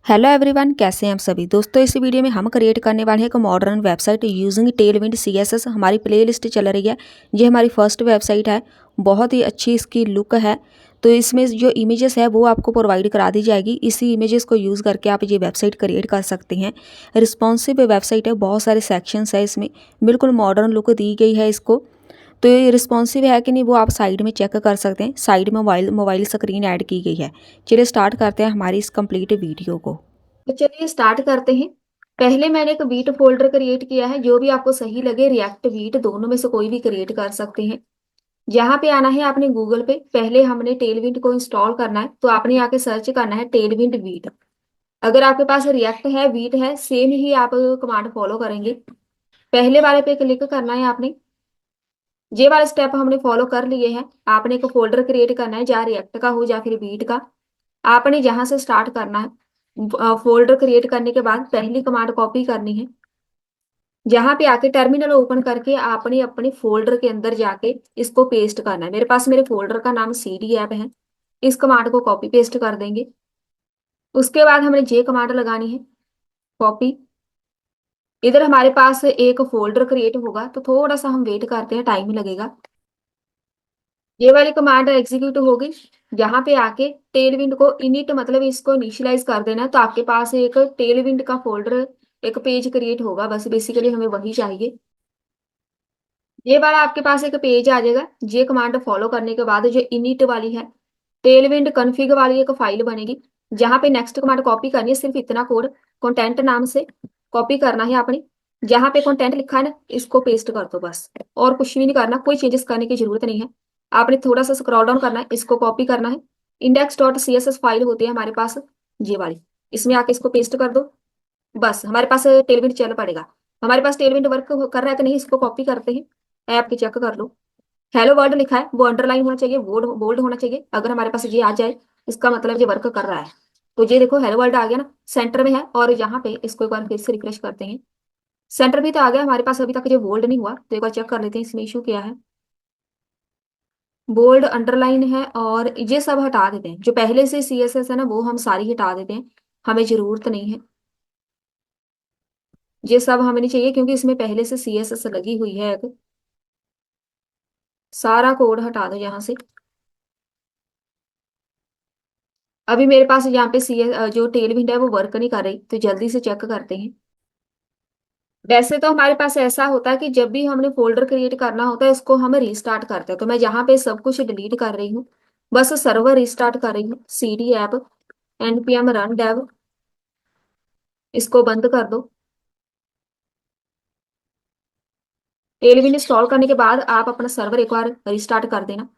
Hello everyone, कैसे हैं आप सभी दोस्तों। इस वीडियो में हम क्रिएट करने वाले हैं एक modern website using Tailwind CSS. हमारी प्लेलिस्ट चल रही है। ये हमारी फर्स्ट वेबसाइट है। बहुत ही अच्छी इसकी लुक है। तो इसमें जो इमेजेस है वो आपको प्रोवाइड करा दी जाएगी। इसी इमेजेस को यूज़ करके आप ये वेबसाइट क्रिएट कर सकते हैं। रिस्पॉन्सिव वेबसाइट है, बहुत सारे सेक्शंस है इसमें। बिल्कुल मॉडर्न लुक दी गई है इसको। तो ये रिस्पॉन्सिव है कि नहीं वो आप साइड में चेक कर सकते हैं। साइड में मोबाइल स्क्रीन ऐड की गई है। चलिए स्टार्ट करते हैं हमारी इस कंप्लीट वीडियो को। तो चलिए स्टार्ट करते हैं। पहले मैंने एक बीट फोल्डर क्रिएट किया है, जो भी आपको सही लगे, रिएक्ट बीट दोनों में से कोई भी क्रिएट कर सकते हैं। यहाँ पे आना है आपने गूगल पे। पहले हमने टेलविंड को इंस्टॉल करना है, तो आपने आके सर्च करना है टेलविंड बीट। अगर आपके पास रिएक्ट है, बीट है, सेम ही आप कमांड फॉलो करेंगे। पहले वाले पे क्लिक करना है आपने। ये वाला स्टेप हमने फॉलो कर लिए हैं। आपने एक फोल्डर क्रिएट करना है, या रिएक्ट का हो या फिर बीट का। आपने जहां से स्टार्ट करना है, फोल्डर क्रिएट करने के बाद पहली कमांड कॉपी करनी है। यहाँ पे आके टर्मिनल ओपन करके आपने अपने फोल्डर के अंदर जाके इसको पेस्ट करना है। मेरे पास मेरे फोल्डर का नाम सीडी ऐप है। इस कमांड को कॉपी पेस्ट कर देंगे। उसके बाद हमने जे कमांड लगानी है, कॉपी। इधर हमारे पास एक फोल्डर क्रिएट होगा, तो थोड़ा सा हम वेट करते हैं, टाइम लगेगा। ये वाली कमांड एग्जीक्यूट होगी। यहाँ पे आके टेलविंड को इनिट मतलब इसको इनिशियलाइज कर देना है, तो आपके पास एक टेलविंड का फोल्डर, एक पेज क्रिएट होगा। बस बेसिकली हमें वही चाहिए। ये वाला आपके पास एक पेज आ जाएगा। ये कमांड फॉलो करने के बाद जो इनिट वाली है, टेलविंड कॉन्फ़िग वाली एक फाइल बनेगी। जहां पे नेक्स्ट कमांड कॉपी करनी है, सिर्फ इतना कोड कंटेंट नाम से कॉपी करना है आपने। जहां पे कंटेंट लिखा है ना, इसको पेस्ट कर दो बस। और कुछ भी नहीं करना, कोई चेंजेस करने की जरूरत नहीं है। आपने थोड़ा सा स्क्रॉल डाउन करना है, इसको कॉपी करना है। Index dot C S S file होती है हमारे पास, ये वाली। इसमें आके इसको पेस्ट कर दो। बस हमारे पास टेलविंड चल पड़ेगा। हमारे पास टेलविंड वर्क कर रहा है कि नहीं, इसको कॉपी करते हैं। ऐप की चेक कर लो। हेलो वर्ड लिखा है, वो अंडरलाइन होना चाहिए, बोल्ड बोल्ड होना चाहिए। अगर हमारे पास ये आ जाए, इसका मतलब ये वर्क कर रहा है। तो ये देखो, हेलो वर्ड आ गया ना, सेंटर में है। और यहाँ पे इसको एक बार फिर से रिफ्रेश करते हैं। सेंटर भी तो आ गया हमारे पास। अभी तक ये बोल्ड नहीं हुआ, तो एक बार चेक कर लेते हैं इसमें इशू क्या है। बोल्ड अंडरलाइन है, और ये सब हटा देते हैं। जो पहले से सी एस एस है ना, वो हम सारी हटा देते हैं। हमें जरूरत नहीं है। ये सब हमें नहीं चाहिए, क्योंकि इसमें पहले से सी एस एस लगी हुई है एक। सारा कोड हटा दो यहाँ से। अभी मेरे पास यहाँ पे सी जो टेलविंड है वो वर्क नहीं कर रही, तो जल्दी से चेक करते हैं। वैसे तो हमारे पास ऐसा होता है कि जब भी हमने फोल्डर क्रिएट करना होता है, इसको हम रीस्टार्ट करते हैं। तो मैं यहाँ पे सब कुछ डिलीट कर रही हूँ। बस सर्वर रीस्टार्ट कर रही हूँ। CD app npm run dev, इसको बंद कर दो। टेलविंड इंस्टॉल करने के बाद आप अपना सर्वर एक बार रीस्टार्ट कर देना।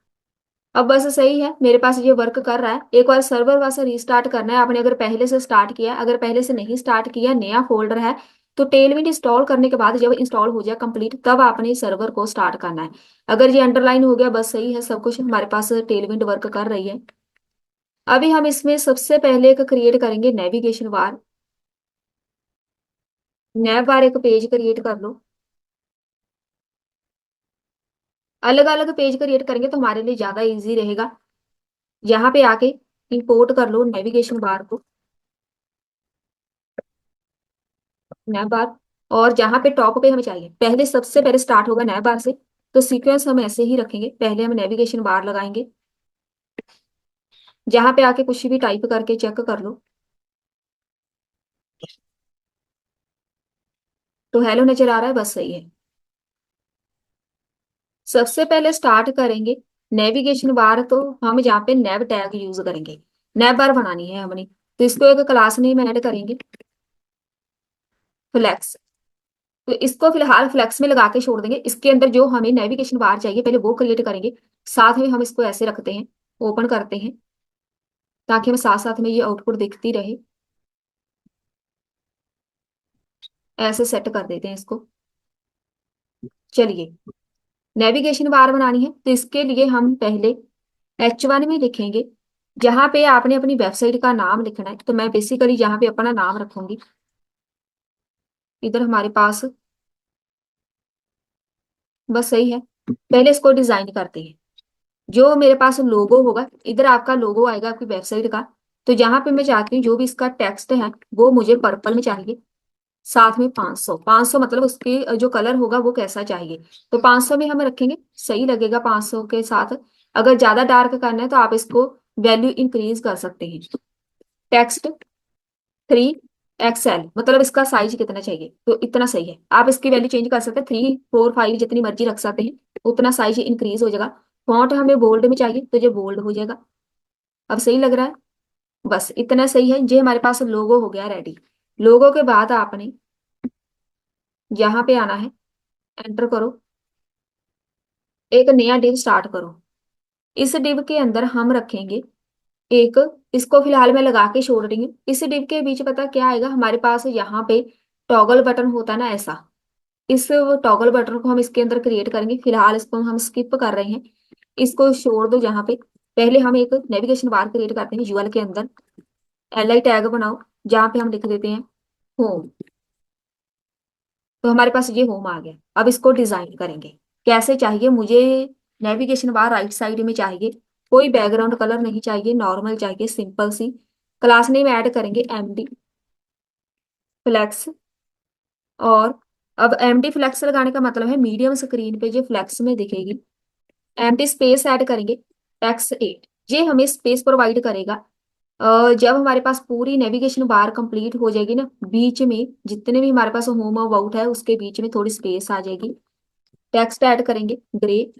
अब बस सही है, मेरे पास ये वर्क कर रहा है। एक बार सर्वर वैसे रीस्टार्ट करना है आपने, अगर पहले से स्टार्ट किया है। अगर पहले से नहीं स्टार्ट किया, नया फोल्डर है, तो टेलविंड इंस्टॉल करने के बाद जब इंस्टॉल हो जाए कंप्लीट, तब आपने सर्वर को स्टार्ट करना है। अगर ये अंडरलाइन हो गया, बस सही है, सब कुछ हमारे पास टेलविंड वर्क कर रही है। अभी हम इसमें सबसे पहले एक क्रिएट करेंगे नेविगेशन बार। नैव बार एक पेज क्रिएट कर लो। अलग अलग पेज क्रिएट करेंगे तो हमारे लिए ज्यादा इजी रहेगा। यहाँ पे आके इंपोर्ट कर लो नेविगेशन बार को, नैव बार। और जहां पे टॉप पे हमें चाहिए, पहले सबसे पहले स्टार्ट होगा नैव बार से। तो सीक्वेंस हम ऐसे ही रखेंगे, पहले हम नेविगेशन बार लगाएंगे। जहां पे आके कुछ भी टाइप करके चेक कर लो। तो हेलो नजर आ रहा है, बस सही है। सबसे पहले स्टार्ट करेंगे नेविगेशन बार, तो हम यहाँ पे नैव टैग यूज करेंगे। नैव बार बनानी है हमने, तो इसको एक क्लास नेम ऐड करेंगे, फ्लेक्स। तो इसको फिलहाल फ्लेक्स में लगा के छोड़ देंगे। इसके अंदर जो हमें नेविगेशन बार चाहिए, पहले वो क्रिएट करेंगे। साथ में हम इसको ऐसे रखते हैं, ओपन करते हैं, ताकि हमें साथ साथ में ये आउटपुट दिखती रहे। ऐसे सेट कर देते हैं इसको। चलिए, नेविगेशन बार बनानी है, तो इसके लिए हम पहले H1 में लिखेंगे। जहां पे आपने अपनी वेबसाइट का नाम लिखना है, तो मैं बेसिकली यहाँ पे अपना नाम रखूंगी। इधर हमारे पास बस सही है। पहले इसको डिजाइन करते हैं। जो मेरे पास लोगो होगा, इधर आपका लोगो आएगा आपकी वेबसाइट का। तो जहां पे मैं चाहती हूँ जो भी इसका टेक्स्ट है वो मुझे पर्पल में चाहिए, साथ में 500 500 मतलब उसके जो कलर होगा वो कैसा चाहिए, तो 500 में हम रखेंगे, सही लगेगा 500 के साथ। अगर ज्यादा डार्क करना है तो आप इसको वैल्यू इंक्रीज कर सकते हैं। टेक्स्ट 3 XL मतलब इसका साइज कितना चाहिए, तो इतना सही है। आप इसकी वैल्यू चेंज कर सकते हैं, 3 4 5 जितनी मर्जी रख सकते हैं, उतना साइज इंक्रीज हो जाएगा। फॉन्ट हमें बोल्ड में चाहिए तो ये बोल्ड हो जाएगा। अब सही लग रहा है, बस इतना सही है। ये हमारे पास लोगो हो गया रेडी। लोगो के बाद आपने यहाँ पे आना है, एंटर करो, एक नया डिव स्टार्ट करो। इस डिव के अंदर हम रखेंगे एक, इसको फिलहाल मैं लगा के छोड़ रही हूँ। इस डिव के बीच पता क्या आएगा हमारे पास, यहाँ पे टॉगल बटन होता है ना ऐसा, इस टॉगल बटन को हम इसके अंदर क्रिएट करेंगे। फिलहाल इसको हम स्किप कर रहे हैं, इसको छोड़ दो। यहाँ पे पहले हम एक नेविगेशन बार क्रिएट करते हैं यूएल के अंदर। एल आई टैग बनाओ, जहाँ पे हम लिख देते हैं होम। तो हमारे पास ये होम आ गया। अब इसको डिजाइन करेंगे, कैसे चाहिए मुझे। नेविगेशन बार राइट साइड में चाहिए, कोई बैकग्राउंड कलर नहीं चाहिए, नॉर्मल चाहिए, सिंपल सी। क्लास नेम ऐड करेंगे MD फ्लेक्स। और अब MD फ्लेक्स लगाने का मतलब है मीडियम स्क्रीन पे जो फ्लेक्स में दिखेगी। MD स्पेस ऐड करेंगे, X8। ये हमें स्पेस प्रोवाइड करेगा। जब हमारे पास पूरी नेविगेशन बार कंप्लीट हो जाएगी ना, बीच में जितने भी हमारे पास होम और आउट है उसके बीच में थोड़ी स्पेस आ जाएगी। टेक्स्ट ऐड करेंगे ग्रे,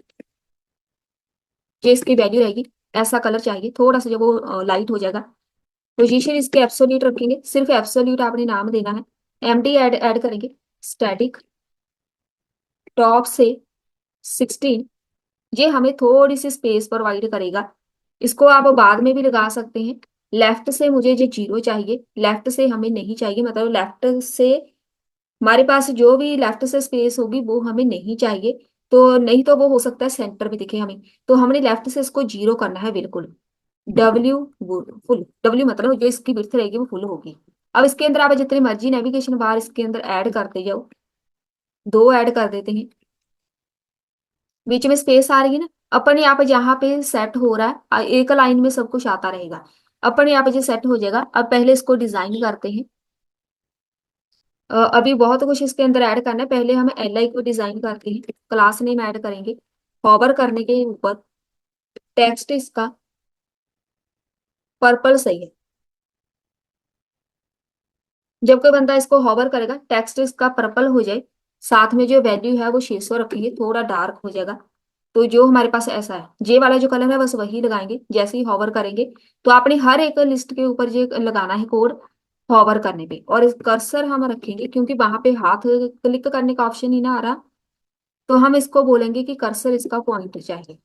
जो इसकी वैल्यू रहेगी। ऐसा कलर चाहिए थोड़ा सा, जब वो लाइट हो जाएगा। पोजीशन इसके एब्सोल्यूट रखेंगे, सिर्फ एब्सोल्यूट आपने नाम देना है। MD ऐड करेंगे, स्टैटिक टॉप से 16। ये हमें थोड़ी सी स्पेस प्रोवाइड करेगा। इसको आप बाद में भी लगा सकते हैं। लेफ्ट से मुझे ये 0 चाहिए, लेफ्ट से हमें नहीं चाहिए, मतलब लेफ्ट से हमारे पास जो भी लेफ्ट से स्पेस होगी वो हमें नहीं चाहिए। तो नहीं तो वो हो सकता है सेंटर में दिखे हमें, तो हमने लेफ्ट से इसको 0 करना है बिल्कुल। W फुल, W मतलब जो इसकी विड्थ रहेगी वो फुल होगी। अब इसके अंदर आप जितने मर्जी नेविगेशन बार इसके अंदर ऐड करते जाओ। 2 ऐड कर देते हैं, बीच में स्पेस आ रही है ना, अपने आप जहाँ पे सेट हो रहा है एक लाइन में सब कुछ आता रहेगा, अपने आप ये सेट हो जाएगा। अब पहले इसको डिजाइन करते हैं। अभी बहुत कुछ इसके अंदर ऐड करना है, पहले हम LI को डिजाइन करते हैं। क्लास नेम ऐड करेंगे, हॉवर करने के ऊपर टेक्स्ट इसका पर्पल सही है। जब कोई बंदा इसको हॉवर करेगा टेक्स्ट इसका पर्पल हो जाए, साथ में जो वैल्यू है वो 600 रखेंगे, थोड़ा डार्क हो जाएगा। तो जो हमारे पास ऐसा है, जे वाला जो कलर है बस वही लगाएंगे जैसे ही हॉवर करेंगे। तो आपने हर एक लिस्ट के ऊपर ये लगाना है कोड हॉवर करने पे, और इस कर्सर हम रखेंगे क्योंकि वहां पे हाथ क्लिक करने का ऑप्शन ही ना आ रहा। तो हम इसको बोलेंगे कि कर्सर इसका पॉइंट चाहिए।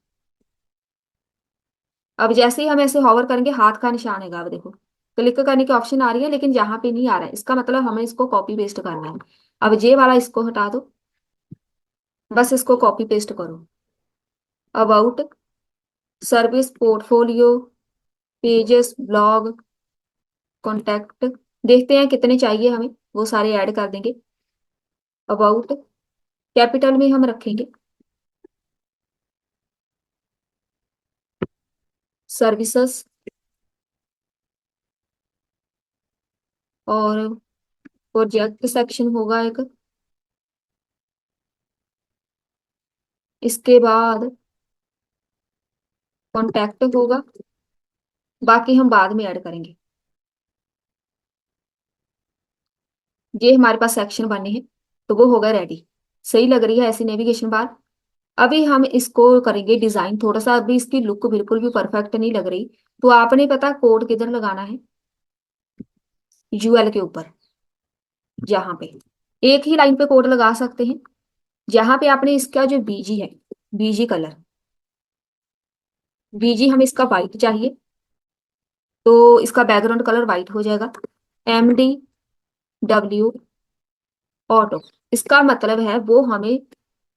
अब जैसे ही हम ऐसे हॉवर करेंगे हाथ का निशान आएगा, अब देखो क्लिक करने की ऑप्शन आ रही है लेकिन यहाँ पे नहीं आ रहा है, इसका मतलब हमें इसको कॉपी पेस्ट करना है। अब ये वाला इसको हटा दो, बस इसको कॉपी पेस्ट करो। About, service, portfolio, pages, blog, contact, देखते हैं कितने चाहिए हमें, वो सारे ऐड कर देंगे। अबाउट कैपिटल में हम रखेंगे, सर्विसेज, और प्रोजेक्ट सेक्शन होगा एक, इसके बाद कॉन्टैक्ट होगा, बाकी हम बाद में ऐड करेंगे। ये हमारे पास सेक्शन बने हैं, तो वो होगा रेडी। सही लग रही है ऐसी नेविगेशन बार। अभी हम इसको करेंगे डिजाइन थोड़ा सा, अभी इसकी लुक बिल्कुल भी परफेक्ट नहीं लग रही। तो आपने पता कोड किधर लगाना है, UL के ऊपर, जहां पे एक ही लाइन पे कोड लगा सकते हैं। जहां पे आपने इसका जो BG है, BG कलर, BG हमें इसका वाइट चाहिए, तो इसका बैकग्राउंड कलर वाइट हो जाएगा। MDW ऑटो, इसका मतलब है वो हमें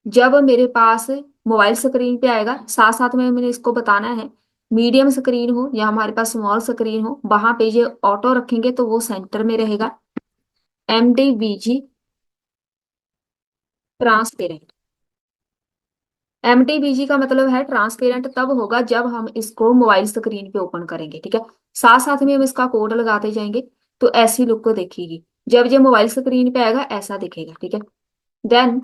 जब मेरे पास मोबाइल स्क्रीन पे आएगा, साथ साथ में मैंने इसको बताना है मीडियम स्क्रीन हो या हमारे पास स्मॉल स्क्रीन हो, वहां पे ये ऑटो रखेंगे तो वो सेंटर में रहेगा। MDVG ट्रांसपेरेंट, MTBG का मतलब है ट्रांसपेरेंट तब होगा जब हम इसको मोबाइल स्क्रीन पे ओपन करेंगे, ठीक है। साथ साथ में हम इसका कोड लगाते जाएंगे तो ऐसी लुक को देखेगी। जब ये मोबाइल स्क्रीन पे आएगा ऐसा दिखेगा, ठीक है। देन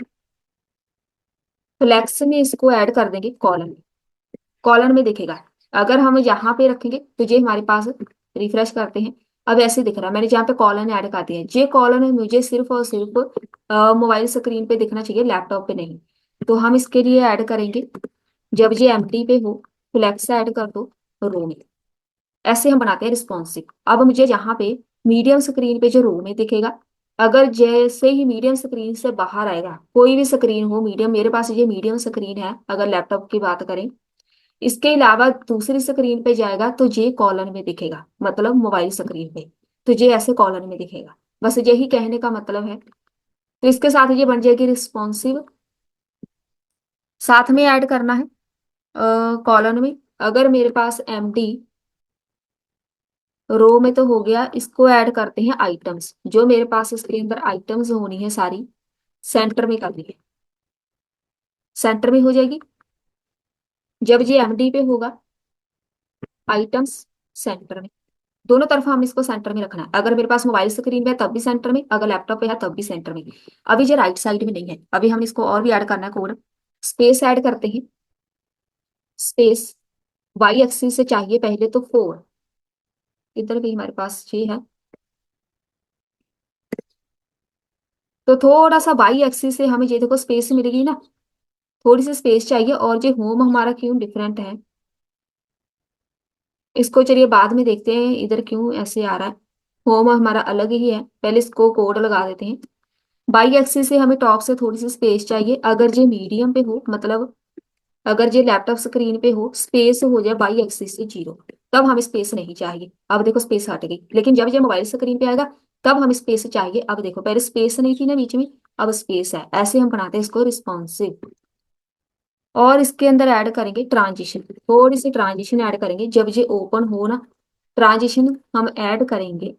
फ्लेक्स में इसको ऐड कर देंगे कॉलम में। कॉलम में दिखेगा। अगर हम यहाँ पे रखेंगे तो ये हमारे पास, रिफ्रेश करते हैं, अब ऐसे दिख रहा है। मैंने जहाँ पे कॉलम ऐड कर दिया है, ये कॉलम मुझे सिर्फ और सिर्फ मोबाइल स्क्रीन पे दिखना चाहिए, लैपटॉप पे नहीं। तो हम इसके लिए ऐड करेंगे, जब ये एम्प्टी पे हो फ्लेक्स ऐड कर दो रो में। ऐसे हम बनाते हैं रिस्पॉन्सिव। अब मुझे यहाँ पे मीडियम स्क्रीन पे जो रो में दिखेगा, अगर जैसे ही मीडियम स्क्रीन से बाहर आएगा, कोई भी स्क्रीन हो मीडियम, मेरे पास ये मीडियम स्क्रीन है अगर लैपटॉप की बात करें, इसके अलावा दूसरी स्क्रीन पे जाएगा तो ये कॉलम में दिखेगा, मतलब मोबाइल स्क्रीन पे, तो ये ऐसे कॉलम में दिखेगा। बस यही कहने का मतलब है। तो इसके साथ ये बन जाएगी रिस्पॉन्सिव। साथ में ऐड करना है कॉलम में, अगर मेरे पास एम्प्टी रो में तो हो गया, इसको ऐड करते हैं आइटम्स। जो मेरे पास इसके अंदर आइटम्स होनी है सारी, सेंटर में कर दी, सेंटर में हो जाएगी। जब ये एमडी पे होगा, आइटम्स सेंटर में, दोनों तरफ हम इसको सेंटर में रखना है। अगर मेरे पास मोबाइल स्क्रीन पे है तब भी सेंटर में, अगर लैपटॉप पे है तब भी सेंटर में। अभी ये राइट साइड में नहीं है, अभी हम इसको और भी ऐड करना है कोड। स्पेस ऐड करते हैं। स्पेस वाई एक्सिस से चाहिए पहले तो 4, इधर भी हमारे पास ये है, तो थोड़ा सा वाई एक्सिस से हमें ये देखो स्पेस मिलेगी ना, थोड़ी सी स्पेस चाहिए। और जो होम हमारा क्यों डिफरेंट है, इसको चलिए बाद में देखते हैं इधर क्यों ऐसे आ रहा है। होम हमारा अलग ही है, पहले इसको कोड लगा देते हैं। बाई एक्सिस से हमें टॉप से थोड़ी सी स्पेस चाहिए। अगर ये मीडियम पे हो, मतलब अगर ये लैपटॉप स्क्रीन पे हो, स्पेस हो जाए बाई एक्सिस से 0, तब हमें स्पेस नहीं चाहिए। अब देखो स्पेस हट गई। लेकिन जब ये मोबाइल स्क्रीन पे आएगा तब हमें स्पेस चाहिए। अब देखो पहले स्पेस नहीं थी ना बीच में, अब स्पेस है। ऐसे हम बनाते हैं इसको रिस्पॉन्सिव। और इसके अंदर ऐड करेंगे ट्रांजिशन, थोड़ी सी ट्रांजिशन ऐड करेंगे। जब ये ओपन हो ना, ट्रांजिशन हम ऐड करेंगे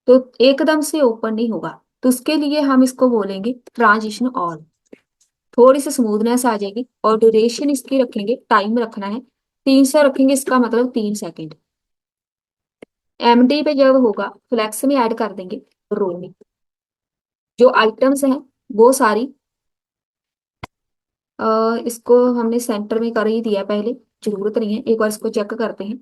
तो एकदम से ओपन नहीं होगा, तो उसके लिए हम इसको बोलेंगे ट्रांजिशन ऑल। थोड़ी सी स्मूथनेस आ जाएगी। और ड्यूरेशन इसकी रखेंगे, टाइम रखना है 300 रखेंगे, इसका मतलब 3 सेकेंड। एमडी पे जब होगा फ्लेक्स में ऐड कर देंगे रो में। जो आइटम्स हैं वो सारी, इसको हमने सेंटर में कर ही दिया पहले, जरूरत नहीं है, एक बार इसको चेक करते हैं।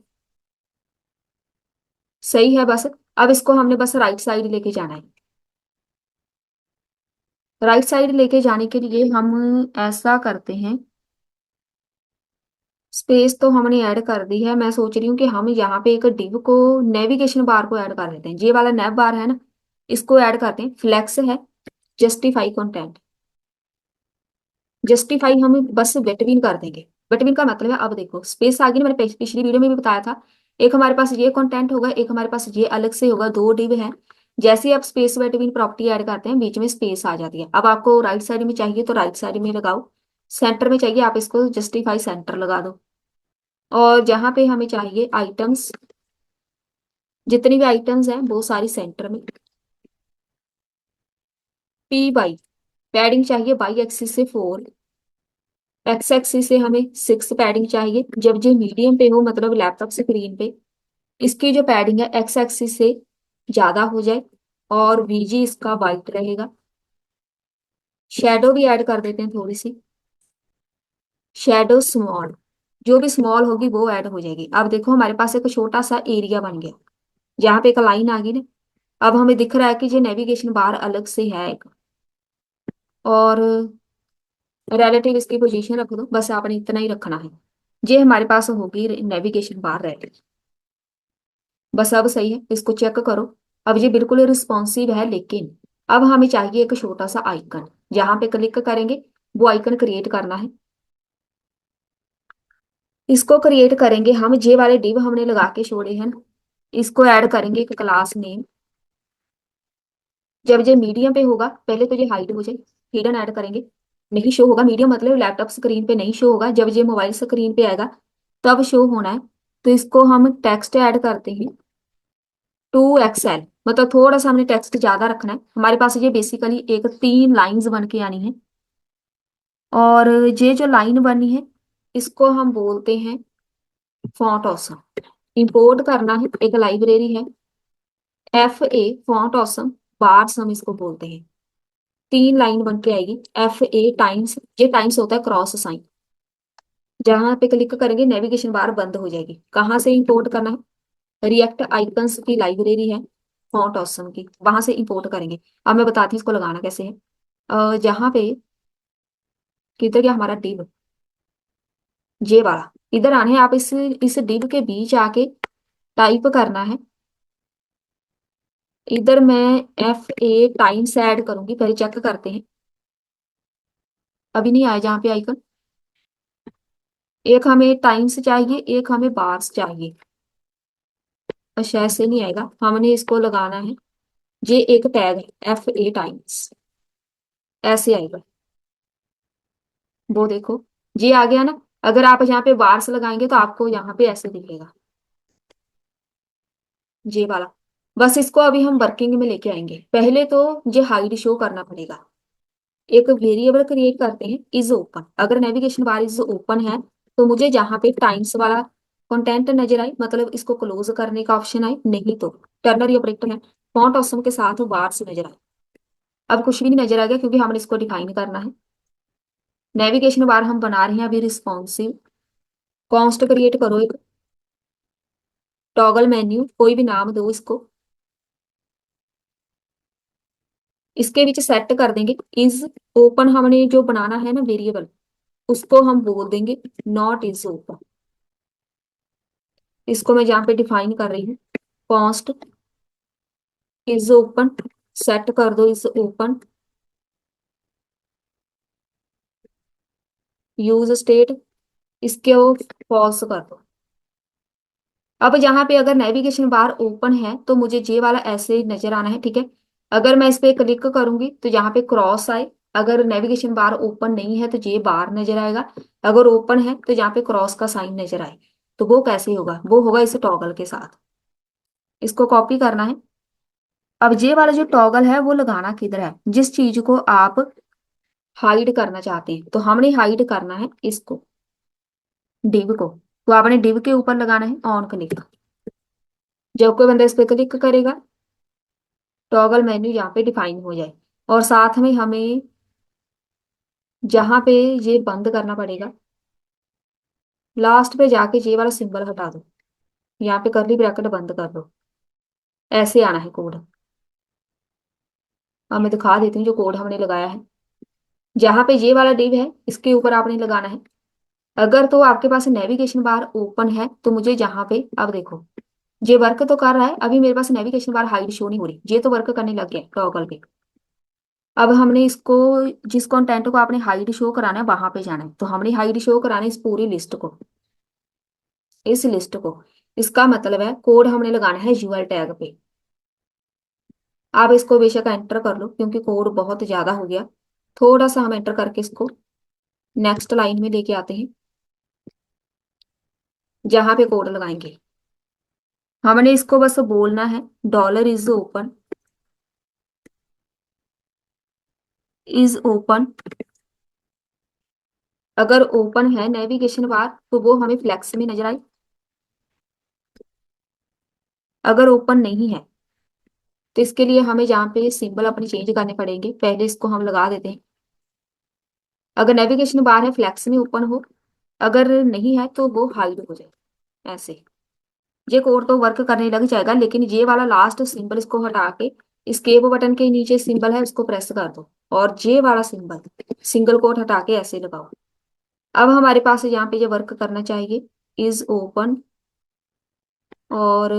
सही है बस। अब इसको हमने बस राइट साइड लेके जाना है। राइट साइड लेके जाने के लिए हम ऐसा करते हैं, स्पेस तो हमने ऐड कर दी है। मैं सोच रही हूँ कि हम यहाँ पे एक डिव को, नेविगेशन बार को ऐड कर देते हैं। ये वाला नैव बार है ना, इसको ऐड करते हैं। फ्लेक्स है, जस्टिफाई कंटेंट। जस्टिफाई हम बस बिटवीन कर देंगे। बिटवीन का मतलब है, अब देखो स्पेस आ गई ना, मैंने पिछली वीडियो में भी बताया था। एक हमारे पास ये कंटेंट होगा, एक हमारे पास ये अलग से होगा, दो डिव है। जैसे ही आप स्पेस बिटवीन प्रॉपर्टी ऐड करते हैं, बीच में स्पेस आ जाती है। अब आपको राइट साइड में चाहिए तो राइट साइड में लगाओ, सेंटर में चाहिए आप इसको जस्टिफाई सेंटर लगा दो। और जहां पे हमें चाहिए आइटम्स, जितनी भी आइटम्स हैं वो सारी सेंटर में। पी बाई पैडिंग चाहिए बाई एक्सिस से 4, एक्स एक्सिस से हमें 6 पैडिंग चाहिए। जब ये मीडियम पे हो, मतलब लैपटॉप स्क्रीन पे, इसकी जो पैडिंग है एक्स एक्सिस से ज्यादा हो जाए। और वीजी इसका वाइट रहेगा। शेडो भी ऐड कर देते हैं थोड़ी सी, शेडो स्मॉल, जो भी स्मॉल होगी वो ऐड हो जाएगी। अब देखो हमारे पास एक छोटा सा एरिया बन गया, जहाँ पे एक लाइन आ गई ना। अब हमें दिख रहा है कि ये नेविगेशन बार अलग से है एक। और रिलेटिव इसकी पोजीशन रख दो, बस आपने इतना ही रखना है। ये हमारे पास होगी नेविगेशन बार रेडी। बस अब सही है, इसको चेक करो। अब ये बिल्कुल रिस्पॉन्सिव है, लेकिन अब हमें चाहिए एक छोटा सा आइकन। जहां पे क्लिक करेंगे वो आइकन क्रिएट करना है। इसको क्रिएट करेंगे हम, जे वाले डिव हमने लगा के छोड़े हैं ना, इसको ऐड करेंगे एक क्लास नेम। जब ये मीडियम पे होगा, पहले तो ये हाइड हो जाए, हिडन ऐड करेंगे। नहीं शो होगा, मीडियम मतलब लैपटॉप स्क्रीन पे नहीं शो होगा, जब ये मोबाइल स्क्रीन पे आएगा तब शो होना है। तो इसको हम टेक्स्ट ऐड करते हैं 2XL, मतलब थोड़ा सा हमने टेक्स्ट ज्यादा रखना है। हमारे पास ये बेसिकली एक 3 लाइंस बन के आनी है। और ये जो लाइन बनी है इसको हम बोलते हैं फॉन्ट ऑसम। इंपोर्ट करना है, एक लाइब्रेरी है फॉन्ट ऑसम बार्स हम इसको बोलते हैं। 3 लाइन बन के आएगी टाइम्स, ये टाइम्स होता है क्रॉस साइन। जहां पे क्लिक करेंगे नेविगेशन बार बंद हो जाएगी। कहाँ से इंपोर्ट करना है? रिएक्ट आइकन्स की लाइब्रेरी है फॉन्ट ऑसम की, वहां से इंपोर्ट करेंगे। अब मैं बताती हूँ इसको लगाना कैसे है। जहाँ पे किधर गया हमारा डिव, जे वाला, इधर आने हैं आप। इस डिव के बीच आके टाइप करना है। इधर मैं टाइम्स ऐड करूंगी, पहले चेक करते हैं। अभी नहीं आया जहाँ पे आइकन। एक हमें टाइम्स चाहिए, एक हमें बार्स चाहिए। अच्छा ऐसे नहीं आएगा, हमने इसको लगाना है। ये एक टैग है टाइम्स, ऐसे आएगा। वो देखो ये आ गया ना। अगर आप यहाँ पे बार्स लगाएंगे तो आपको यहाँ पे ऐसे दिखेगा, ये वाला। बस इसको अभी हम वर्किंग में लेके आएंगे। पहले तो ये हाइड शो करना पड़ेगा। एक वेरिएबल क्रिएट करते हैं इज ओपन। अगर नेविगेशन बार इज ओपन है तो मुझे जहाँ पे टाइम्स वाला कंटेंट नजर आए, मतलब इसको क्लोज करने का ऑप्शन आए, नहीं तो टर्नरी ऑपरेटर है फॉन्ट ऑप्शन के साथ बार्स नजर आए। अब कुछ भी नहीं नजर आ गया क्योंकि हमने इसको डिफाइन करना है। नेविगेशन बार हम बना रहे हैं अभी रिस्पॉन्सिव। कॉन्स्ट क्रिएट करो एक, टॉगल मेन्यू कोई भी नाम दो इसको। इसके बीच सेट कर देंगे इज ओपन। हमने जो बनाना है ना वेरिएबल, उसको हम बोल देंगे नॉट इज ओपन। इसको मैं यहाँ पे डिफाइन कर रही हूँ। कॉन्स्ट इज ओपन, सेट कर दो इज ओपन। यूज स्टेट इसके वो फॉल्स कर दो। अब यहाँ पे अगर नेविगेशन बार ओपन है तो मुझे जे वाला ऐसे नजर आना है, ठीक है। अगर मैं इस पे क्लिक करूंगी तो यहाँ पे क्रॉस आए। अगर नेविगेशन बार ओपन नहीं है तो जे बार नजर आएगा। अगर ओपन है तो यहाँ पे क्रॉस का साइन नजर आए। तो वो कैसे होगा? वो होगा इस टॉगल के साथ। इसको कॉपी करना है। अब जे वाला जो टॉगल है वो लगाना किधर है? जिस चीज को आप हाइड करना चाहते हैं, तो हमने हाइड करना है इसको, डिव को। तो आपने डिव के ऊपर लगाना है ऑन क्लिक। जब कोई बंदा इस पे क्लिक करेगा टॉगल मेन्यू यहाँ पे डिफाइन हो जाए। और साथ में हमें जहां पे ये बंद करना पड़ेगा, लास्ट पे जाके ये वाला सिंबल हटा दो। यहाँ पे करली ब्रैकेट बंद कर दो। ऐसे आना है कोड। अब मैं दिखा देती हूँ जो कोड हमने लगाया है। जहां पे ये वाला डिव है इसके ऊपर आपने लगाना है। अगर तो आपके पास नेविगेशन बार ओपन है तो मुझे जहां पे, अब देखो ये वर्क तो कर रहा है। अभी मेरे पास नेविगेशन बार हाइड शो नहीं हो रही, ये तो वर्क करने लग गया टॉगल पे। अब हमने इसको, जिस कंटेंट को आपने हाइड शो कराना है वहां पे जाना है। तो हमने हाइड शो कराना है इस पूरी लिस्ट को, इस लिस्ट को। इसका मतलब है कोड हमने लगाना है यूएल टैग पे। आप इसको बेशक एंटर कर लो क्योंकि कोड बहुत ज्यादा हो गया। थोड़ा सा हम एंटर करके इसको नेक्स्ट लाइन में लेके आते हैं जहां पे कोड लगाएंगे। हमने इसको बस बोलना है dollar is open, is open. अगर ओपन है नेविगेशन बार तो वो हमें फ्लैक्स में नजर आए। अगर ओपन नहीं है तो इसके लिए हमें जहाँ पे सिंबल अपने चेंज करने पड़ेंगे। पहले इसको हम लगा देते हैं। अगर नेविगेशन बार है फ्लैक्स में ओपन हो, अगर नहीं है तो वो हाइड हो जाए ऐसे। ये कोड तो वर्क करने लग जाएगा, लेकिन ये वाला लास्ट सिंबल इसको हटा के एस्केप बटन के नीचे सिंबल है उसको प्रेस कर दो। और ये वाला सिंबल सिंगल कोट हटा के ऐसे लगाओ। अब हमारे पास यहाँ पे ये वर्क करना चाहिए इज ओपन। और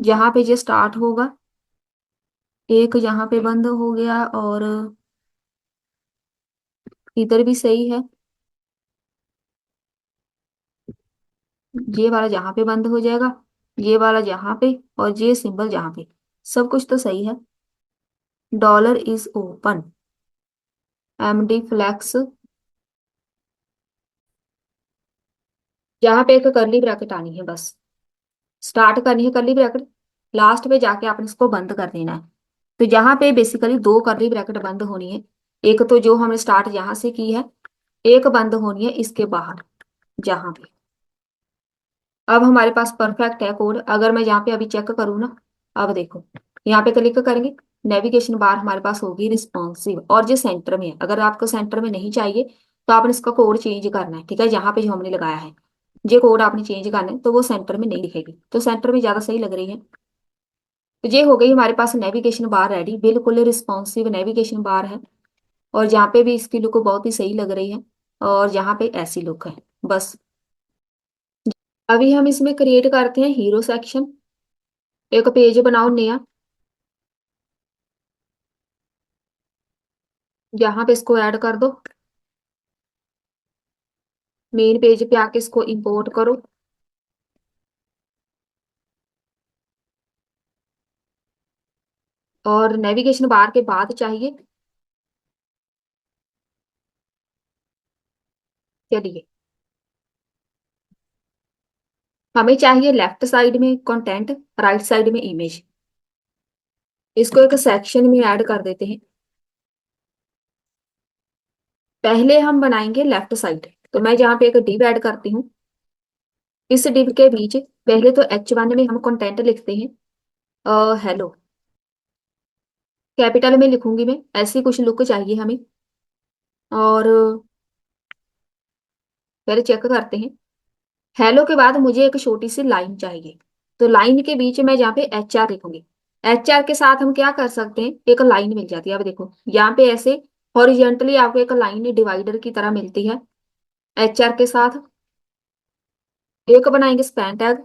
यहाँ पे ये स्टार्ट होगा, एक यहाँ पे बंद हो गया, और इधर भी सही है। ये वाला जहाँ पे बंद हो जाएगा, ये वाला जहाँ पे, और ये सिंबल जहाँ पे, सब कुछ तो सही है। Dollar is open, MD flex, यहाँ पे एक करली ब्रैकेट आनी है बस। स्टार्ट करनी है करली ब्रैकेट, लास्ट पे जाके आपने इसको बंद कर देना है। तो यहाँ पे बेसिकली 2 कर्ली ब्रैकेट बंद होनी है। एक तो जो हमने स्टार्ट यहाँ से की है, एक बंद होनी है इसके बाहर जहां पे। अब हमारे पास परफेक्ट है कोड। अगर मैं यहाँ पे अभी चेक करूँ ना, अब देखो यहाँ पे क्लिक करेंगे, नेविगेशन बार हमारे पास होगी रिस्पॉन्सिव और जो सेंटर में है। अगर आपको सेंटर में नहीं चाहिए तो आपने इसका कोड चेंज करना है, ठीक है। यहाँ पे जो हमने लगाया है ये कोड आपने चेंज करना है, तो वो सेंटर में नहीं दिखेगी, तो सेंटर में ज्यादा सही लग रही है। तो ये हो गई हमारे पास नेविगेशन बार रेडी, बिल्कुल रिस्पॉन्सिव नेविगेशन बार है। और यहाँ पे भी इसकी लुक बहुत ही सही लग रही है, और यहाँ पे ऐसी लुक है बस। अभी हम इसमें क्रिएट करते हैं हीरो सेक्शन। एक पेज बनाओ नया, यहाँ पे इसको ऐड कर दो। मेन पेज पे आके इसको इंपोर्ट करो। और नेविगेशन बार के बाद चाहिए, चलिए हमें चाहिए लेफ्ट साइड में कंटेंट, राइट साइड में इमेज। इसको एक सेक्शन में ऐड कर देते हैं। पहले हम बनाएंगे लेफ्ट साइड, तो मैं जहाँ पे एक डिव ऐड करती हूँ। इस डिव के बीच पहले तो H1 में हम कंटेंट लिखते हैं हेलो, कैपिटल में लिखूंगी मैं, ऐसी कुछ लुक चाहिए हमें। और पहले चेक करते हैं। हेलो के बाद मुझे एक छोटी सी लाइन चाहिए, तो लाइन के बीच में जहाँ पे HR लिखूंगी। HR के साथ हम क्या कर सकते हैं, एक लाइन मिल जाती है। अब देखो यहाँ पे ऐसे हॉरिजेंटली आपको एक लाइन डिवाइडर की तरह मिलती है। HR के साथ एक बनाएंगे स्पैन टैग,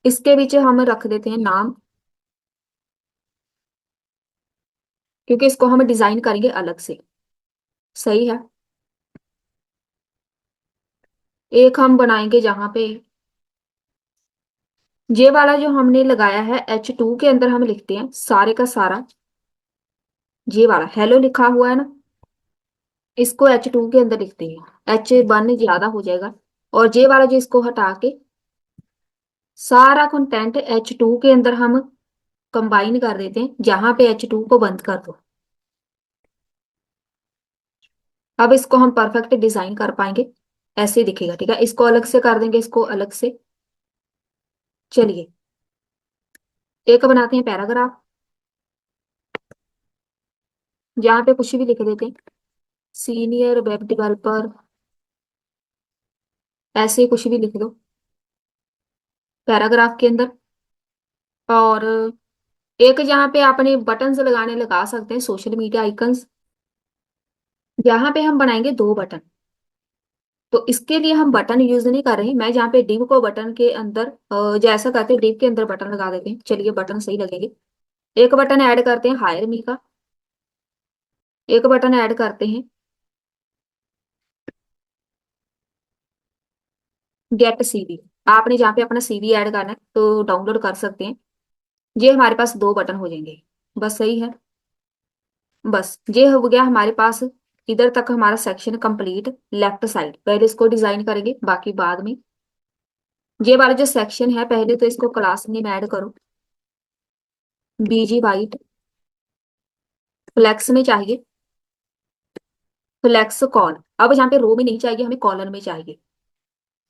इसके बीच हम रख देते हैं नाम, क्योंकि इसको हम डिजाइन करेंगे अलग से। सही है। एक हम बनाएंगे जहां पे ये वाला जो हमने लगाया है H2 के अंदर हम लिखते हैं सारे का सारा, ये वाला हेलो लिखा हुआ है ना, इसको H2 के अंदर लिखते हैं। H1 ज्यादा हो जाएगा। और ये वाला जो इसको हटा के सारा कंटेंट H2 के अंदर हम कंबाइन कर देते हैं, जहां पे H2 को बंद कर दो। अब इसको हम परफेक्ट डिजाइन कर पाएंगे, ऐसे ही दिखेगा, ठीक है। इसको अलग से कर देंगे, इसको अलग से। चलिए एक बनाते हैं पैराग्राफ, जहाँ पे कुछ भी लिख देते हैं, सीनियर वेब डेवलपर, ऐसे ही कुछ भी लिख दो पैराग्राफ के अंदर। और एक जहाँ पे आपने बटन्स लगाने लगा सकते हैं, सोशल मीडिया आइकन्स, यहाँ पे हम बनाएंगे 2 बटन। तो इसके लिए हम बटन यूज नहीं कर रहे, मैं जहाँ पे डिव को बटन के अंदर जैसा करते हैं डिव के अंदर बटन लगा देते हैं। चलिए बटन सही लगेंगे। एक बटन ऐड करते हैं हायर मी का, एक बटन ऐड करते हैं गेट CV। आपने जहाँ पे अपना CV ऐड करना है तो डाउनलोड कर सकते हैं। ये हमारे पास 2 बटन हो जाएंगे, बस सही है। बस ये हो गया हमारे पास, इधर तक हमारा सेक्शन कंप्लीट। लेफ्ट साइड पहले इसको डिजाइन करेंगे, बाकी बाद में। ये वाला जो सेक्शन है पहले तो इसको क्लास नेम ऐड करो, BG वाइट। फ्लेक्स में चाहिए फ्लेक्स कॉल। अब यहाँ पे रो में नहीं चाहिए, हमें कॉलर में चाहिए।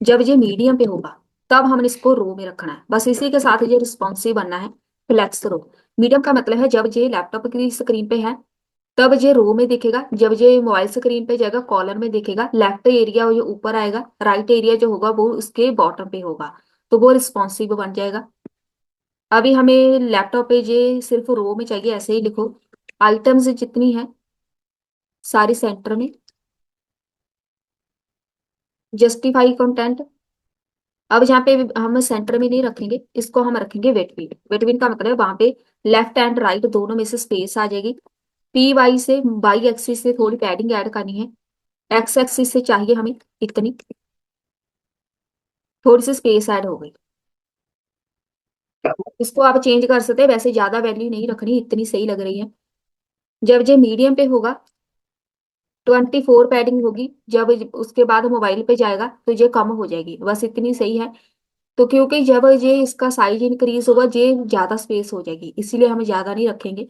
जब ये मीडियम पे होगा तब हमने इसको रो में रखना है, बस इसी के साथ ये रिस्पॉन्सिव बनना है। फ्लेक्स रो। मीडियम का मतलब है जब ये लैपटॉप की स्क्रीन पे है तब ये रो में दिखेगा, जब ये मोबाइल स्क्रीन पे जाएगा कॉलर में दिखेगा। लेफ्ट एरिया जो ऊपर आएगा, राइट एरिया जो होगा वो उसके बॉटम पे होगा, तो वो रिस्पॉन्सिव बन जाएगा। अभी हमें लैपटॉप पे ये सिर्फ रो में चाहिए, ऐसे ही लिखो। आइटम्स जितनी है सारी सेंटर में, जस्टिफाई कंटेंट। अब जहाँ पे हम सेंटर में नहीं रखेंगे, इसको हम रखेंगे वेटविन। वेटविन का मतलब वहां पे लेफ्ट एंड राइट दोनों में से स्पेस आ जाएगी। PY से बाई एक्सिस से थोड़ी पैडिंग ऐड करनी है, X एक्सिस से चाहिए हमें इतनी, थोड़ी सी स्पेस ऐड हो गई। इसको आप चेंज कर सकते हैं, वैसे ज्यादा वैल्यू नहीं रखनी, इतनी सही लग रही है। जब ये मीडियम पे होगा 24 पैडिंग होगी, जब उसके बाद मोबाइल पे जाएगा तो ये कम हो जाएगी, बस इतनी सही है। तो क्योंकि जब ये इसका साइज इंक्रीज होगा ये ज्यादा स्पेस हो जाएगी, इसीलिए हम ज्यादा नहीं रखेंगे।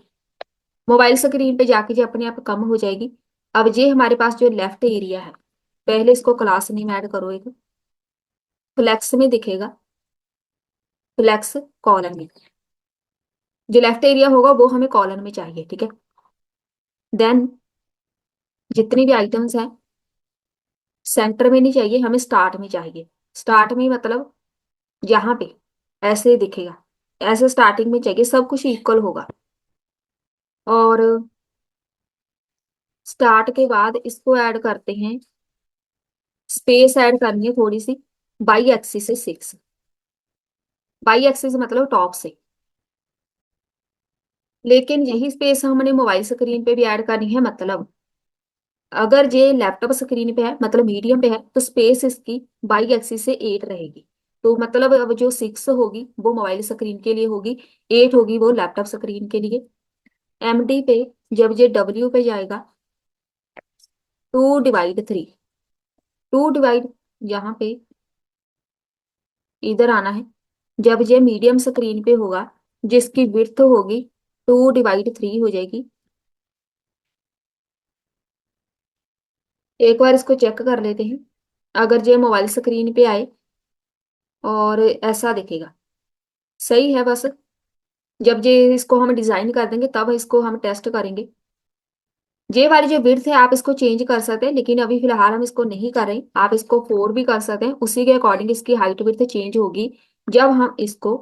मोबाइल स्क्रीन पे जाके ये अपने आप कम हो जाएगी। अब ये हमारे पास जो लेफ्ट एरिया है, पहले इसको क्लास नेम ऐड करो, एक फ्लेक्स में दिखेगा, फ्लेक्स कॉलन में। जो लेफ्ट एरिया होगा वो हमें कॉलन में चाहिए, ठीक है। देन जितनी भी आइटम्स हैं सेंटर में नहीं चाहिए, हमें स्टार्ट में चाहिए। स्टार्ट में मतलब यहाँ पे ऐसे दिखेगा, ऐसे स्टार्टिंग में चाहिए, सब कुछ इक्वल होगा। और स्टार्ट के बाद इसको ऐड करते हैं, स्पेस ऐड करनी है थोड़ी सी, बाई एक्सिस से 6। बाई एक्सिस मतलब टॉप से। लेकिन यही स्पेस हमने मोबाइल स्क्रीन पे भी ऐड करनी है, मतलब अगर ये लैपटॉप स्क्रीन पे है मतलब मीडियम पे है तो स्पेस इसकी बाई एक्सिस से 8 रहेगी। तो मतलब अब जो 6 होगी वो मोबाइल स्क्रीन के लिए होगी, 8 होगी वो लैपटॉप स्क्रीन के लिए। एमडी पे जब ये डब्ल्यू पे जाएगा, 2/3, 2 यहाँ पे इधर आना है। जब ये मीडियम स्क्रीन पे होगा जिसकी विड्थ होगी 2/3 हो जाएगी। एक बार इसको चेक कर लेते हैं। अगर ये मोबाइल स्क्रीन पे आए और ऐसा दिखेगा, सही है। बस जब ये इसको हम डिजाइन कर देंगे तब इसको हम टेस्ट करेंगे। ये वाली जो विड्थ है आप इसको चेंज कर सकते हैं, लेकिन अभी फिलहाल हम इसको नहीं कर रहे। आप इसको 4 भी कर सकते हैं, उसी के अकॉर्डिंग इसकी हाइट विड्थ चेंज होगी जब हम इसको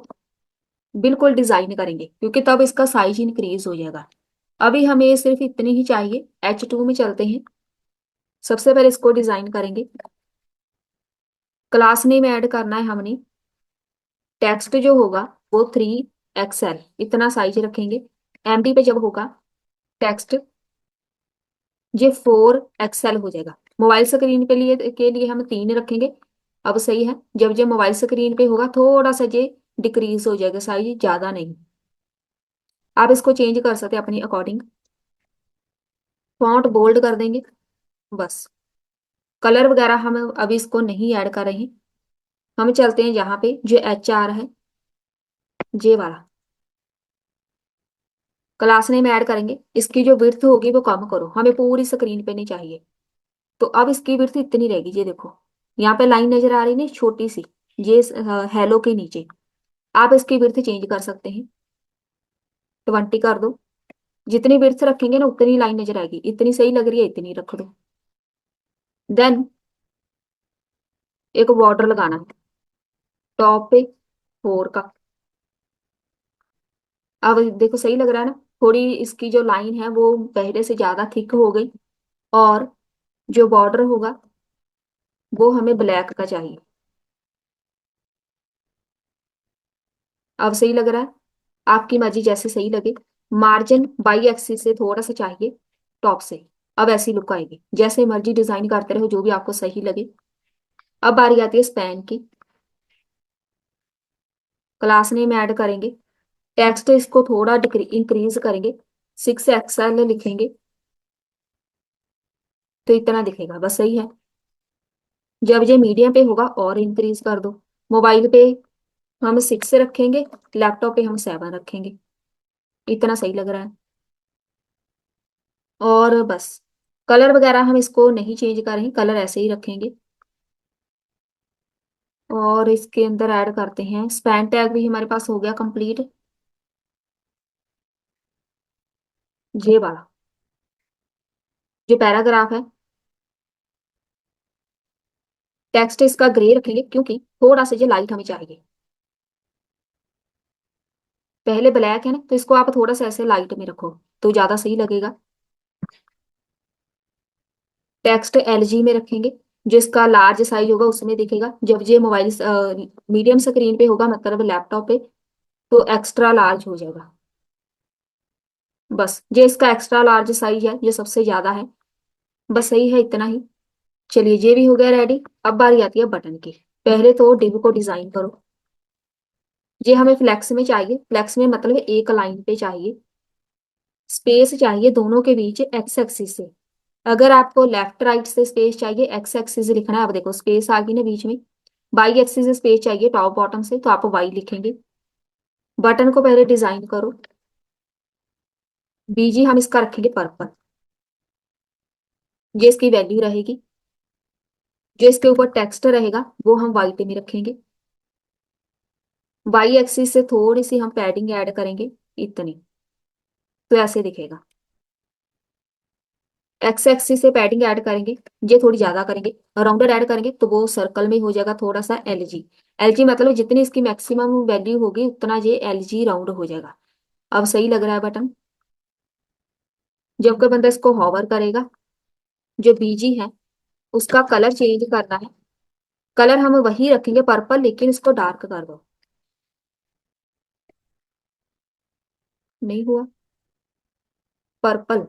बिल्कुल डिजाइन करेंगे, क्योंकि तब इसका साइज इंक्रीज हो जाएगा। अभी हमें सिर्फ इतनी ही चाहिए। H2 में चलते हैं, सबसे पहले इसको डिजाइन करेंगे। क्लास नेम ऐड करना है हमने, टेक्स्ट जो होगा वो 3XL इतना साइज रखेंगे। एमडी पे जब होगा टेक्स्ट ये 4XL हो जाएगा। मोबाइल स्क्रीन के लिए हम 3 रखेंगे। अब सही है, जब ये मोबाइल स्क्रीन पे होगा थोड़ा सा ये डिक्रीज हो जाएगा साइज, ज्यादा नहीं। आप इसको चेंज कर सकते हैं अपनी अकॉर्डिंग। फॉन्ट बोल्ड कर देंगे बस। कलर वगैरह हम अभी इसको नहीं ऐड कर रहे हैं। हम चलते हैं यहाँ पे जो HR है, जे वाला क्लास नेम ऐड करेंगे। इसकी जो विड्थ होगी वो कम करो, हमें पूरी स्क्रीन पे नहीं चाहिए। तो अब इसकी विड्थ इतनी रहेगी, ये देखो यहाँ पे लाइन नजर आ रही है ना छोटी सी, ये हेलो के नीचे। आप इसकी विड्थ चेंज कर सकते हैं, 20 कर दो। जितनी विड्थ रखेंगे ना उतनी लाइन नजर आएगी, इतनी सही लग रही है इतनी रख दो। देन एक बॉर्डर लगाना है टॉप पे 4 का। अब देखो सही लग रहा है ना, थोड़ी इसकी जो लाइन है वो पहले से ज्यादा थिक हो गई। और जो बॉर्डर होगा वो हमें ब्लैक का चाहिए। अब सही लग रहा है, आपकी मर्जी जैसे सही लगे। मार्जिन बाई एक्सिस से थोड़ा सा चाहिए टॉप से। अब ऐसी लुक आएगी, जैसे मर्जी डिजाइन करते रहो जो भी आपको सही लगे। अब बारी आती है स्पैन की। क्लास नेम ऐड करेंगे, टेक्स्ट इसको थोड़ा इंक्रीज करेंगे, 6XL लिखेंगे तो इतना दिखेगा, बस सही है। जब ये मीडियम पे होगा और इंक्रीज कर दो। मोबाइल पे हम 6 रखेंगे, लैपटॉप पे हम 7 रखेंगे, इतना सही लग रहा है। और बस कलर वगैरह हम इसको नहीं चेंज करेंगे, कलर ऐसे ही रखेंगे। और इसके अंदर ऐड करते हैं स्पैन टैग भी हमारे पास हो गया कंप्लीट, ये वाला जो पैराग्राफ है। टेक्स्ट इसका ग्रे रखेंगे क्योंकि थोड़ा सा ये लाइट हमें चाहिए। पहले ब्लैक है ना तो इसको आप थोड़ा सा ऐसे लाइट में रखो तो ज्यादा सही लगेगा। टेक्स्ट LG में रखेंगे, जिसका लार्ज साइज होगा उसमें दिखेगा। जब ये मोबाइल मीडियम स्क्रीन पे होगा मतलब लैपटॉप पे तो एक्स्ट्रा लार्ज हो जाएगा। बस ये इसका एक्स्ट्रा लार्ज साइज है, ये सबसे ज्यादा है। बस सही है इतना ही। चलिए ये भी हो गया रेडी। अब बारी आती है बटन की। पहले तो डिव को डिजाइन करो। ये हमें फ्लेक्स में चाहिए, फ्लेक्स में मतलब एक लाइन पे चाहिए। स्पेस चाहिए दोनों के बीच एक्स एक्सिस से। अगर आपको लेफ्ट राइट से स्पेस चाहिए, एक्स एक्सिस लिखना है। अब देखो स्पेस आ गई ना बीच में, वाई एक्सिस से स्पेस चाहिए टॉप बॉटम से, तो आप वाई लिखेंगे। बटन को पहले डिजाइन करो। बीजी हम इसका रखेंगे पर्पल, ये इसकी वैल्यू रहेगी। जो इसके ऊपर टेक्स्ट रहेगा वो हम वाइट में रखेंगे। वाई एक्सिस से थोड़ी सी हम पैडिंग ऐड करेंगे, इतनी, तो ऐसे दिखेगा। एक्स एक्सिस से पैडिंग ऐड करेंगे, ये थोड़ी ज्यादा करेंगे। राउंडर ऐड करेंगे तो वो सर्कल में हो जाएगा थोड़ा सा एलजी। एलजी मतलब जितनी इसकी मैक्सिमम वैल्यू होगी उतना ये एलजी राउंड हो जाएगा। अब सही लग रहा है बटन। जब कोई बंदा इसको हॉवर करेगा, जो बीजी है उसका कलर चेंज करना है। कलर हम वही रखेंगे पर्पल, लेकिन इसको डार्क कर दो। नहीं हुआ पर्पल।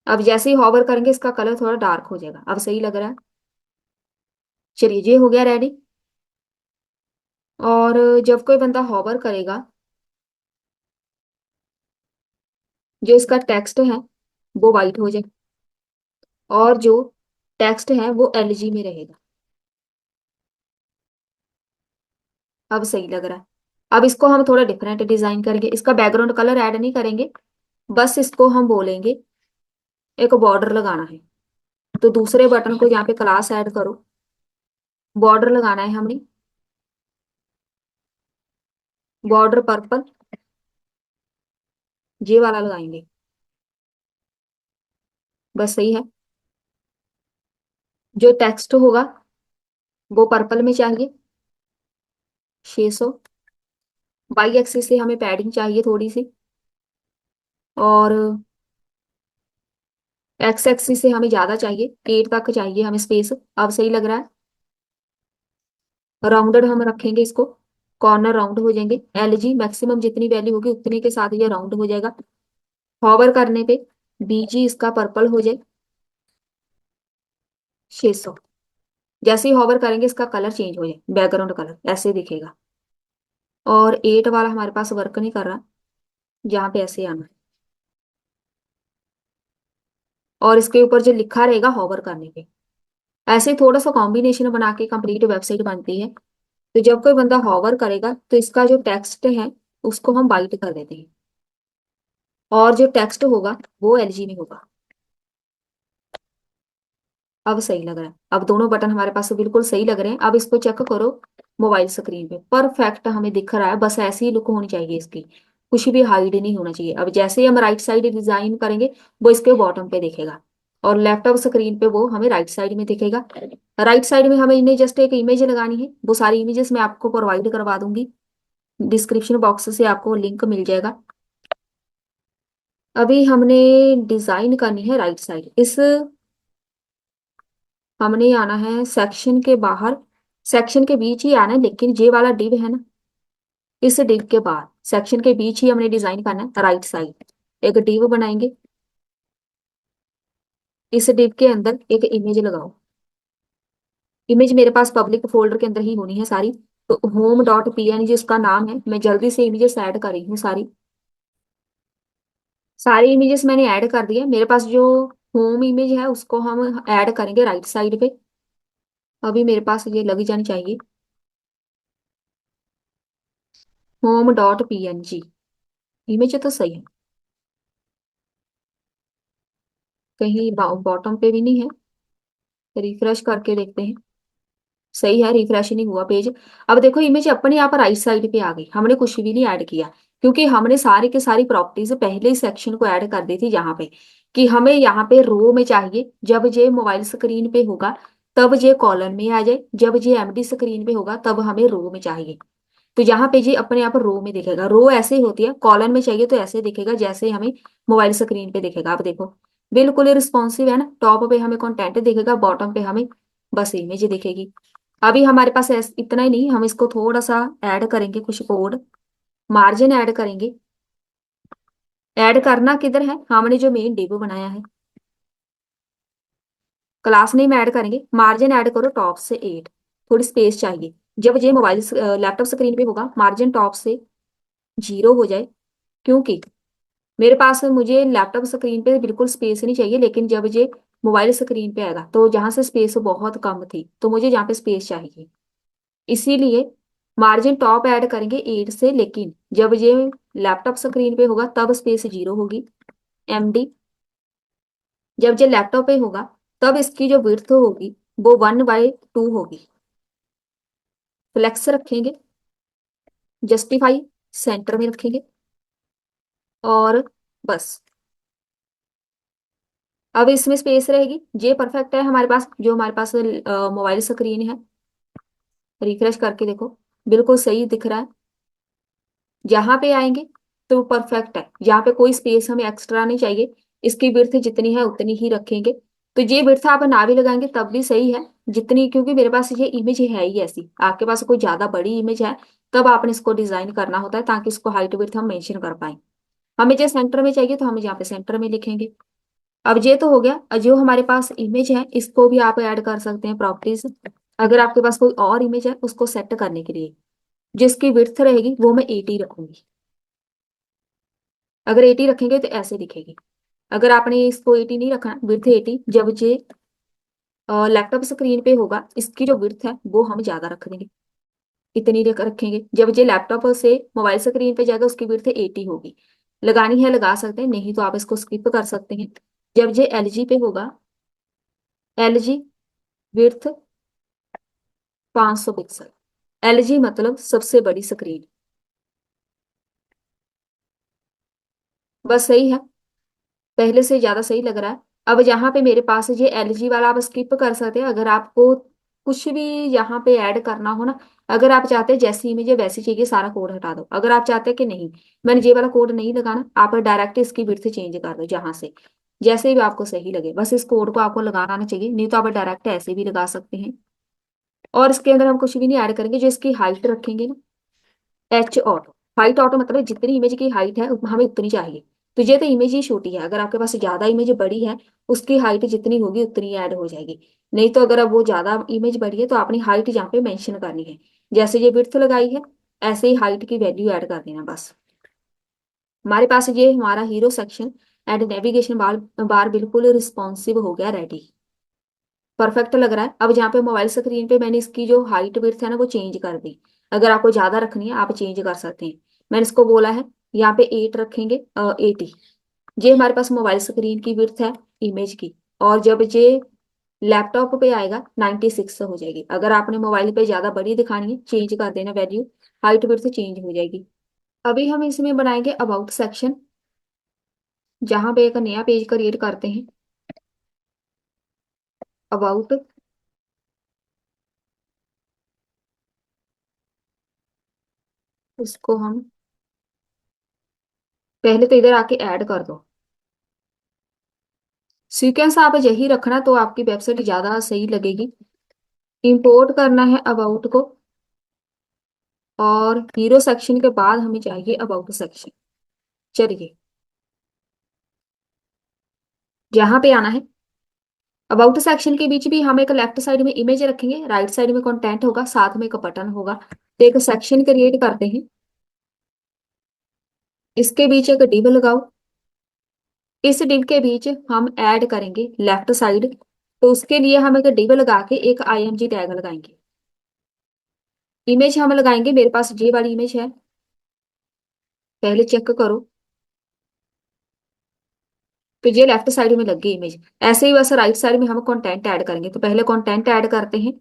अब जैसे ही हॉवर करेंगे इसका कलर थोड़ा डार्क हो जाएगा। अब सही लग रहा है। चलिए ये हो गया रेडी। और जब कोई बंदा हॉवर करेगा, जो इसका टेक्स्ट है वो वाइट हो जाए, और जो टेक्स्ट है वो एलजी में रहेगा। अब सही लग रहा है। अब इसको हम थोड़ा डिफरेंट डिजाइन करेंगे। इसका बैकग्राउंड कलर ऐड नहीं करेंगे, बस इसको हम बोलेंगे एक बॉर्डर लगाना है। तो दूसरे बटन को यहाँ पे क्लास ऐड करो। बॉर्डर लगाना है हमने, बॉर्डर पर्पल, ये वाला लगाएंगे। बस सही है। जो टेक्स्ट होगा वो पर्पल में चाहिए, 600। वाई एक्सिस से हमें पैडिंग चाहिए थोड़ी सी, और एक्स एक्सिस से हमें ज्यादा चाहिए, 8 तक चाहिए हमें स्पेस। अब सही लग रहा है। राउंडेड हम रखेंगे इसको, कॉर्नर राउंड हो जाएंगे। एलजी मैक्सिमम जितनी वैल्यू होगी उतने के साथ ये राउंड हो जाएगा। हॉवर करने पे बीजी इसका पर्पल हो जाए, 600। जैसे ही हॉवर करेंगे इसका कलर चेंज हो जाए, बैकग्राउंड कलर ऐसे दिखेगा। और 8 वाला हमारे पास वर्क नहीं कर रहा, यहाँ पे ऐसे आना है। और इसके ऊपर जो लिखा रहेगा हॉवर करने पे, ऐसे ही थोड़ा सा कॉम्बिनेशन बना के कंप्लीट वेबसाइट बनती है। तो जब कोई बंदा हॉवर करेगा तो इसका जो टेक्स्ट है उसको हम वाइट कर देते हैं, और जो टेक्स्ट होगा वो एलजी में होगा। अब सही लग रहा है। अब दोनों बटन हमारे पास बिल्कुल सही लग रहे हैं। अब इसको चेक करो मोबाइल स्क्रीन पे, परफेक्ट हमें दिख रहा है। बस ऐसी ही लुक होनी चाहिए इसकी, कुछ भी हाइड नहीं होना चाहिए। अब जैसे ही हम राइट साइड डिजाइन करेंगे वो इसके बॉटम पे दिखेगा, और लैपटॉप स्क्रीन पे वो हमें राइट साइड में दिखेगा। राइट साइड में हमें इन्हें जस्ट एक इमेज लगानी है, वो सारी इमेजेस मैं आपको प्रोवाइड करवा दूंगी, डिस्क्रिप्शन बॉक्स से आपको लिंक मिल जाएगा। अभी हमने डिजाइन करनी है राइट साइड। इस हमने आना है सेक्शन के बाहर, सेक्शन के बीच ही आना है, लेकिन ये वाला डिव है ना, इस डिव के बाद सेक्शन के बीच ही हमने डिजाइन करना है राइट साइड। एक डिव बनाएंगे, इस डिव के अंदर एक इमेज लगाओ। इमेज मेरे पास पब्लिक फोल्डर के अंदर ही होनी है सारी। तो होम डॉट png इसका नाम है। मैं जल्दी से इमेजेस ऐड कर रही हूँ सारी। सारी इमेजेस मैंने ऐड कर दी है। मेरे पास जो होम इमेज है उसको हम ऐड करेंगे राइट साइड पे। अभी मेरे पास ये लग जानी चाहिए, होम डॉट png। इमेज तो सही है, कहीं बॉटम पे भी नहीं है। रिफ्रेश करके देखते हैं। सही है, रिफ्रेश नहीं हुआ पेज। अब देखो इमेज अपने आप राइट साइड पे आ गई, हमने कुछ भी नहीं ऐड किया, क्योंकि हमने सारी के सारी प्रॉपर्टीज पहले ही सेक्शन को ऐड कर दी थी यहाँ पे, कि हमें यहाँ पे रो में चाहिए। जब ये मोबाइल स्क्रीन पे होगा तब ये कॉलम में आ जाए, जब ये एमडी स्क्रीन पे होगा तब हमें रो में चाहिए। तो यहाँ पे ये अपने आप रो में दिखेगा। रो ऐसे ही होती है, कॉलम में चाहिए तो ऐसे दिखेगा जैसे हमें मोबाइल स्क्रीन पे दिखेगा। आप देखो बिल्कुल रिस्पॉन्सिव है ना। टॉप पे हमें कंटेंट दिखेगा, बॉटम पे हमें बस इमेज दिखेगी। अभी हमारे पास इतना ही नहीं, हम इसको थोड़ा सा ऐड करेंगे, कुछ कोड मार्जिन ऐड करेंगे। ऐड करना किधर है, हमने जो मेन डिव बनाया है क्लास नेम ऐड करेंगे। मार्जिन ऐड करो टॉप से 8, थोड़ी स्पेस चाहिए। जब ये मोबाइल लैपटॉप स्क्रीन पे होगा मार्जिन टॉप से 0 हो जाए, क्योंकि मेरे पास मुझे लैपटॉप स्क्रीन पे बिल्कुल स्पेस नहीं चाहिए, लेकिन जब ये मोबाइल स्क्रीन पे आएगा तो जहां से स्पेस बहुत कम थी तो मुझे यहाँ पे स्पेस चाहिए, इसीलिए मार्जिन टॉप ऐड करेंगे 8 से, लेकिन जब ये लैपटॉप स्क्रीन पे होगा तब स्पेस 0 होगी, MD। जब ये लैपटॉप पे होगा तब इसकी जो विड्थ होगी वो 1/2 होगी। फ्लेक्स रखेंगे, जस्टिफाई सेंटर में रखेंगे और बस। अब इसमें स्पेस रहेगी, ये परफेक्ट है हमारे पास, जो हमारे पास मोबाइल स्क्रीन है। रिफ्रेश करके देखो, बिल्कुल सही दिख रहा है। जहां पे आएंगे तो परफेक्ट है, जहां पे कोई स्पेस हमें एक्स्ट्रा नहीं चाहिए, इसकी विड्थ जितनी है उतनी ही रखेंगे। तो ये विड्थ आप ना भी लगाएंगे तब भी सही है जितनी, क्योंकि मेरे पास ये इमेज है ही ऐसी। आपके पास कोई ज्यादा बड़ी इमेज है तब आपने इसको डिजाइन करना होता है ताकि इसको हाइट विड्थ हम मेंशन कर पाए। हमें जो सेंटर में चाहिए तो हम यहाँ पे सेंटर में लिखेंगे। अब ये तो हो गया, जो हमारे पास इमेज है इसको भी आप ऐड कर सकते हैं प्रॉपर्टीज। अगर आपके पास कोई और इमेज है उसको सेट करने के लिए जिसकी विड्थ रहेगी वो मैं 80 रखूंगी। अगर 80 रखेंगे तो ऐसे दिखेगी। अगर आपने इसको 80 नहीं रखना, विड्थ 80, जब ये लैपटॉप स्क्रीन पे होगा इसकी जो विड्थ है वो हम ज्यादा रख देंगे, इतनी रखेंगे। जब ये लैपटॉप से मोबाइल स्क्रीन पे जाएगा उसकी विड्थ 80 होगी। लगानी है लगा सकते हैं, नहीं तो आप इसको स्किप कर सकते हैं। जब ये LG पे होगा, LG विड्थ 500 पिक्सल, LG मतलब सबसे बड़ी स्क्रीन। बस सही है, पहले से ज्यादा सही लग रहा है। अब यहाँ पे मेरे पास ये LG वाला आप स्किप कर सकते हैं अगर आपको कुछ भी यहाँ पे ऐड करना हो ना। अगर आप चाहते हैं जैसी इमेज है वैसी चाहिए, सारा कोड हटा दो। अगर आप चाहते हैं कि नहीं, मैंने ये वाला कोड नहीं लगाना, आप डायरेक्ट इसकी विड्थ चेंज कर दो जहां से, जैसे भी आपको सही लगे। बस इस कोड को आपको लगाना आना चाहिए, नहीं तो आप डायरेक्ट ऐसे भी लगा सकते हैं। और इसके अंदर हम कुछ भी नहीं ऐड करेंगे, जो इसकी हाइट रखेंगे ना, H ऑटो। हाइट ऑटो मतलब जितनी इमेज की हाइट है हमें उतनी चाहिए। तो ये तो इमेज ही छोटी है, अगर आपके पास ज्यादा इमेज बड़ी है उसकी हाइट जितनी होगी उतनी ऐड हो जाएगी। नहीं तो अगर अब वो ज्यादा इमेज बड़ी है तो आपने हाइट यहाँ पे मेंशन करनी है, जैसे ये विड्थ लगाई है ऐसे ही हाइट की वैल्यू ऐड कर देना बस। हमारे पास ये हमारा hero section and navigation bar bar बिल्कुल रिस्पॉन्सिव हो गया, रेडी, परफेक्ट लग रहा है। अब जहाँ पे मोबाइल स्क्रीन पे मैंने इसकी जो हाइट विड्थ है ना वो चेंज कर दी। अगर आपको ज्यादा रखनी है आप चेंज कर सकते हैं। मैंने इसको बोला है यहाँ पे 8 रखेंगे, 80। ये हमारे पास मोबाइल स्क्रीन की विड्थ है इमेज की। और जब ये लैपटॉप पे आएगा 96 हो जाएगी। अगर आपने मोबाइल पे ज्यादा बड़ी दिखानी है चेंज कर देना वैल्यू, हाइट विड्थ चेंज हो जाएगी। अभी हम इसमें बनाएंगे अबाउट सेक्शन, जहां पे एक नया पेज क्रिएट करते हैं, अबाउट। उसको हम पहले तो इधर आके ऐड कर दो। सीक्वेंस आप यही रखना तो आपकी वेबसाइट ज्यादा सही लगेगी। इंपोर्ट करना है अबाउट को, और हीरो सेक्शन के बाद हमें चाहिए अबाउट सेक्शन। चलिए यहाँ पे आना है। अबाउट सेक्शन के बीच भी हम एक लेफ्ट साइड में इमेज रखेंगे, राइट साइड में कंटेंट होगा, साथ में एक बटन होगा। तो एक सेक्शन क्रिएट करते हैं, इसके बीच एक डिव लगाओ। इस डिव के बीच हम ऐड करेंगे लेफ्ट साइड, तो उसके लिए हम एक डिव लगा के एक IMG टैग लगाएंगे। इमेज हम लगाएंगे, मेरे पास ये वाली इमेज है, पहले चेक करो। तो ये लेफ्ट साइड में लग गई इमेज। ऐसे ही बस राइट साइड में हम कंटेंट ऐड करेंगे, तो पहले कंटेंट ऐड करते हैं।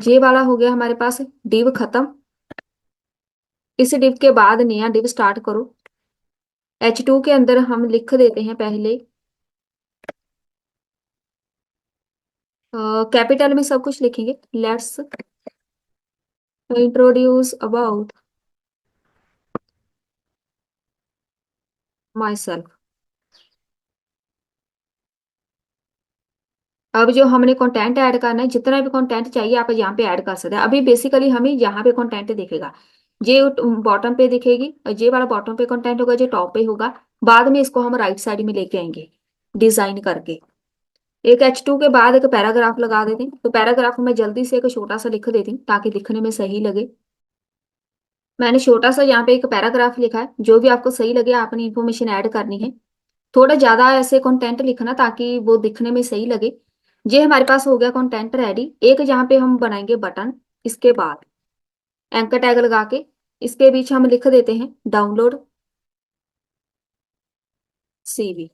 ये वाला हो गया हमारे पास, डिव खत्म। इस डिव के बाद नया डिव स्टार्ट करो। H2 के अंदर हम लिख देते हैं पहले, कैपिटल में सब कुछ लिखेंगे, let's introduce about my self. अब जो हमने कंटेंट ऐड करना है, जितना भी कंटेंट चाहिए आप यहाँ पे ऐड कर सकते हैं। अभी बेसिकली हमें यहाँ पे कंटेंट दिखेगा, ये बॉटम पे दिखेगी, और ये वाला बॉटम पे कंटेंट होगा, जो टॉप पे होगा। बाद में इसको हम राइट साइड में लेके आएंगे डिजाइन करके। एक H2 के बाद एक पैराग्राफ लगा देते हैं, तो पैराग्राफ में जल्दी से एक छोटा सा लिख देती हूँ ताकि दिखने में सही लगे। मैंने छोटा सा यहाँ पे एक पैराग्राफ लिखा है, जो भी आपको सही लगे आपने इन्फॉर्मेशन ऐड करनी है। थोड़ा ज्यादा ऐसे कंटेंट लिखना ताकि वो दिखने में सही लगे। ये हमारे पास हो गया कंटेंट रेडी। एक जहाँ पे हम बनाएंगे बटन, इसके बाद एंकर टैग लगा के इसके बीच हम लिख देते हैं डाउनलोड सीवी,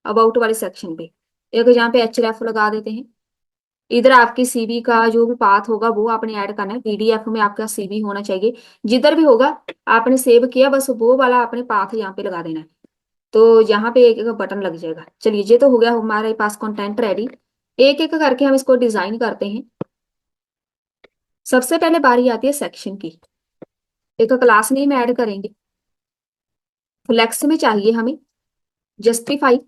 अबाउट वाले सेक्शन पे एक जहाँ पे एच लगा देते हैं। इधर आपकी सीवी का जो भी पाथ होगा वो आपने ऐड करना है, पीडीएफ में आपका सीवी होना चाहिए। जिधर भी होगा आपने सेव किया बस वो वाला आपने पाथ यहाँ पे लगा देना है, तो यहाँ पे एक एक बटन लग जाएगा। चलिए ये तो हो गया हमारे पास कंटेंट रेडी। एक एक करके हम इसको डिजाइन करते हैं। सबसे पहले बारी आती है सेक्शन की। एक क्लास नेम ऐड करेंगे। फ्लेक्स में चाहिए हमें, जस्टिफाई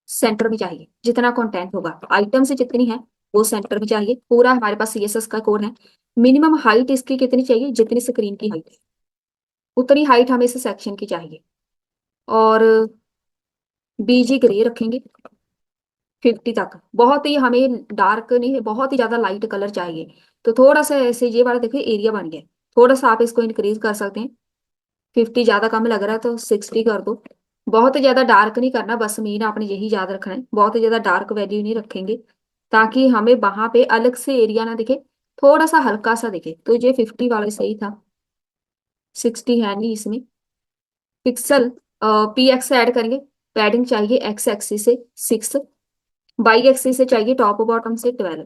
सेंटर में चाहिए। जितना कंटेंट होगा आइटम से जितनी है वो सेंटर में चाहिए। पूरा हमारे पास सीएसएस का कोड है। मिनिमम हाइट इसकी कितनी चाहिए, जितनी स्क्रीन की हाइट है उतनी हाइट हमें इस सेक्शन की चाहिए। और बीजी ग्रे रखेंगे 50 तक। बहुत ही हमें डार्क नहीं है, बहुत ही ज्यादा लाइट कलर चाहिए। तो थोड़ा सा ऐसे ये वाला देखिए एरिया बन गया, थोड़ा सा आप इसको इंक्रीज कर सकते हैं। 50 ज्यादा कम लग रहा है तो 60 कर दो। बहुत ज्यादा डार्क नहीं करना, बस मेन आपने यही याद रखना है, बहुत ज्यादा डार्क वैल्यू नहीं रखेंगे ताकि हमें वहां पे अलग से एरिया ना दिखे, थोड़ा सा हल्का सा दिखे। तो ये 50 वाला सही था, 60 है नहीं इसमें। पिक्सल पी एक्स ऐड करेंगे। पैडिंग चाहिए एक्स एक्सिस से 6, वाई एक्सिस से चाहिए टॉप बॉटम से 12।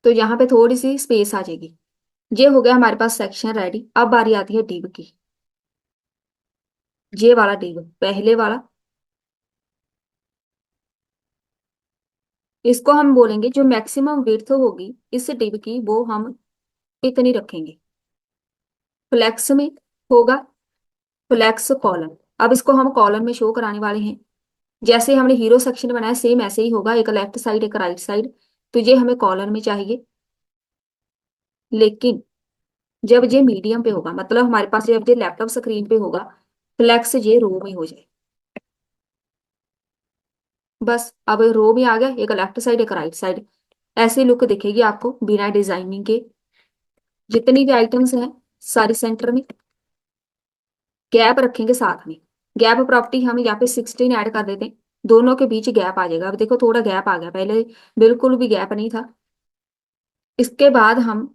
तो यहाँ पे थोड़ी सी स्पेस आ जाएगी। ये हो गया हमारे पास सेक्शन रेडी। अब बारी आती है डिव की। ये वाला डिव पहले वाला, इसको हम बोलेंगे जो मैक्सिमम विड्थ होगी इस डिव की वो हम इतनी रखेंगे। फ्लेक्स में होगा फ्लेक्स कॉलम। अब इसको हम कॉलम में शो कराने वाले हैं। जैसे हमने हीरो सेक्शन बनाया सेम ऐसे ही होगा, एक लेफ्ट साइड एक राइट साइड। तो ये हमें कॉलम में चाहिए, लेकिन जब ये मीडियम पे होगा मतलब हमारे पास जब ये लैपटॉप स्क्रीन पे होगा फ्लेक्स ये रो में हो जाए। बस अब रो में आ गया, एक लेफ्ट साइड एक राइट साइड। ऐसी लुक दिखेगी आपको बिना डिजाइनिंग के। जितनी भी आइटम्स हैं सारी सेंटर में। गैप रखेंगे साथ में। गैप प्रॉपर्टी हम यहाँ पे 16 ऐड कर देते हैं, दोनों के बीच गैप आ जाएगा। अब देखो थोड़ा गैप आ गया, पहले बिल्कुल भी गैप नहीं था। इसके बाद हम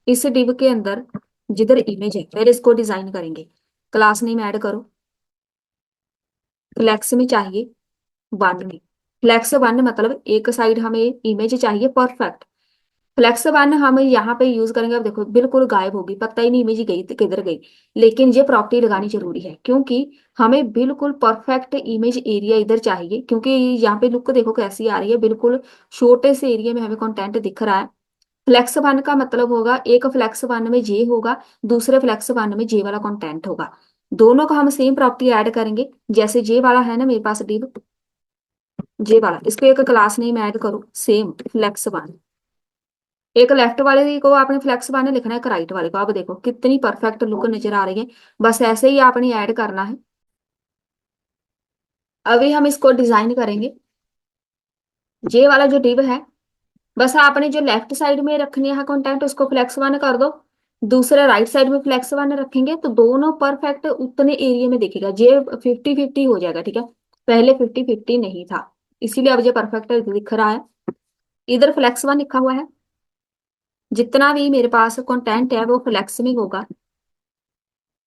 इस डिव के अंदर जिधर इमेज है फिर इसको डिजाइन करेंगे। क्लास नेम ऐड करो। फ्लेक्स में चाहिए 1 में। फ्लेक्स 1 मतलब एक साइड हमें इमेज चाहिए परफेक्ट। फ्लेक्स 1 हम यहाँ पे यूज करेंगे। अब देखो बिल्कुल गायब होगी, पता ही नहीं इमेज गई तो किधर गई। लेकिन ये प्रॉपर्टी लगानी जरूरी है क्योंकि हमें बिल्कुल परफेक्ट इमेज एरिया इधर चाहिए, क्योंकि यहाँ पे लुक देखो कैसी आ रही है, बिल्कुल छोटे से एरिया में हमें कंटेंट दिख रहा है। फ्लेक्स 1 का मतलब होगा एक फ्लेक्स 1 में जे होगा, दूसरे फ्लेक्स 1 में जे वाला कंटेंट होगा। दोनों का हम सेम प्रॉपर्टी ऐड करेंगे। जैसे जे वाला है ना मेरे पास डिव, जे वाला इसको एक क्लास नेम ऐड करो सेम फ्लेक्स 1। एक लेफ्ट वाले को आपने फ्लेक्स 1 लिखना है, एक राइट वाले को। अब देखो कितनी परफेक्ट लुक नजर आ रही है। बस ऐसे ही आपने ऐड करना है। अभी हम इसको डिजाइन करेंगे। जे वाला जो डिव है बस आपने जो लेफ्ट साइड में रखनी है कंटेंट उसको फ्लेक्स 1 कर दो, दूसरे राइट साइड में फ्लेक्स 1 रखेंगे तो दोनों परफेक्ट उतने एरिया में दिखेगा। ये 50-50 हो जाएगा, ठीक है। पहले 50-50 नहीं था, इसीलिए अब ये परफेक्ट दिख रहा है। इधर फ्लेक्स 1 लिखा हुआ है, जितना भी मेरे पास कंटेंट है वो फ्लेक्स में होगा,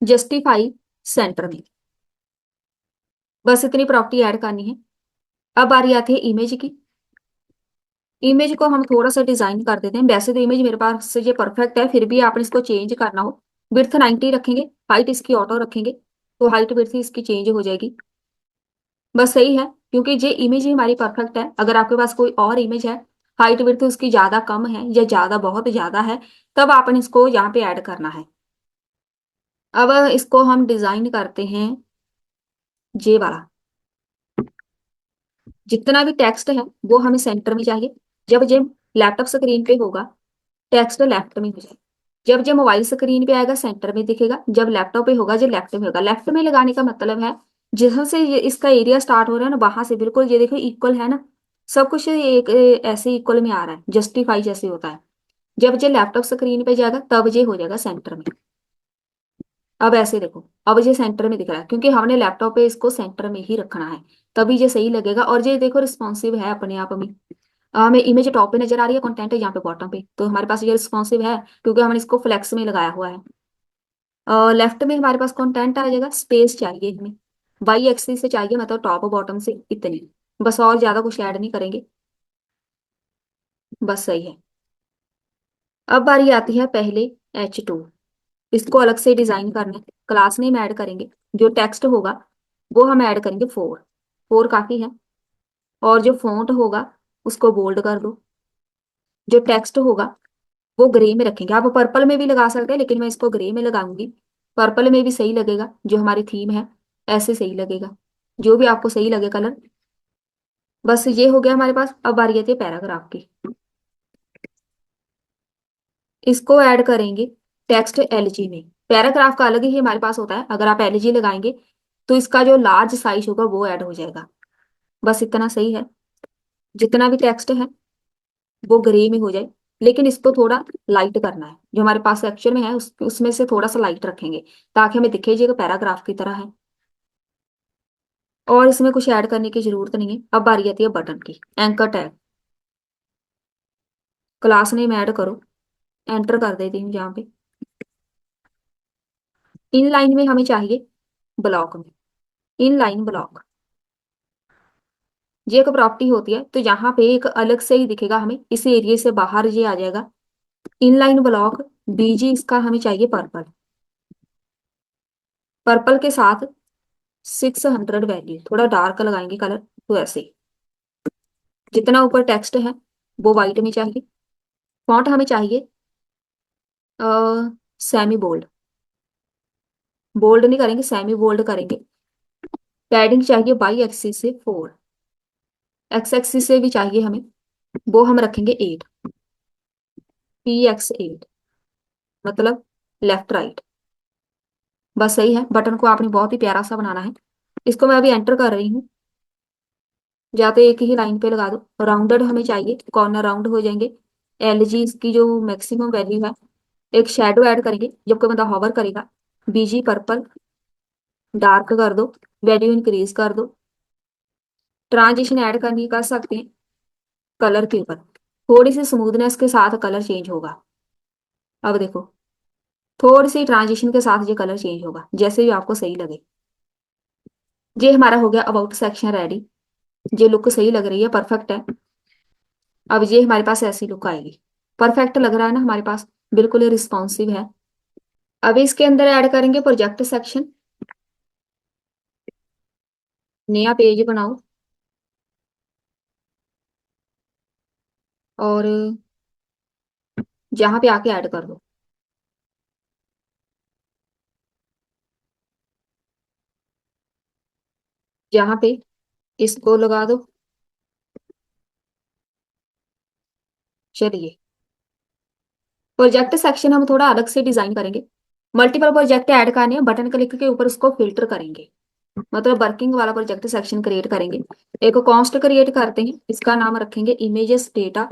जस्टिफाई सेंटर में। बस इतनी प्रॉपर्टी ऐड करनी है। अब बारी आती है इमेज की। इमेज को हम थोड़ा सा डिजाइन कर देते हैं। वैसे तो इमेज मेरे पास ये परफेक्ट है, फिर भी आपने इसको चेंज करना हो। विड्थ 90 रखेंगे, हाइट इसकी ऑटो रखेंगे तो हाइट विड्थ इसकी चेंज हो जाएगी। बस सही है क्योंकि ये इमेज ही हमारी परफेक्ट है। अगर आपके पास कोई और इमेज है हाइट विड्थ उसकी ज्यादा कम है या ज्यादा बहुत ज्यादा है तब आपने इसको यहाँ पे ऐड करना है। अब इसको हम डिजाइन करते हैं ये वाला। जितना भी टेक्स्ट है वो हमें सेंटर में चाहिए। जब ये लैपटॉप स्क्रीन पे होगा टेक्स्ट लेफ्ट में हो जाए, जब ये मोबाइल स्क्रीन पे आएगा सेंटर में दिखेगा, जब लैपटॉप पे होगा जो लेफ्ट में होगा। लेफ्ट में लगाने का मतलब है जहां से ये इसका एरिया स्टार्ट हो रहा है ना वहां से बिल्कुल ये देखो इक्वल है ना, सब कुछ एक ऐसे इक्वल में आ रहा है, जस्टिफाई जैसे होता है। जब ये लैपटॉप स्क्रीन पे जाएगा तब ये हो जाएगा सेंटर में। अब ऐसे देखो, अब ये सेंटर में दिख रहा है क्योंकि हमने लैपटॉप पे इसको सेंटर में ही रखना है, तभी ये सही लगेगा। और ये देखो रिस्पॉन्सिव है अपने आप में। हमें इमेज टॉप पे नजर आ रही है, कंटेंट है यहाँ पे बॉटम पे, तो हमारे पास ये रिस्पॉन्सिव है क्योंकि हमने इसको फ्लेक्स में लगाया हुआ है। लेफ्ट में हमारे पास कंटेंट आ जाएगा, स्पेस चाहिए हमें, वाई एक्सिस से चाहिए, मतलब टॉप और बॉटम से इतनी, बस और ज्यादा कुछ ऐड नहीं करेंगे, बस सही है। अब बारी आती है पहले H2, इसको अलग से डिजाइन करना है, क्लास नेम ऐड करेंगे, जो टेक्स्ट होगा वो हम ऐड करेंगे 4, 4 काफी है। और जो फॉन्ट होगा उसको बोल्ड कर दो, जो टेक्स्ट होगा वो ग्रे में रखेंगे। आप पर्पल में भी लगा सकते हैं लेकिन मैं इसको ग्रे में लगाऊंगी, पर्पल में भी सही लगेगा, जो हमारी थीम है ऐसे सही लगेगा, जो भी आपको सही लगे कलर। बस ये हो गया हमारे पास। अब बारी आती है पैराग्राफ की, इसको ऐड करेंगे टेक्स्ट एलजी में। पैराग्राफ का अलग ही हमारे पास होता है, अगर आप एलजी लगाएंगे तो इसका जो लार्ज साइज होगा वो ऐड हो जाएगा, बस इतना सही है। जितना भी टेक्स्ट है वो ग्रे में हो जाए, लेकिन इसको थोड़ा लाइट करना है, जो हमारे पास एक्चुअल में है उसमें से थोड़ा सा लाइट रखेंगे ताकि हमें दिखे ये पैराग्राफ की तरह है। और इसमें कुछ ऐड करने की जरूरत नहीं है। अब बारी आती है बटन की, anchor tag, class name add करो, एंटर कर देती हूँ यहाँ पे। इन लाइन में हमें चाहिए ब्लॉक में, इन लाइन ब्लॉक, ये एक प्रॉपर्टी होती है, तो यहाँ पे एक अलग से ही दिखेगा हमें, इस एरिया से बाहर ये आ जाएगा। इनलाइन ब्लॉक बीजी, इसका हमें चाहिए पर्पल, पर्पल के साथ 600 वैल्यू, थोड़ा डार्क लगाएंगे कलर, तो ऐसे। जितना ऊपर टेक्स्ट है वो वाइट में चाहिए। फॉन्ट हमें चाहिए सेमी बोल्ड, बोल्ड नहीं करेंगे, सेमी बोल्ड करेंगे। पैडिंग चाहिए बाई एक्सिस से 4, एक्स एक्सिस से भी चाहिए हमें, वो हम रखेंगे 8, PX8, मतलब लेफ्ट राइट। बस सही है। बटन को आपने बहुत ही प्यारा सा बनाना है। इसको मैं अभी एंटर कर रही हूँ, या तो एक ही लाइन पे लगा दो। राउंडेड हमें चाहिए, कॉर्नर राउंड हो जाएंगे। LG इसकी जो मैक्सिमम वैल्यू है। एक शेडो ऐड करेंगे जब कोई बंदा हॉवर करेगा, BG पर्पल, डार्क कर दो, वैल्यू इंक्रीज कर दो। ट्रांजिशन ऐड करनी कर सकते हैं कलर के ऊपर, थोड़ी सी स्मूथनेस के साथ कलर चेंज होगा। अब देखो, थोड़ी सी ट्रांजिशन के साथ ये कलर चेंज होगा, जैसे भी आपको सही लगे। ये हमारा हो गया अबाउट सेक्शन रेडी, ये लुक सही लग रही है, परफेक्ट है। अब ये हमारे पास ऐसी लुक आएगी, परफेक्ट लग रहा है ना हमारे पास, बिल्कुल रिस्पॉन्सिव है। अब इसके अंदर ऐड करेंगे प्रोजेक्ट सेक्शन, नया पेज बनाओ और जहां पे आके ऐड कर दो, जहां पे इसको लगा दो। चलिए, प्रोजेक्ट सेक्शन हम थोड़ा अलग से डिजाइन करेंगे। मल्टीपल प्रोजेक्ट ऐड करने हैं, बटन क्लिक के ऊपर उसको फिल्टर करेंगे, मतलब वर्किंग वाला प्रोजेक्ट सेक्शन क्रिएट करेंगे। एक कॉन्स्ट क्रिएट करते हैं, इसका नाम रखेंगे इमेजेस डेटा,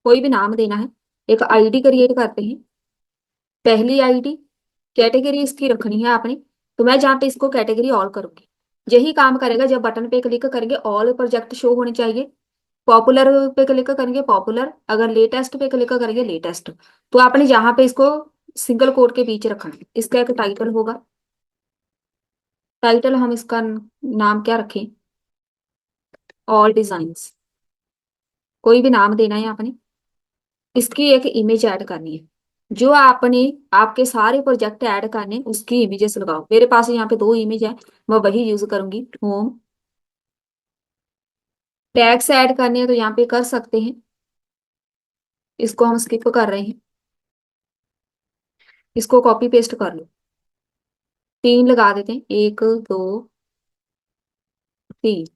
कोई भी नाम देना है। एक आईडी क्रिएट करते हैं, पहली आईडी, कैटेगरी इसकी रखनी है आपने, तो मैं जहाँ पे इसको कैटेगरी ऑल करूंगी, यही काम करेगा। जब बटन पे क्लिक करेंगे ऑल प्रोजेक्ट शो होने चाहिए, पॉपुलर पे क्लिक करेंगे पॉपुलर, अगर लेटेस्ट पे क्लिक करेंगे लेटेस्ट। तो आपने जहाँ पे इसको सिंगल कोट के बीच रखना है। इसका एक टाइटल होगा, टाइटल हम इसका नाम क्या रखें, ऑल डिजाइन्स, कोई भी नाम देना है आपने। इसकी एक इमेज ऐड करनी है, जो आपने आपके सारे प्रोजेक्ट ऐड करने उसकी इमेजेस लगाओ। मेरे पास यहाँ पे 2 इमेज है, मैं वही यूज करूंगी। होम, टैग्स ऐड करने हैं तो यहाँ पे कर सकते हैं, इसको हम स्किप कर रहे हैं, इसको कॉपी पेस्ट कर लो। 3 लगा देते हैं, 1 2 3।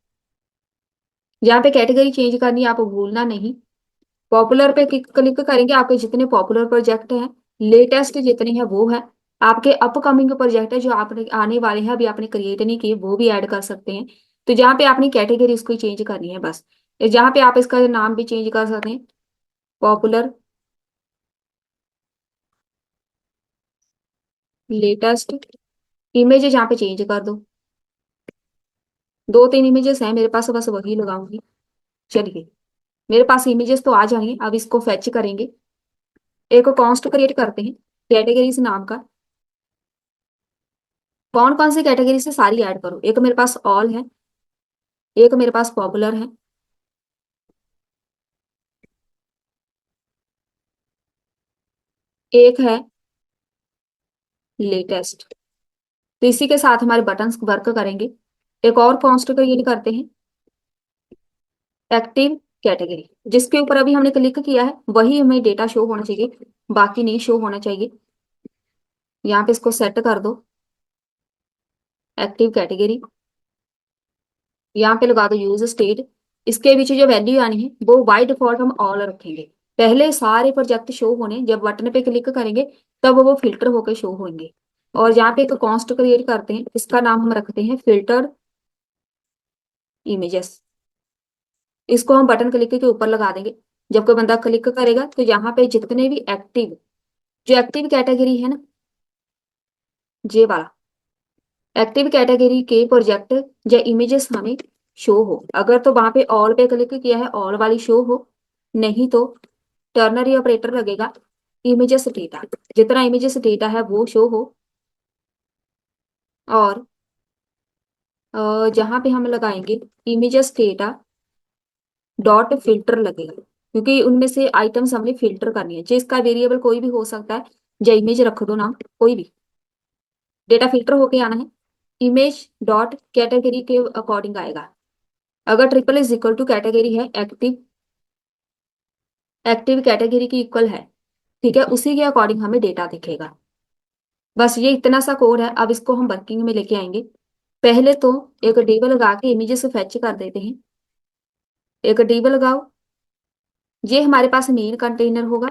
यहाँ पे कैटेगरी चेंज करनी है, आप भूलना नहीं। पॉपुलर पे क्लिक करेंगे, आपके जितने पॉपुलर प्रोजेक्ट हैं, लेटेस्ट जितने हैं वो है। आपके अपकमिंग प्रोजेक्ट है जो आपने आने वाले हैं, अभी आपने क्रिएट नहीं किए, वो भी ऐड कर सकते हैं। तो जहाँ पे आपने कैटेगरी उसको चेंज करनी है बस, जहाँ पे आप इसका नाम भी चेंज कर सकते हैं, पॉपुलर लेटेस्ट इमेज यहाँ पे चेंज कर दो। 2-3 इमेजेस हैं मेरे पास, बस वही लगाऊंगी। चलिए, मेरे पास इमेजेस तो आ जाएंगे, अब इसको फेच करेंगे। एक कॉन्स्ट क्रिएट करते हैं कैटेगरीज नाम का। कौन कौन सी कैटेगरी से सारी ऐड करो। एक मेरे पास ऑल है, एक मेरे पास पॉपुलर है, एक है लेटेस्ट। तो इसी के साथ हमारे बटन्स वर्क करेंगे। एक और कॉन्स्ट क्रिएट करते हैं एक्टिव कैटेगरी, जिसके ऊपर अभी हमने क्लिक किया है वही हमें डेटा शो होना चाहिए, बाकी नहीं शो होना चाहिए। यहाँ पे इसको सेट कर दो एक्टिव कैटेगरी। यहाँ पे लगा दो यूज स्टेट। इसके पीछे जो वैल्यू आनी है वो बाय डिफॉल्ट हम ऑल रखेंगे। पहले सारे प्रोजेक्ट शो होने, जब बटन पे क्लिक करेंगे तब वो फिल्टर होकर शो होंगे। और यहाँ पे एक कॉन्स्ट क्रिएट करते हैं, इसका नाम हम रखते हैं फिल्टर इमेजेस। इसको हम बटन क्लिक के ऊपर लगा देंगे। जब कोई बंदा क्लिक करेगा तो यहाँ पे जितने भी एक्टिव, जो एक्टिव कैटेगरी है ना, ये वाला एक्टिव कैटेगरी के प्रोजेक्ट या इमेजेस हमें शो हो। अगर तो वहां पे ऑल पे क्लिक किया है ऑल वाली शो हो, नहीं तो टर्नरी ऑपरेटर लगेगा इमेजेस डेटा, जितना इमेजेस डेटा है वो शो हो। और जहां पे हम लगाएंगे इमेजेस डेटा डॉट फिल्टर लगेगा, क्योंकि उनमें से आइटम्स हमने फिल्टर करनी है। जिसका वेरिएबल कोई भी हो सकता है, या इमेज रख दो नाम कोई भी, डेटा फिल्टर होके आना है। इमेज डॉट कैटेगरी के अकॉर्डिंग आएगा। अगर triple is equal to category है, एक्टिव एक्टिव कैटेगरी की इक्वल है, ठीक है, उसी के अकॉर्डिंग हमें डेटा दिखेगा। बस ये इतना सा कोड है। अब इसको हम वर्किंग में लेके आएंगे। पहले तो एक डिव लगा के इमेजेस फेच कर देते हैं। एक डिव लगाओ, ये हमारे पास मेन कंटेनर होगा।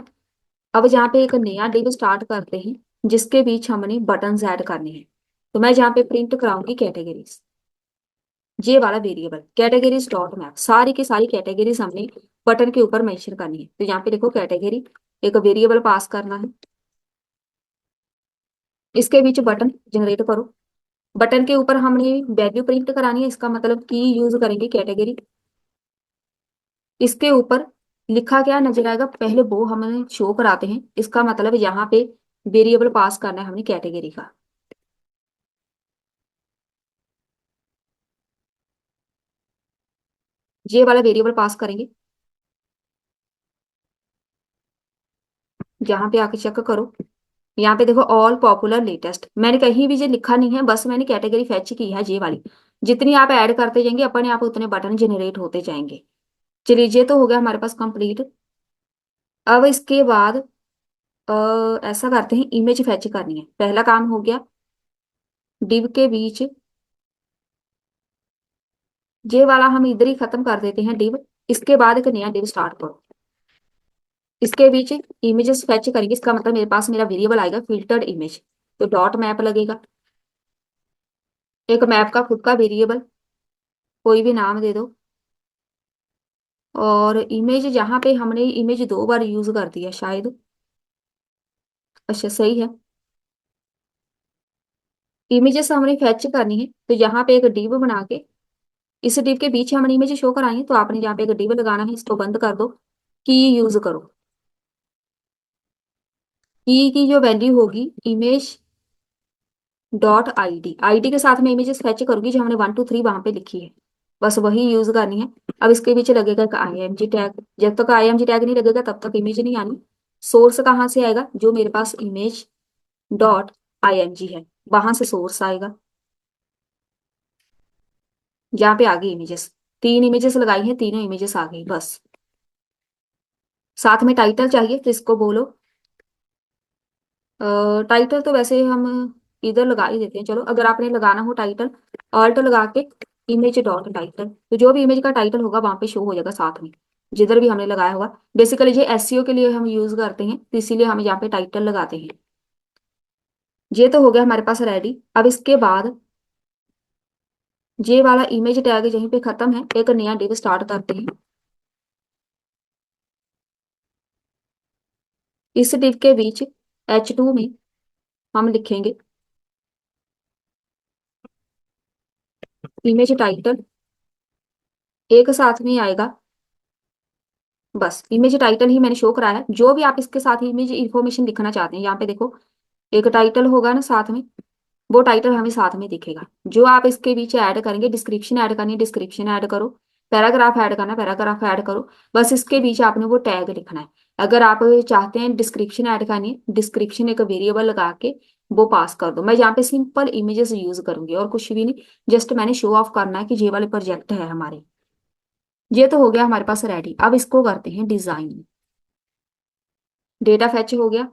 अब यहाँ पे एक नया डिव स्टार्ट करते हैं, जिसके बीच हमने बटन्स ऐड करने हैं। तो मैं यहाँ पे प्रिंट कराऊंगी कैटेगरीज, ये वाला वेरिएबल कैटेगरीज डॉट मैप। सारी की सारी कैटेगरीज हमने बटन के ऊपर मेंशन करनी है। तो यहाँ पे देखो कैटेगरी, एक वेरिएबल पास करना है, इसके बीच बटन जनरेट करो। बटन के ऊपर हमने वैल्यू प्रिंट करानी है, इसका मतलब की यूज करेंगे कैटेगरी। इसके ऊपर लिखा क्या नजर आएगा पहले वो हमें शो कराते हैं। इसका मतलब यहाँ पे वेरिएबल पास करना है हमने कैटेगरी का। ये वाला वेरिएबल पास करेंगे। यहाँ पे आके चेक करो, यहाँ पे देखो ऑल पॉपुलर लेटेस्ट, मैंने कहीं भी ये लिखा नहीं है, बस मैंने कैटेगरी फैच की है ये वाली। जितनी आप ऐड करते जाएंगे अपने आप उतने बटन जनरेट होते जाएंगे। चलिए, ये तो हो गया हमारे पास कंप्लीट। अब इसके बाद ऐसा करते हैं, इमेज फैच करनी है। पहला काम हो गया, डिव के बीच ये वाला हम इधर ही खत्म कर देते हैं डिव। इसके बाद एक नया डिव स्टार्ट करो। इसके बीच इमेजेस फैच करेंगे, इसका मतलब मेरे पास मेरा वेरिएबल आएगा फिल्टर्ड इमेज। तो डॉट मैप लगेगा। एक मैप का खुद का वेरिएबल, कोई भी नाम दे दो। और इमेज, जहाँ पे हमने इमेज 2 बार यूज कर दिया शायद, अच्छा सही है। इमेजेस हमने फैच करनी है, तो यहाँ पे एक डिव बना के इस डिव के बीच हमने इमेज शो कराई है। तो आपने यहाँ पे एक डिव लगाना है, इसको बंद कर दो, की यूज करो। की जो वैल्यू होगी इमेज डॉट आईडी, आईडी के साथ में इमेजेस फैच करूंगी जो हमने 1 2 3 वहां पे लिखी है, बस वही यूज करनी है। अब इसके पीछे लगेगा एक आईएमजी टैग। जब तक आईएमजी टैग नहीं लगेगा तब तक इमेज नहीं आनी। सोर्स कहाँ से आएगा, जो मेरे पास इमेज डॉट आईएमजी है वहां से सोर्स आएगा। यहाँ पे आ गई इमेजेस, 3 इमेजेस लगाई हैं, तीनों इमेजेस आ गई बस। साथ में टाइटल चाहिए तो इसको बोलो, टाइटल तो वैसे हम इधर लगा ही देते हैं। चलो, अगर आपने लगाना हो टाइटल, ऑल्ट लगा के इमेज डॉट टाइटल, तो जो भी इमेज का टाइटल होगा वहां पे शो हो जाएगा साथ में, जिधर भी हमने लगाया होगा। बेसिकली ये एसईओ के लिए हम यूज करते हैं, तो इसीलिए हम यहाँ पे टाइटल लगाते हैं। ये तो हो गया हमारे पास रेडी। अब इसके बाद ये वाला इमेज टैग यहीं पे खत्म है, एक नया डिव स्टार्ट करते हैं। इस डिव के बीच H2 में हम लिखेंगे इमेज टाइटल एक साथ में आएगा, बस इमेज टाइटल ही मैंने शो कराया है। जो भी आप इसके साथ इमेज इंफॉर्मेशन लिखना चाहते हैं, यहाँ पे देखो एक टाइटल होगा ना साथ में, वो टाइटल हमें साथ में दिखेगा। जो आप इसके बीच ऐड करेंगे, डिस्क्रिप्शन ऐड करनी है डिस्क्रिप्शन ऐड करो, पैराग्राफ ऐड करना है पैराग्राफ ऐड करो, बस इसके बीच आपने वो टैग लिखना है। अगर आप चाहते हैं डिस्क्रिप्शन ऐड करनी है, डिस्क्रिप्शन एक वेरिएबल लगा के वो पास कर दो। मैं यहाँ पे सिंपल इमेजेस यूज करूंगी और कुछ भी नहीं, जस्ट मैंने शो ऑफ करना है कि ये वाले प्रोजेक्ट है हमारे। ये तो हो गया हमारे पास रेडी। अब इसको करते हैं डिजाइन। डेटा फैच हो गया।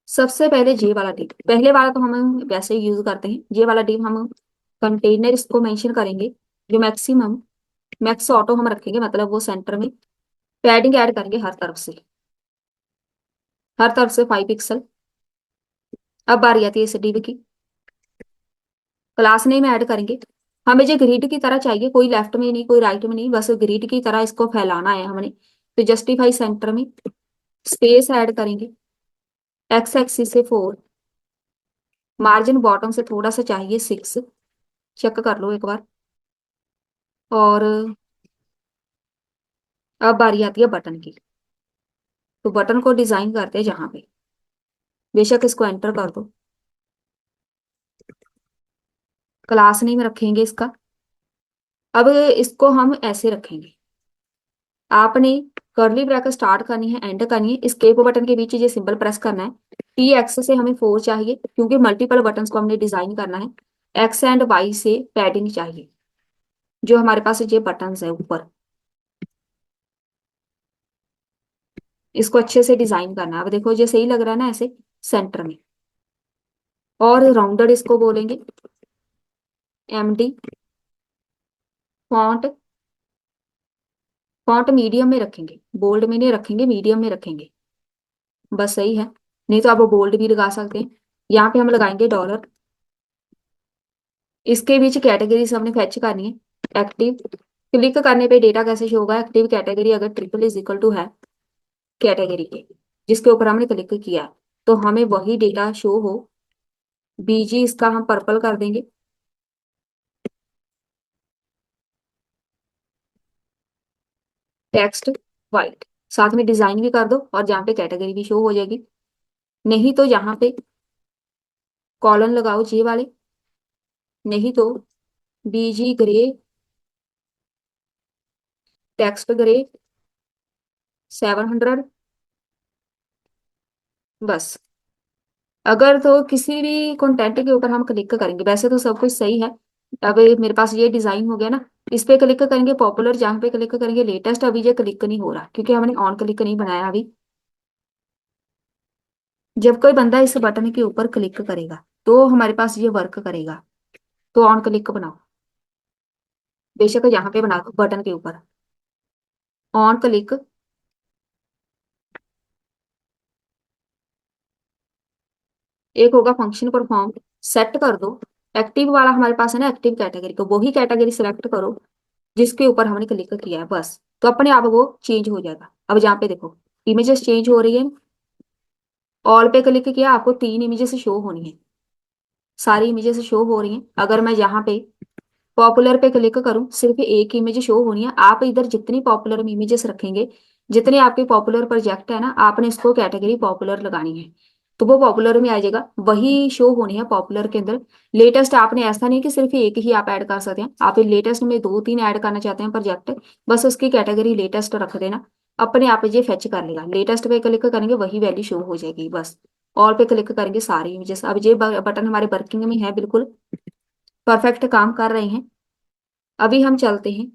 सबसे पहले जे वाला डिव, पहले वाला तो हम वैसे ही यूज करते हैं, जे वाला डिव हम कंटेनर इसको मेंशन करेंगे, जो मैक्सिमम मैक्स ऑटो हम रखेंगे, मतलब वो सेंटर में पैडिंग ऐड करेंगे हर तरफ से, हर तरफ से 5 पिक्सल। अब बारी आती है इस डिव की, क्लास नेम ऐड करेंगे। हमें जो ग्रिड की तरह चाहिए, कोई लेफ्ट में नहीं कोई राइट में नहीं, बस ग्रिड की तरह इसको फैलाना है हमने। तो जस्टिफाई सेंटर में स्पेस ऐड करेंगे, एक्स एक्सिस से 4, मार्जिन बॉटम से थोड़ा सा चाहिए 6, चेक कर लो एक बार। और अब बारी आती है बटन की, तो बटन को डिजाइन करते हैं जहां पे, बेशक इसको एंटर कर दो। क्लास नेम रखेंगे इसका। अब इसको हम ऐसे रखेंगे, आपने कर्ली ब्रैकेट स्टार्ट करनी है एंड करनी है, escape बटन के बीच ये सिंबल प्रेस करना है। टी एक्स से हमें 4 चाहिए क्योंकि मल्टीपल बटन्स को हमने डिजाइन करना है। एक्स एंड वाई से पैडिंग चाहिए, जो हमारे पास ये बटन्स है ऊपर, इसको अच्छे से डिजाइन करना है। अब देखो ये सही लग रहा है ना ऐसे सेंटर में। और राउंडेड इसको बोलेंगे, एमडी। फॉन्ट, फॉन्ट मीडियम में रखेंगे, बोल्ड में नहीं रखेंगे, मीडियम में रखेंगे, बस सही है। नहीं तो आप बोल्ड भी लगा सकते हैं। यहाँ पे हम लगाएंगे डॉलर। इसके बीच कैटेगरी हमने फैच करनी है, एक्टिव। क्लिक करने पे डेटा कैसे शो होगा, एक्टिव कैटेगरी अगर ट्रिपल इज इक्वल टू है कैटेगरी के जिसके ऊपर हमने क्लिक किया है, तो हमें वही डेटा शो हो। बीजी इसका हम पर्पल कर देंगे, टेक्स्ट वाइट, साथ में डिजाइन भी कर दो और जहाँ पे कैटेगरी भी शो हो जाएगी। नहीं तो यहाँ पे कॉलन लगाओ जे वाले, नहीं तो बीजी ग्रे, टेक्स्ट ग्रे 700, बस। अगर तो किसी भी कंटेंट के ऊपर हम क्लिक करेंगे, वैसे तो सब कुछ सही है। अब मेरे पास ये डिजाइन हो गया ना, इस पे क्लिक करेंगे पॉपुलर, जहाँ पे क्लिक करेंगे लेटेस्ट। अभी ये क्लिक नहीं हो रहा क्योंकि हमने ऑन क्लिक नहीं बनाया अभी। जब कोई बंदा इस बटन के ऊपर क्लिक करेगा तो हमारे पास ये वर्क करेगा। तो ऑन क्लिक बनाओ, बेशक यहाँ पे बना दो बटन के ऊपर, ऑन क्लिक। एक होगा फंक्शन परफॉर्म, सेट कर दो। एक्टिव वाला हमारे पास है ना, एक्टिव कैटेगरी, को वही कैटेगरी सिलेक्ट करो जिसके ऊपर हमने क्लिक किया है, बस। तो अपने आप वो चेंज हो जाएगा। अब जहाँ पे देखो इमेजेस चेंज हो रही है, ऑल पे क्लिक किया, आपको 3 इमेजेस शो होनी है, सारी इमेजेस शो हो रही हैं। अगर मैं यहाँ पे पॉपुलर पे क्लिक करूं, सिर्फ एक इमेज शो होनी है। आप इधर जितनी पॉपुलर इमेजेस रखेंगे, जितने आपके पॉपुलर प्रोजेक्ट है ना, आपने इसको कैटेगरी पॉपुलर लगानी है, तो वो पॉपुलर में आ जाएगा, वही शो होनी है पॉपुलर के अंदर। लेटेस्ट आपने ऐसा नहीं कि सिर्फ एक ही आप ऐड कर सकते हैं, आप लेटेस्ट में 2-3 ऐड करना चाहते हैं प्रोजेक्ट, बस उसकी कैटेगरी लेटेस्ट रख देना, अपने आप ये फेच कर लेगा। लेटेस्ट पे क्लिक करेंगे वही वैल्यू शो हो जाएगी, बस। ऑल पे क्लिक करेंगे सारी इमेजेस। अब ये बटन हमारे वर्किंग में है, बिल्कुल परफेक्ट काम कर रहे हैं। अभी हम चलते हैं,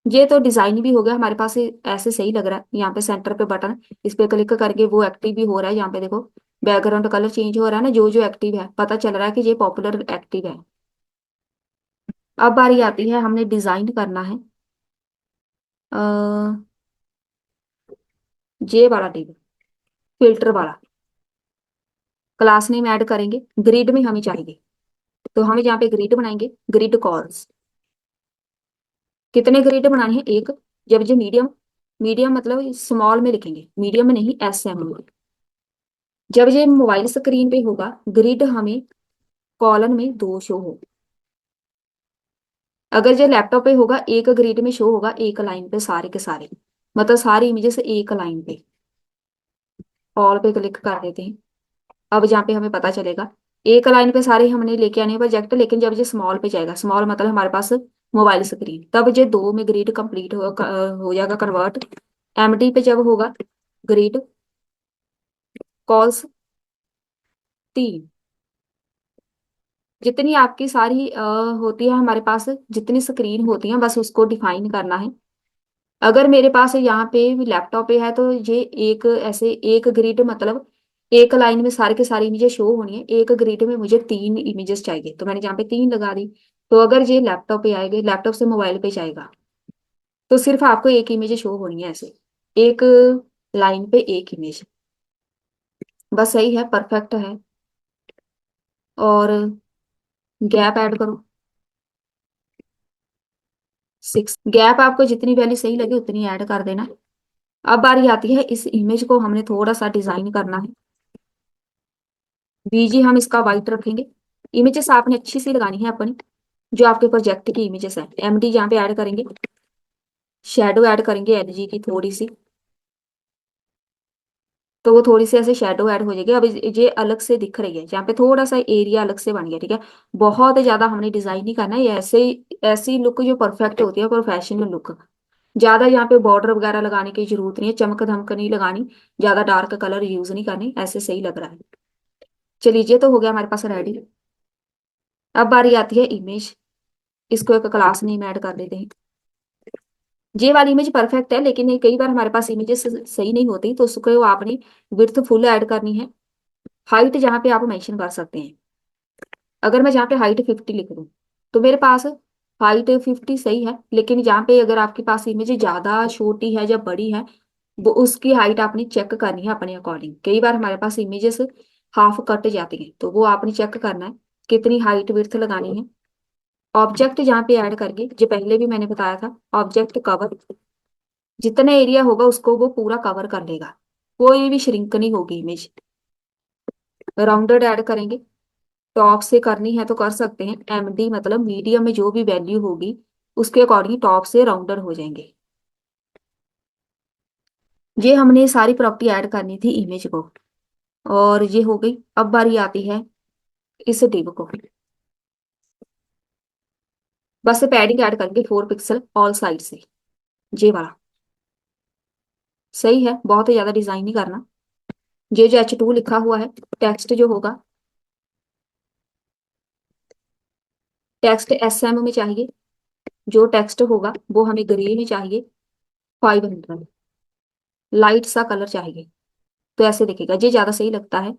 ये तो डिजाइन भी हो गया हमारे पास, ऐसे सही लग रहा है। यहाँ पे सेंटर पे बटन, इस पे क्लिक करके वो एक्टिव भी हो रहा है। यहाँ पे देखो बैकग्राउंड कलर चेंज हो रहा है ना, जो जो एक्टिव है पता चल रहा है कि ये पॉपुलर एक्टिव है। अब बारी आती है, हमने डिजाइन करना है जे वाला टेबल, फिल्टर वाला। क्लास नेम ऐड करेंगे, ग्रिड में हमें चाहिए, तो हमें यहाँ पे ग्रिड बनाएंगे, ग्रिड कॉल्स। कितने ग्रिड बनाने हैं, एक। जब जो मीडियम, मीडियम मतलब स्मॉल में लिखेंगे, मीडियम में नहीं, SM में। जब ये मोबाइल स्क्रीन पे होगा, ग्रिड हमें कॉलन में 2 शो हो। अगर जो लैपटॉप पे होगा एक ग्रिड में शो होगा एक लाइन पे सारे के सारे, मतलब सारी इमेजेस एक लाइन पे। ऑल पे क्लिक कर देते हैं। अब जहाँ पे हमें पता चलेगा एक लाइन पे सारे हमने लेके आने हैं प्रोजेक्ट, लेकिन जब ये स्मॉल पे जाएगा, स्मॉल मतलब हमारे पास मोबाइल स्क्रीन, तब ये दो में ग्रिड कंप्लीट हो जाएगा कन्वर्ट। एमडी पे जब होगा ग्रिड कॉल्स 3, जितनी आपकी सारी होती है हमारे पास, जितनी स्क्रीन होती है बस उसको डिफाइन करना है। अगर मेरे पास यहाँ पे लैपटॉप पे है तो ये एक ऐसे एक ग्रिड मतलब एक लाइन में सारे के सारी इमेजेस शो होनी है, एक ग्रिड में मुझे 3 इमेजेस चाहिए, तो मैंने यहाँ पे 3 लगा दी। तो अगर ये लैपटॉप पे आएगा, लैपटॉप से मोबाइल पे जाएगा, तो सिर्फ आपको एक इमेज शो होनी है ऐसे, एक लाइन पे एक इमेज। बस सही है, परफेक्ट है। और गैप ऐड करो 6, गैप आपको जितनी वैल्यू सही लगे उतनी ऐड कर देना। अब बारी आती है इस इमेज को हमने थोड़ा सा डिजाइन करना है। बीजी हम इसका वाइट रखेंगे। इमेजेस आपने अच्छी सी लगानी है अपनी, जो आपके प्रोजेक्ट की इमेजेस है। एमडी यहाँ पे ऐड करेंगे, शेडो ऐड करेंगे एलजी की थोड़ी सी, तो वो थोड़ी सी ऐसे शेडो ऐड हो जाएगी। अब ये अलग से दिख रही है, यहाँ पे थोड़ा सा एरिया अलग से बन गया, ठीक है। बहुत ज्यादा हमने डिजाइन नहीं करना है, ये ऐसे ऐसी लुक जो परफेक्ट होती है, प्रोफेशनल लुक। ज्यादा यहाँ पे बॉर्डर वगैरह लगाने की जरूरत नहीं है, चमक धमक नहीं लगानी, ज्यादा डार्क कलर यूज नहीं करनी, ऐसे सही लग रहा है। चलिए ये तो हो गया हमारे पास रेडी। अब बारी आती है इमेज, इसको एक क्लास नेम ऐड कर देते हैं। ये वाली इमेज परफेक्ट है, लेकिन ये कई बार हमारे पास इमेजेस सही नहीं होती, तो उसको आपने विड्थ फुल ऐड करनी है। हाइट जहाँ पे आप मेंशन कर सकते हैं। अगर मैं जहाँ पे हाइट 50 लिख दूँ, तो मेरे पास हाइट 50 सही है, लेकिन जहाँ पे अगर आपके पास इमेज ज्यादा छोटी है या बड़ी है, वो उसकी हाइट आपने चेक करनी है अपने अकॉर्डिंग। कई बार हमारे पास इमेजेस हाफ कट जाती हैं, तो वो आपने चेक करना है कितनी हाइट विड्थ लगानी है। ऑब्जेक्ट जहाँ पे ऐड करके, जो पहले भी मैंने बताया था, ऑब्जेक्ट कवर, जितना एरिया होगा उसको वो पूरा कवर कर लेगा, कोई भी श्रिंक नहीं होगी इमेज। राउंडेड ऐड करेंगे, टॉप से करनी है तो कर सकते हैं, एमडी मतलब मीडियम में जो भी वैल्यू होगी उसके अकॉर्डिंग टॉप से राउंडर हो जाएंगे। ये हमने सारी प्रॉपर्टी ऐड करनी थी इमेज को, और ये हो गई। अब बारी आती है इस डिव को, बस पैडिंग ऐड करके 4 पिक्सल ऑल साइड से, ये वाला सही है, बहुत ही ज्यादा डिजाइन नहीं करना। ये जो H2 लिखा हुआ है, टेक्स्ट जो होगा, टेक्स्ट SM में चाहिए। जो टेक्स्ट होगा वो हमें ग्रे में चाहिए, 500 लाइट सा कलर चाहिए, तो ऐसे दिखेगा, ये ज्यादा सही लगता है।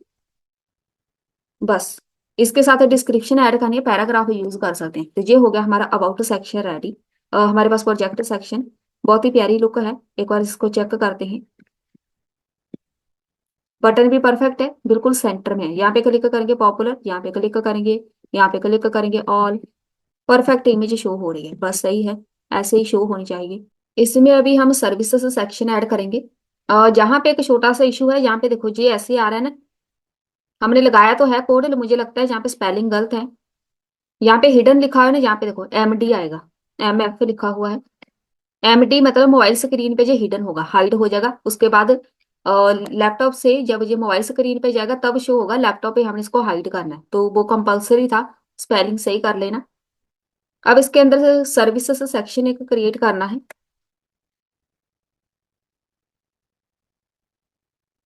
बस इसके साथ डिस्क्रिप्शन ऐड करनी है, पैराग्राफ यूज कर सकते हैं। तो ये हो गया हमारा अबाउट सेक्शन रेडी। हमारे पास प्रोजेक्ट सेक्शन, बहुत ही प्यारी लुक है, एक बार इसको चेक करते हैं। बटन भी परफेक्ट है, बिल्कुल सेंटर में है। यहाँ पे क्लिक करेंगे पॉपुलर, यहाँ पे क्लिक करेंगे, यहाँ पे क्लिक करेंगे ऑल, परफेक्ट इमेज शो हो रही है, बस सही है, ऐसे ही शो होनी चाहिए। इसमें अभी हम सर्विसेज सेक्शन ऐड करेंगे। जहाँ पे एक छोटा सा इशू है, यहाँ पे देखो जी ऐसे आ रहा है ना, हमने लगाया तो है कोड, मुझे लगता है यहाँ पे स्पेलिंग गलत है। यहाँ पे हिडन लिखा है ना, यहाँ पे देखो MD आएगा, MF लिखा हुआ है। MD मतलब मोबाइल स्क्रीन पे जो हिडन होगा, हाइड हो जाएगा, उसके बाद लैपटॉप से जब ये मोबाइल स्क्रीन पे जाएगा तब शो होगा, लैपटॉप पे हमने इसको हाइड करना है, तो वो कंपलसरी था, स्पेलिंग सही कर लेना। अब इसके अंदर सर्विसेज सेक्शन एक क्रिएट करना है।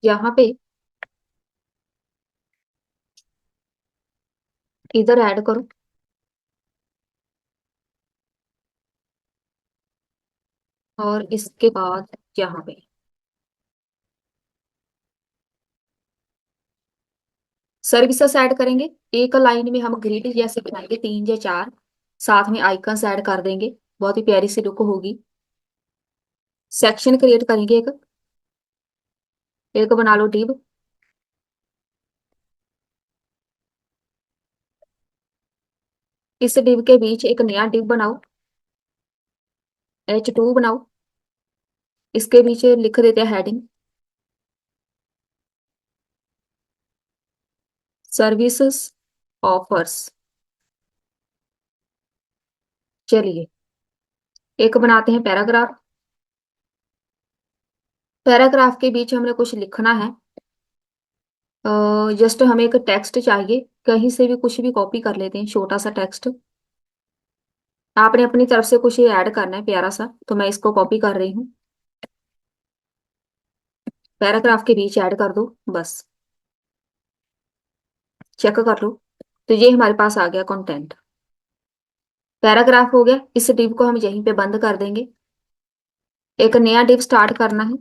यहाँ पे इधर ऐड करो, और इसके बाद यहाँ पे सर्विसेज ऐड करेंगे। एक लाइन में हम ग्रिड जैसे बनाएंगे 3 या 4, साथ में आइकन्स ऐड कर देंगे, बहुत ही प्यारी सी लुक होगी। सेक्शन क्रिएट करेंगे एक, एक बना लो डिव। इस डिव के बीच एक नया डिव बनाओ, H2 बनाओ, इसके बीच लिख देते हैं हेडिंग सर्विसेज ऑफर्स। चलिए एक बनाते हैं पैराग्राफ। पैराग्राफ के बीच हमने कुछ लिखना है। जस्ट हमें एक टेक्स्ट चाहिए, कहीं से भी कुछ भी कॉपी कर लेते हैं, छोटा सा टेक्स्ट। आपने अपनी तरफ से कुछ ऐड करना है प्यारा सा, तो मैं इसको कॉपी कर रही हूँ। पैराग्राफ के बीच ऐड कर दो बस। चेक कर लो। तो ये हमारे पास आ गया कंटेंट। पैराग्राफ हो गया। इस डिव को हम यहीं पे बंद कर देंगे। एक नया डिव स्टार्ट करना है।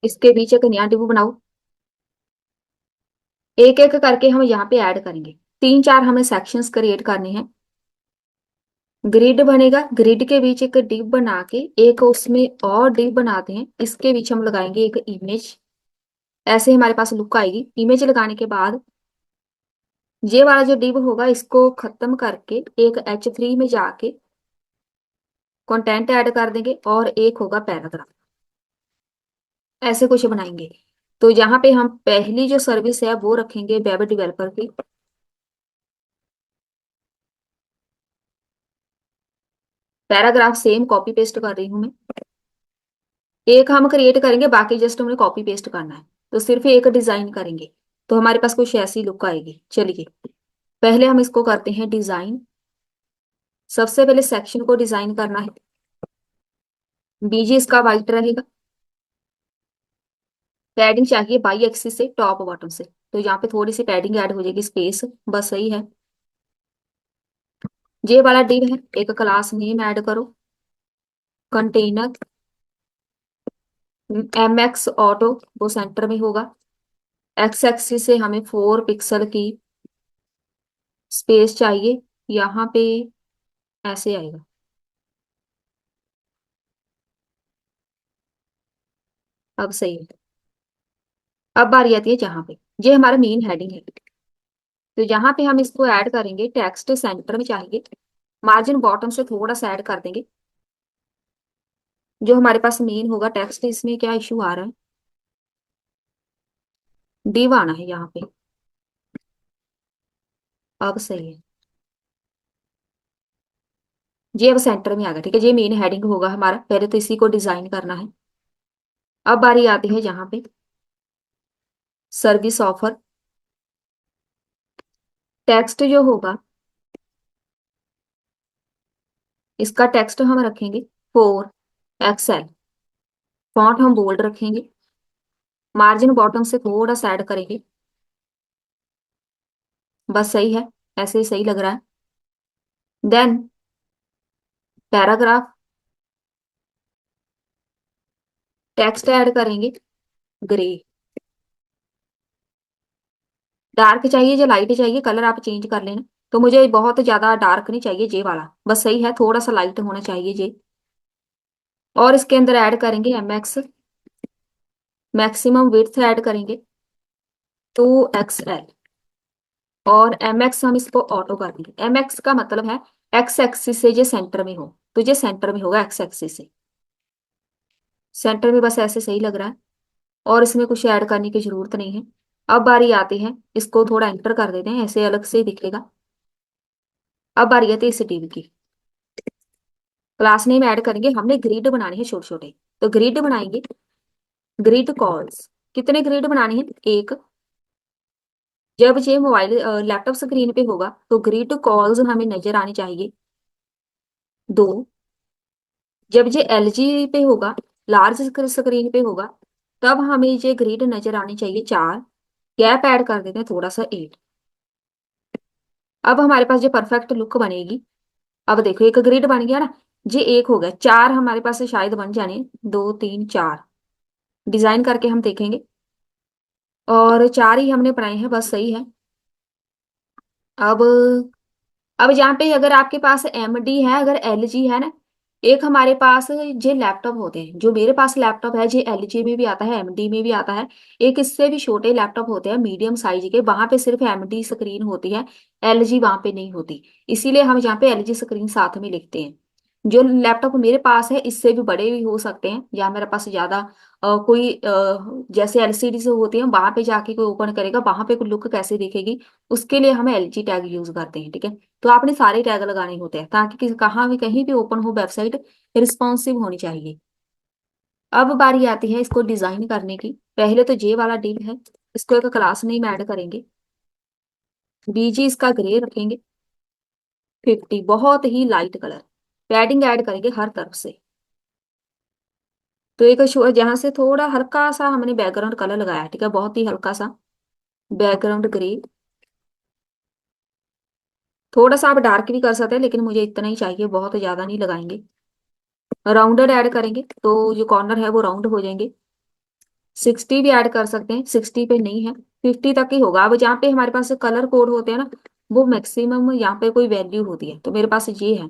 इसके बीच एक नया डिव बनाओ। एक एक करके हम यहाँ पे ऐड करेंगे। 3-4 हमें सेक्शंस क्रिएट करने हैं। ग्रिड बनेगा, ग्रिड के बीच एक डिव बना के एक उसमें और डिव बनाते हैं। इसके बीच हम लगाएंगे एक इमेज। ऐसे हमारे पास लुक आएगी। इमेज लगाने के बाद ये वाला जो डिव होगा इसको खत्म करके एक H3 में जाके कंटेंट ऐड कर देंगे और एक होगा पैराग्राफ। ऐसे कुछ बनाएंगे। तो यहाँ पे हम पहली जो सर्विस है वो रखेंगे वेब डेवलपर की। पैराग्राफ सेम कॉपी पेस्ट कर रही हूं मैं। एक हम क्रिएट करेंगे, बाकी जस्ट हमें कॉपी पेस्ट करना है। तो सिर्फ एक डिजाइन करेंगे तो हमारे पास कुछ ऐसी लुक आएगी। चलिए पहले हम इसको करते हैं डिजाइन। सबसे पहले सेक्शन को डिजाइन करना है। बीजी इसका वाइट रहेगा। पैडिंग चाहिए बाई एक्सिस से टॉप बॉटम से, तो यहाँ पे थोड़ी सी पैडिंग ऐड हो जाएगी, स्पेस बस सही है। ये वाला डिव है, एक क्लास नेम ऐड करो। कंटेनर MX ऑटो, वो सेंटर में होगा। एक्स एक्सिस से हमें 4 पिक्सल की स्पेस चाहिए। यहाँ पे ऐसे आएगा। अब सही है। अब बारी आती है जहां पे ये हमारा मेन हेडिंग है। तो यहाँ पे हम इसको ऐड करेंगे, टेक्स्ट सेंटर में चाहिए। मार्जिन बॉटम से थोड़ा सा ऐड कर देंगे। जो हमारे पास मेन होगा टेक्स्ट, इसमें क्या इशू आ रहा है, डिव आना है यहाँ पे। अब सही है। ये अब सेंटर में आ गया। ठीक है, ये मेन हेडिंग होगा हमारा। पहले तो इसी को डिजाइन करना है। अब बारी आती है यहाँ पे सर्विस ऑफर। टेक्स्ट जो होगा इसका टेक्स्ट हम रखेंगे 4 XL। फॉन्ट हम बोल्ड रखेंगे। मार्जिन बॉटम से थोड़ा सा ऐड करेंगे। बस सही है, ऐसे ही सही लग रहा है। देन पैराग्राफ, टेक्स्ट ऐड करेंगे ग्रे। डार्क चाहिए या लाइट चाहिए, कलर आप चेंज कर लेना। तो मुझे बहुत ज्यादा डार्क नहीं चाहिए, जे वाला बस सही है, थोड़ा सा लाइट होना चाहिए जे। और इसके अंदर ऐड करेंगे MX, मैक्सिमम विड्थ ऐड करेंगे 2XL। और MX हम इसको ऑटो कर देंगे। MX का मतलब है एक्स एक्सिस से ये सेंटर में हो, तो ये सेंटर में होगा एक्स एक्सिस से। सेंटर में बस ऐसे सही लग रहा है, और इसमें कुछ ऐड करने की जरूरत नहीं है। अब बारी आती है, इसको थोड़ा एंटर कर देते हैं, ऐसे अलग से दिखेगा। अब बारी आती है इस टीवी की। क्लास नेम ऐड करेंगे। हमने ग्रिड बनाने हैं छोटे छोटे, तो ग्रिड बनाएंगे। ग्रिड कॉल्स, कितने ग्रिड बनाने हैं, एक। जब ये मोबाइल लैपटॉप स्क्रीन पे होगा तो ग्रिड कॉल्स हमें नजर आनी चाहिए 2। जब ये LG पे होगा, लार्ज स्क्रीन पे होगा, तब हमें ये ग्रिड नजर आनी चाहिए 4। गैप ऐड कर देते हैं थोड़ा सा 8। अब हमारे पास जो परफेक्ट लुक बनेगी। अब देखो एक ग्रिड बन गया ना, ये एक हो गया, 4 हमारे पास से शायद बन जाने, 2 3 4। डिजाइन करके हम देखेंगे। और 4 ही हमने बनाए हैं, बस सही है। अब अब यहाँ पे अगर आपके पास MD है, अगर LG है ना, एक हमारे पास ये लैपटॉप होते हैं, जो मेरे पास लैपटॉप है ये LG में भी आता है, MD में भी आता है। एक इससे भी छोटे लैपटॉप होते हैं मीडियम साइज के, वहां पे सिर्फ MD स्क्रीन होती है, LG वहां पे नहीं होती। इसीलिए हम यहाँ पे LG स्क्रीन साथ में लिखते हैं। जो लैपटॉप मेरे पास है इससे भी बड़े भी हो सकते हैं, या मेरे पास ज्यादा कोई जैसे एलसीडी से होती है वहां पे जाके कोई ओपन करेगा, वहां पे लुक कैसे दिखेगी, उसके लिए हम एलजी टैग यूज करते हैं, ठीक है। तो आपने सारे टैग लगाने होते हैं ताकि कहाँ भी कहीं भी ओपन हो वेबसाइट, रिस्पॉन्सिव होनी चाहिए। अब बारी आती है इसको डिजाइन करने की। पहले तो जे वाला डिव है, इसको एक क्लास नेम ऐड करेंगे, बीजी इसका ग्रे रखेंगे, 50, बहुत ही लाइट कलर, पैडिंग ऐड करेंगे हर तरफ से। तो एक जहां से थोड़ा हल्का सा हमने बैकग्राउंड कलर लगाया, ठीक है, बहुत ही हल्का सा बैकग्राउंड ग्रे। थोड़ा सा आप डार्क भी कर सकते हैं, लेकिन मुझे इतना ही चाहिए, बहुत ज्यादा नहीं लगाएंगे। राउंडेड ऐड करेंगे तो जो कॉर्नर है वो राउंड हो जाएंगे। 60 भी ऐड कर सकते हैं, 60 पे नहीं है, 50 तक ही होगा। अब जहाँ पे हमारे पास कलर कोड होते हैं ना, वो मैक्सिमम यहाँ पे कोई वैल्यू होती है, तो मेरे पास ये है।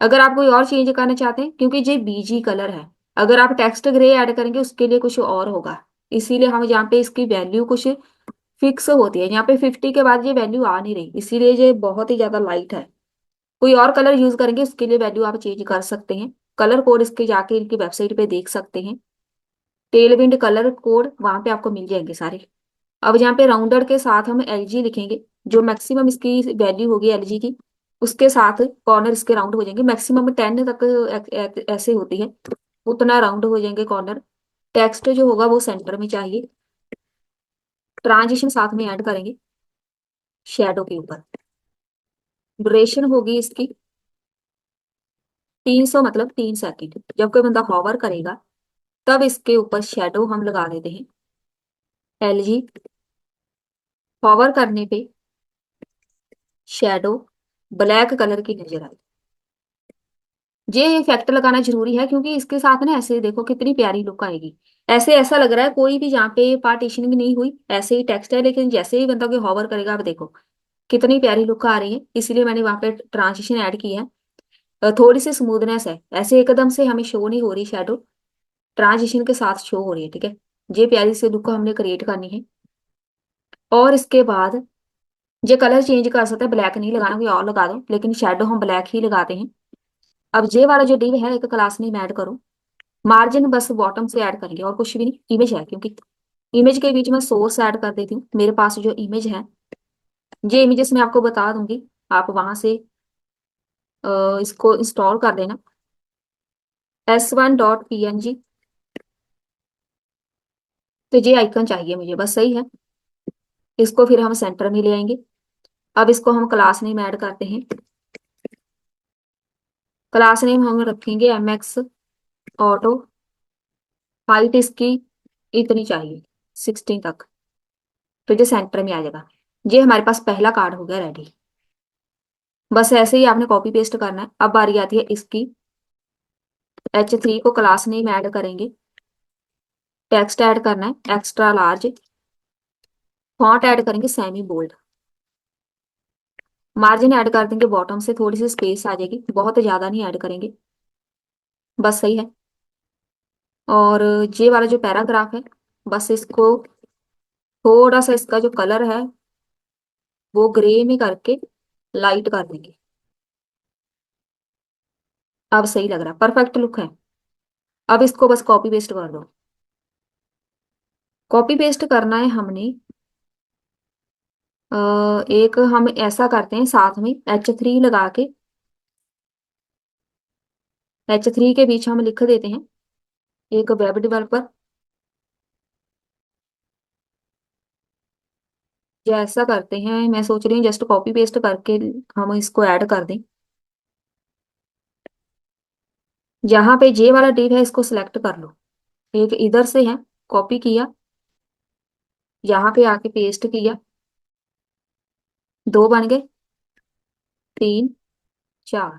अगर आप कोई और चेंज करना चाहते हैं, क्योंकि ये बीजी कलर है, अगर आप टेक्स्ट ग्रे ऐड करेंगे उसके लिए कुछ और होगा, इसीलिए हम यहाँ पे इसकी वैल्यू कुछ फिक्स होती है। यहाँ पे 50 के बाद ये वैल्यू आ नहीं रही, इसीलिए ये बहुत ही ज्यादा लाइट है। कोई और कलर यूज करेंगे उसके लिए वैल्यू आप चेंज कर सकते हैं, कलर कोड इसके जाके इनकी वेबसाइट पे देख सकते हैं। टेलविंड कलर कोड वहां पे आपको मिल जाएंगे सारे। अब यहाँ पे राउंडर के साथ हम एलजी लिखेंगे, जो मैक्सिमम इसकी वैल्यू होगी एलजी की, उसके साथ कॉर्नर इसके राउंड हो जाएंगे, मैक्सिमम 10 तक ऐसे होती है, उतना राउंड हो जाएंगे कॉर्नर। टेक्स्ट जो होगा वो सेंटर में चाहिए। ट्रांजिशन साथ में ऐड करेंगे शेडो के ऊपर। ड्यूरेशन होगी इसकी 300, मतलब 3 सेकंड। जब कोई बंदा हॉवर करेगा तब इसके ऊपर शेडो हम लगा देते हैं, एलजी। हॉवर करने पे शेडो ब्लैक कलर की नजर आए। ये इफेक्ट लगाना जरूरी है, क्योंकि इसके साथ ना ऐसे देखो कितनी प्यारी लुक आएगी। ऐसे ऐसा लग रहा है कोई भी यहाँ पे पार्टीशनिंग नहीं हुई, ऐसे ही टेक्स्ट है, लेकिन जैसे ही बंदा कोई हॉवर करेगा आप देखो कितनी प्यारी लुक आ रही है। इसलिए मैंने वहां पे ट्रांजिशन ऐड की है। थोड़ी सी स्मूथनेस है, ऐसे एकदम से हमें शो नहीं हो रही शेडो, ट्रांजिशन के साथ शो हो रही है, ठीक है। ये प्यारी सी लुक हमने क्रिएट करनी है। और इसके बाद ये कलर चेंज कर सकते हैं, ब्लैक नहीं लगाना, कोई और लगा दो, लेकिन शेडो हम ब्लैक ही लगाते हैं। अब ये वाला जो डिव है एक क्लास नेम ऐड करो, मार्जिन बस बॉटम से ऐड करेंगे और कुछ भी नहीं, इमेज है क्योंकि। इमेज के बीच में सोर्स ऐड कर देती हूँ, मेरे पास जो इमेज है, ये इमेजेस मैं आपको बता दूंगी, आप वहां से इसको इंस्टॉल कर देना। s1.png, तो ये आइकन चाहिए मुझे, बस सही है। इसको फिर हम सेंटर में ले आएंगे। अब इसको हम क्लास नेम ऐड करते हैं। क्लास नेम हम रखेंगे mx ऑटो। हाइट इसकी इतनी चाहिए, 16 तक, तो ये सेंटर में आ जाएगा। ये हमारे पास पहला कार्ड हो गया रेडी। बस ऐसे ही आपने कॉपी पेस्ट करना है। अब बारी आती है इसकी। H3 को क्लास नेम ऐड करेंगे, टेक्स्ट ऐड करना है एक्स्ट्रा लार्ज, फॉन्ट ऐड करेंगे सेमी बोल्ड, मार्जिन ऐड कर देंगे बॉटम से, थोड़ी सी स्पेस आ जाएगी, बहुत ज्यादा नहीं ऐड करेंगे, बस सही है। और ये वाला जो पैराग्राफ है, बस इसको थोड़ा सा इसका जो कलर है वो ग्रे में करके लाइट कर देंगे। अब सही लग रहा है, परफेक्ट लुक है। अब इसको बस कॉपी पेस्ट कर दो। कॉपी पेस्ट करना है हमने। एक हम ऐसा करते हैं साथ में H3 लगा के, H3 के बीच हम लिख देते हैं एक वेब डेवलपर। जैसा करते हैं, मैं सोच रही हूँ जस्ट कॉपी पेस्ट करके हम इसको ऐड कर दें। जहां पे जे वाला डिव है इसको सिलेक्ट कर लो, एक इधर से है, कॉपी किया, यहाँ पे आके पेस्ट किया, 2 बन गए, 3, 4,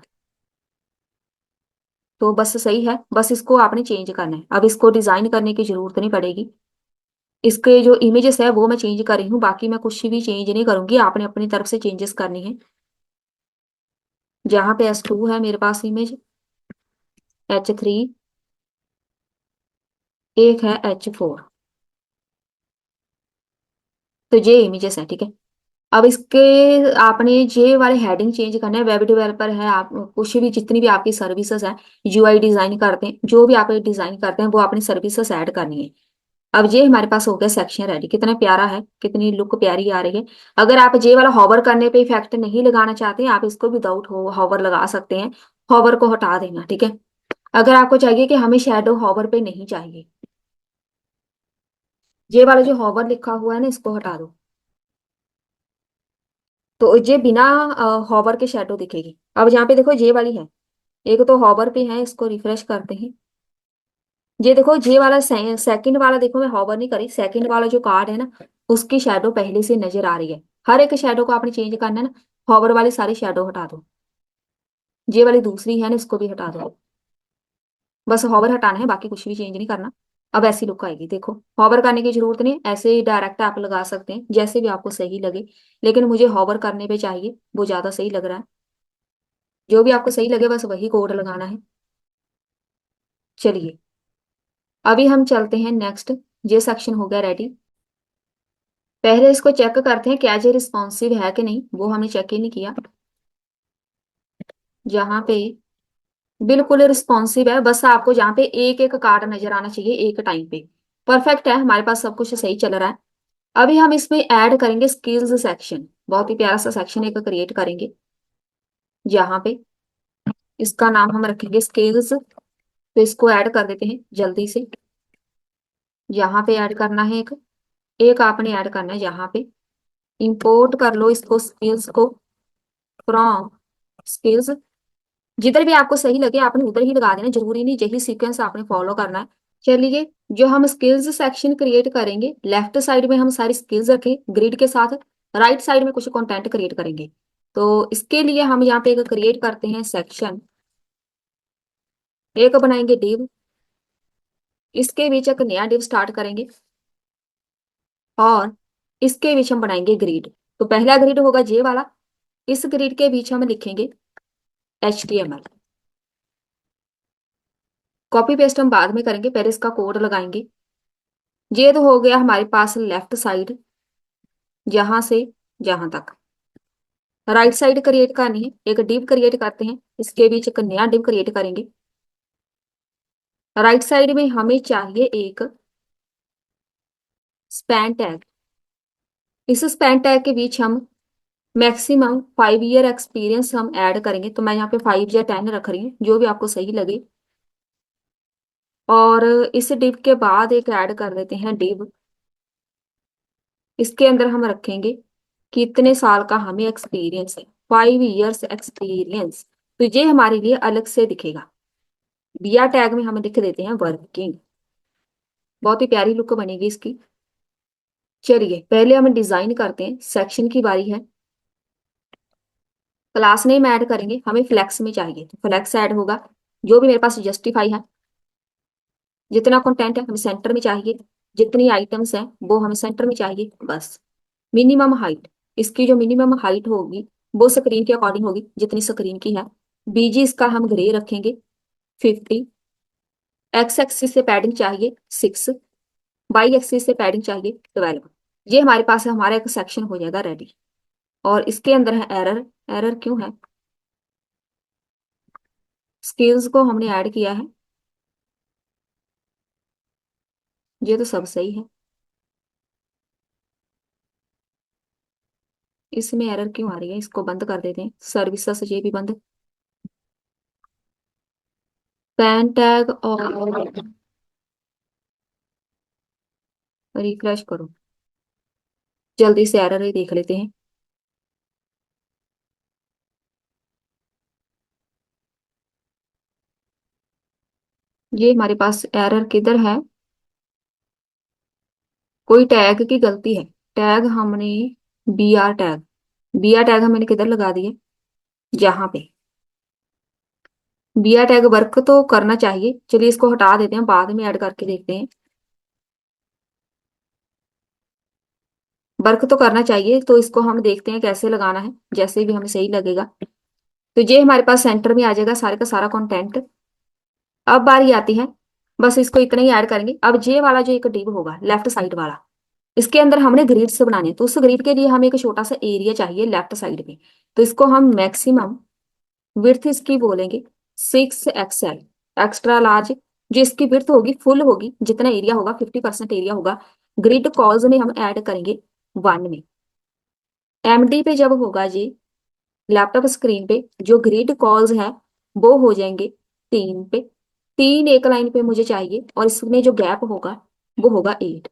तो बस सही है। बस इसको आपने चेंज करना है, अब इसको डिजाइन करने की जरूरत नहीं पड़ेगी। इसके जो इमेजेस है वो मैं चेंज कर रही हूँ, बाकी मैं कुछ भी चेंज नहीं करूंगी, आपने अपनी तरफ से चेंजेस करनी है। जहां पे S2 है मेरे पास इमेज, H3, एक है H4, तो ये इमेजेस है, ठीक है। अब इसके आपने ये वाले हेडिंग चेंज करना है। वेब डेवलपर है, आप कुछ भी जितनी भी आपकी सर्विसेज है, यूआई डिजाइन करते हैं, जो भी आप डिजाइन करते हैं वो अपनी सर्विसेज ऐड करनी है। अब ये हमारे पास हो गया सेक्शन रेडी। कितना प्यारा है, कितनी लुक प्यारी आ रही है। अगर आप ये वाला हॉवर करने पे इफेक्ट नहीं लगाना चाहते हैं, आप इसको विदाउट हॉवर लगा सकते हैं। हॉवर को हटा देना, ठीक है। अगर आपको चाहिए कि हमें शैडो हॉवर पे नहीं चाहिए, ये वाला जो हॉवर लिखा हुआ है ना, इसको हटा दो, तो ये बिना हॉवर के शैडो दिखेगी। अब यहाँ पे देखो ये वाली है, एक तो हॉवर पे है, इसको रिफ्रेश करते हैं। ये देखो ये वाला सेकंड वाला, देखो मैं हॉवर नहीं करी, सेकंड वाला जो कार्ड है ना, उसकी शैडो पहले से नजर आ रही है। हर एक शैडो को आपने चेंज करना है ना, हॉवर वाली सारी शैडो हटा दो। ये वाली दूसरी है ना, इसको भी हटा दो। बस हॉवर हटाना है, बाकी कुछ भी चेंज नहीं करना। अब ऐसी लुक आएगी। देखो हॉवर करने की जरूरत नहीं, ऐसे ही डायरेक्ट आप लगा सकते हैं जैसे भी आपको सही लगे, लेकिन मुझे हॉवर करने पे चाहिए, वो ज्यादा सही लग रहा है। जो भी आपको सही लगे बस वही कोड लगाना है। चलिए अभी हम चलते हैं नेक्स्ट। ये सेक्शन हो गया रेडी। पहले इसको चेक करते हैं क्या ये रिस्पॉन्सिव है कि नहीं, वो हमने चेक ही नहीं किया। जहाँ पे बिल्कुल रिस्पॉन्सिव है, बस आपको जहाँ पे एक एक कार्ड नजर आना चाहिए एक टाइम पे। परफेक्ट है, हमारे पास सब कुछ सही चल रहा है। अभी हम इसमें ऐड करेंगे स्किल्स सेक्शन। बहुत ही प्यारा सा सेक्शन एक क्रिएट करेंगे, जहाँ पे इसका नाम हम रखेंगे स्किल्स। तो इसको ऐड कर देते हैं जल्दी से। यहाँ पे ऐड करना है एक, एक आपने ऐड करना है यहाँ पे। इंपोर्ट कर लो इसको, स्किल्स को, फ्रॉम स्किल्स। जिधर भी आपको सही लगे आपने उधर ही लगा देना, जरूरी नहीं यही सीक्वेंस आपने फॉलो करना है। चलिए जो हम स्किल्स सेक्शन क्रिएट करेंगे, लेफ्ट साइड में हम सारी स्किल्स रखें ग्रिड के साथ, राइट साइड में कुछ कंटेंट क्रिएट करेंगे। तो इसके लिए हम यहाँ पे एक क्रिएट करते हैं सेक्शन, एक बनाएंगे डिव, इसके बीच एक नया डिव स्टार्ट करेंगे, और इसके बीच हम बनाएंगे ग्रिड। तो पहला ग्रिड होगा ये वाला, इस ग्रिड के बीच हम लिखेंगे HTML। कॉपी पेस्ट हम बाद में करेंगे, पहले इसका कोड लगाएंगे। ये तो हो गया हमारे पास लेफ्ट साइड, जहां से जहां तक। राइट साइड क्रिएट करनी है, एक डिव क्रिएट करते हैं, इसके बीच एक नया डिव क्रिएट करेंगे। राइट साइड में हमें चाहिए एक स्पैन टैग। इस स्पैन टैग के बीच हम मैक्सिमम 5 ईयर एक्सपीरियंस हम ऐड करेंगे। तो मैं यहाँ पे 5 या 10 रख रही हूँ, जो भी आपको सही लगे। और इस डिव के बाद एक ऐड कर देते हैं डिव, इसके अंदर हम रखेंगे कितने साल का हमें एक्सपीरियंस है, 5 ईयर्स एक्सपीरियंस। तो ये हमारे लिए अलग से दिखेगा। बिया टैग में हम लिख देते हैं वर्किंग। बहुत ही प्यारी लुक बनेगी इसकी। चलिए पहले हम डिजाइन करते हैं, सेक्शन की बारी है। क्लास नेम ऐड करेंगे, हमें फ्लेक्स में चाहिए तो फ्लेक्स ऐड होगा। जो भी मेरे पास जस्टिफाई है, जितना कंटेंट है हमें सेंटर में चाहिए, जितनी आइटम्स हैं वो हमें सेंटर में चाहिए बस। मिनिमम हाइट, इसकी जो मिनिमम हाइट होगी वो स्क्रीन के अकॉर्डिंग होगी जितनी स्क्रीन की है। बीजी इसका हम ग्रे रखेंगे 50। एक्स एक्सिस से पैडिंग चाहिए 6, वाई एक्सिस से पैडिंग चाहिए 12। ये हमारे पास है, हमारा एक सेक्शन हो जाएगा रेडी। और इसके अंदर है एरर। एरर क्यों है, स्किल्स को हमने ऐड किया है, ये तो सब सही है। इसमें एरर क्यों आ रही है, इसको बंद कर देते हैं, सर्विसेज ये भी बंद। पैन टैग और रिफ्रेश करो, जल्दी से एरर ही देख लेते हैं। ये हमारे पास एरर किधर है, कोई टैग की गलती है। टैग हमने बी आर टैग हमने किधर लगा दिए, जहां पे बी आर टैग वर्क तो करना चाहिए। चलिए इसको हटा देते हैं, बाद में ऐड करके देखते हैं। वर्क तो करना चाहिए, तो इसको हम देखते हैं कैसे लगाना है, जैसे भी हमें सही लगेगा। तो ये हमारे पास सेंटर में आ जाएगा सारे का सारा कंटेंट। अब बारी आती है, बस इसको इतना ही ऐड करेंगे। अब ये वाला जो एक डिव होगा लेफ्ट साइड वाला, इसके अंदर हमने ग्रिड्स बनाने हैं, तो उस ग्रिड के लिए हमें एक छोटा सा एरिया चाहिए लेफ्ट साइड में। तो इसको हम मैक्सिमम विड्थ इसकी बोलेंगे 6 XL, एक्स्ट्रा लार्ज। जो इसकी विड्थ होगी फुल होगी, जितना एरिया होगा 50% एरिया होगा, ग्रिड कॉल्स में हम ऐड करेंगे 1 में। MD पे जब होगा जी लैपटॉप स्क्रीन पे, जो ग्रिड कॉल्स है वो हो जाएंगे 3 पे। 3 एक लाइन पे मुझे चाहिए, और इसमें जो गैप होगा वो होगा 8।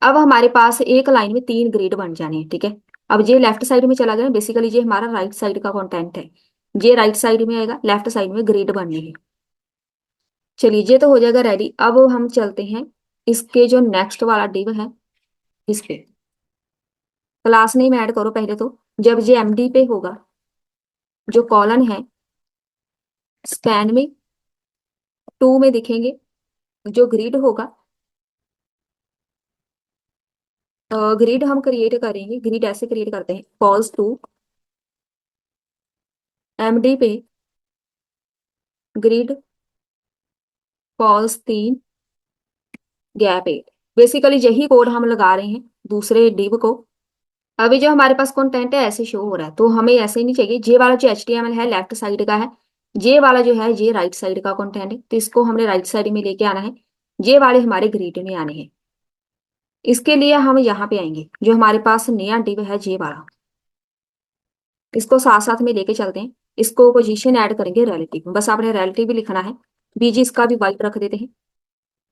अब हमारे पास एक लाइन में 3 ग्रिड बन जाने हैं, ठीक है। अब ये लेफ्ट साइड में चला गया, बेसिकली ये हमारा राइट साइड का कंटेंट है। ये राइट साइड में आएगा, लेफ्ट साइड में ग्रिड बननी है। चलिए ये तो हो जाएगा रेडी। अब हम चलते हैं इसके जो नेक्स्ट वाला डिव है इस पे। क्लास नेम ऐड करो पहले तो। जब ये MD पे होगा, जो कॉलन है स्पैन में 2 में दिखेंगे, जो ग्रिड होगा, ग्रिड हम क्रिएट करेंगे। ग्रिड ऐसे क्रिएट करते हैं, कॉल्स 2 MD पे ग्रिड कॉल्स 3 गैप 8। बेसिकली यही कोड हम लगा रहे हैं दूसरे डिव को। अभी जो हमारे पास कंटेंट है ऐसे शो हो रहा है, तो हमें ऐसे ही नहीं चाहिए। जे वाला जो HTML है लेफ्ट साइड का है, जे वाला जो है ये राइट साइड का कंटेंट है, तो इसको हमने राइट साइड में लेके आना है। जे वाले हमारे ग्रिड में आने हैं। इसके लिए हम यहाँ पे आएंगे, जो हमारे पास नया डिव है जे वाला, इसको साथ साथ में लेके चलते हैं। इसको पोजीशन ऐड करेंगे रिलेटिव, बस आपने रिलेटिव भी लिखना है। BG इसका भी वाइट रख देते हैं।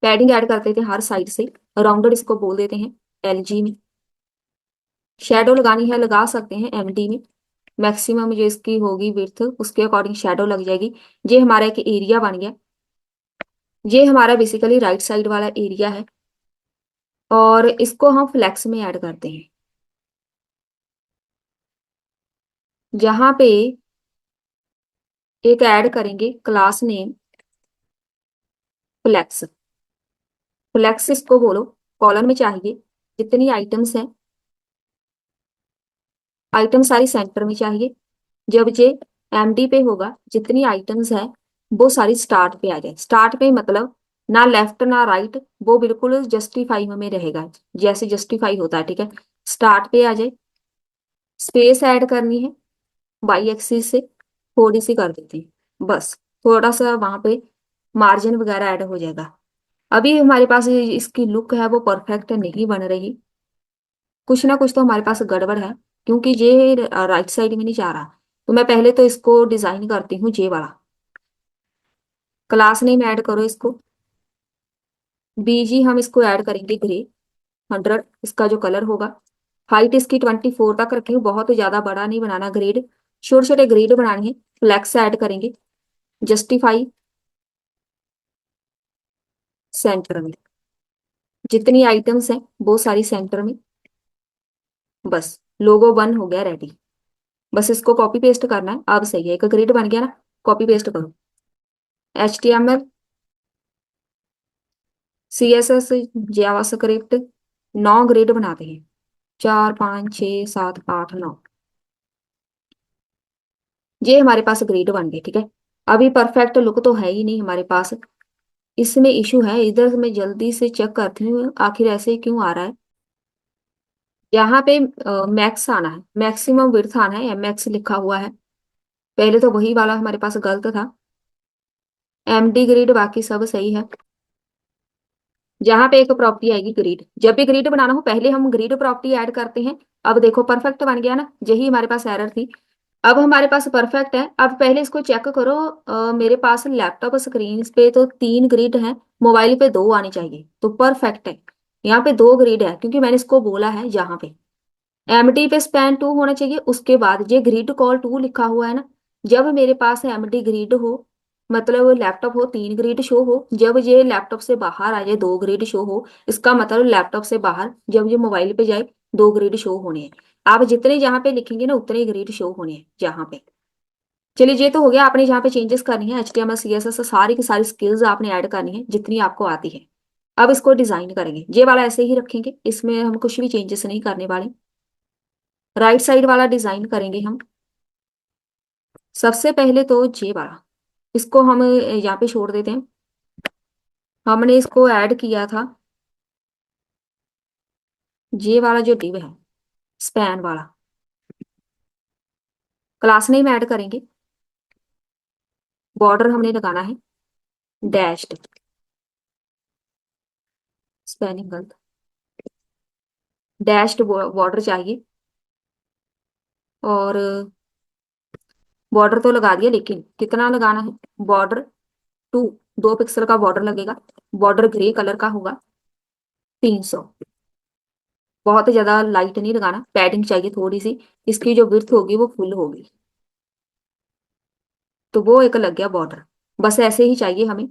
पैडिंग ऐड कर देते हैं हर साइड से, राउंडेड इसको बोल देते हैं LG में। शेडो लगानी है लगा सकते हैं MD में। मैक्सिमम जो इसकी होगी विड्थ उसके अकॉर्डिंग शेडो लग जाएगी। ये हमारा एक एरिया बन गया। ये हमारा बेसिकली राइट साइड वाला एरिया है, और इसको हम फ्लेक्स में ऐड करते हैं। जहां पे एक ऐड करेंगे क्लास नेम फ्लेक्स। फ्लेक्स इसको बोलो, कॉलम में चाहिए जितनी आइटम्स हैं, आइटम सारी सेंटर में चाहिए। जब ये MD पे होगा, जितनी आइटम्स है वो सारी स्टार्ट पे आ जाए। स्टार्ट पे मतलब ना लेफ्ट ना राइट, वो बिल्कुल जस्टिफाई में रहेगा, जैसे जस्टिफाई होता है, ठीक है। स्टार्ट पे आ जाए। स्पेस ऐड करनी है, वाई एक्सिस से थोड़ी सी कर देते हैं बस। थोड़ा सा वहां पे मार्जिन वगैरह ऐड हो जाएगा। अभी हमारे पास इसकी लुक है वो परफेक्ट नहीं बन रही, कुछ ना कुछ तो हमारे पास गड़बड़ है, क्योंकि ये राइट साइड में नहीं जा रहा। तो मैं पहले तो इसको डिजाइन करती हूँ ये वाला। क्लास नेम ऐड करो इसको। BG हम इसको ऐड करेंगे ग्रे 100, इसका जो कलर होगा। हाइट इसकी 24 तक रखेंगे, बहुत ज्यादा बड़ा नहीं बनाना ग्रिड, छोटे छोटे ग्रिड बनाने हैं। फ्लेक्स ऐड करेंगे, जस्टिफाई सेंटर में, जितनी आइटम्स हैं वो सारी सेंटर में। बस लोगो बन हो गया रेडी। बस इसको कॉपी पेस्ट करना है। अब सही है, एक ग्रिड बन गया ना। कॉपी पेस्ट करो। HTML CSS जावास्क्रिप्ट 9 ग्रिड बनाते हैं, 4 5 6 7 8 9। ये हमारे पास ग्रिड बन गए, ठीक है। अभी परफेक्ट लुक तो है ही नहीं हमारे पास, इसमें इशू है। इधर मैं जल्दी से चेक करती हूँ आखिर ऐसे ही क्यों आ रहा है। यहाँ पे मैक्स आना है, मैक्सिमम विड्थ आना है, MX लिखा हुआ है। पहले तो वही वाला हमारे पास गलत था। MD ग्रिड बाकी सब सही है। जहां पे एक प्रॉपर्टी आएगी ग्रिड, जब भी ग्रिड बनाना हो पहले हम ग्रिड प्रॉपर्टी ऐड करते हैं। अब देखो परफेक्ट बन गया ना, यही हमारे पास एरर थी। अब हमारे पास परफेक्ट है। अब पहले इसको चेक करो। मेरे पास लैपटॉप स्क्रीन पे तो 3 ग्रिड है, मोबाइल पे 2 आने चाहिए, तो परफेक्ट है। यहाँ पे 2 ग्रिड है क्योंकि मैंने इसको बोला है। यहाँ पे MD पे स्पैन 2 होना चाहिए, उसके बाद ये ग्रिड कॉल 2 लिखा हुआ है ना। जब मेरे पास MD ग्रिड हो, मतलब लैपटॉप हो 3 ग्रिड शो हो। जब ये लैपटॉप से बाहर आ जाए 2 ग्रिड शो हो, इसका मतलब लैपटॉप से बाहर जब ये मोबाइल पे जाए 2 ग्रिड शो होने हैं। आप जितने जहाँ पे लिखेंगे ना उतने ग्रिड शो होने हैं जहाँ पे। चलिए ये तो हो गया। आपने जहाँ पे चेंजेस करनी है HTML CSS सारी की सारी स्किल्स आपने ऐड करनी है जितनी आपको आती है। अब इसको डिजाइन करेंगे, ये वाला ऐसे ही रखेंगे, इसमें हम कुछ भी चेंजेस नहीं करने वाले। राइट साइड वाला डिजाइन करेंगे हम। सबसे पहले तो ये वाला, इसको हम यहाँ पे छोड़ देते हैं। हमने इसको ऐड किया था, ये वाला जो डिव है स्पैन वाला, क्लास नेम ऐड करेंगे, बॉर्डर हमने लगाना है डैश्ड, स्पेलिंग गलत, डैश्ड बॉर्डर चाहिए। और बॉर्डर तो लगा दिया, लेकिन कितना लगाना है बॉर्डर, 2, 2 पिक्सल का बॉर्डर लगेगा। बॉर्डर ग्रे कलर का होगा, 300। बहुत ज्यादा लाइट नहीं लगाना, पैडिंग चाहिए थोड़ी सी, इसकी जो विड्थ होगी वो फुल होगी। तो वो एक लग गया बॉर्डर, बस ऐसे ही चाहिए हमें।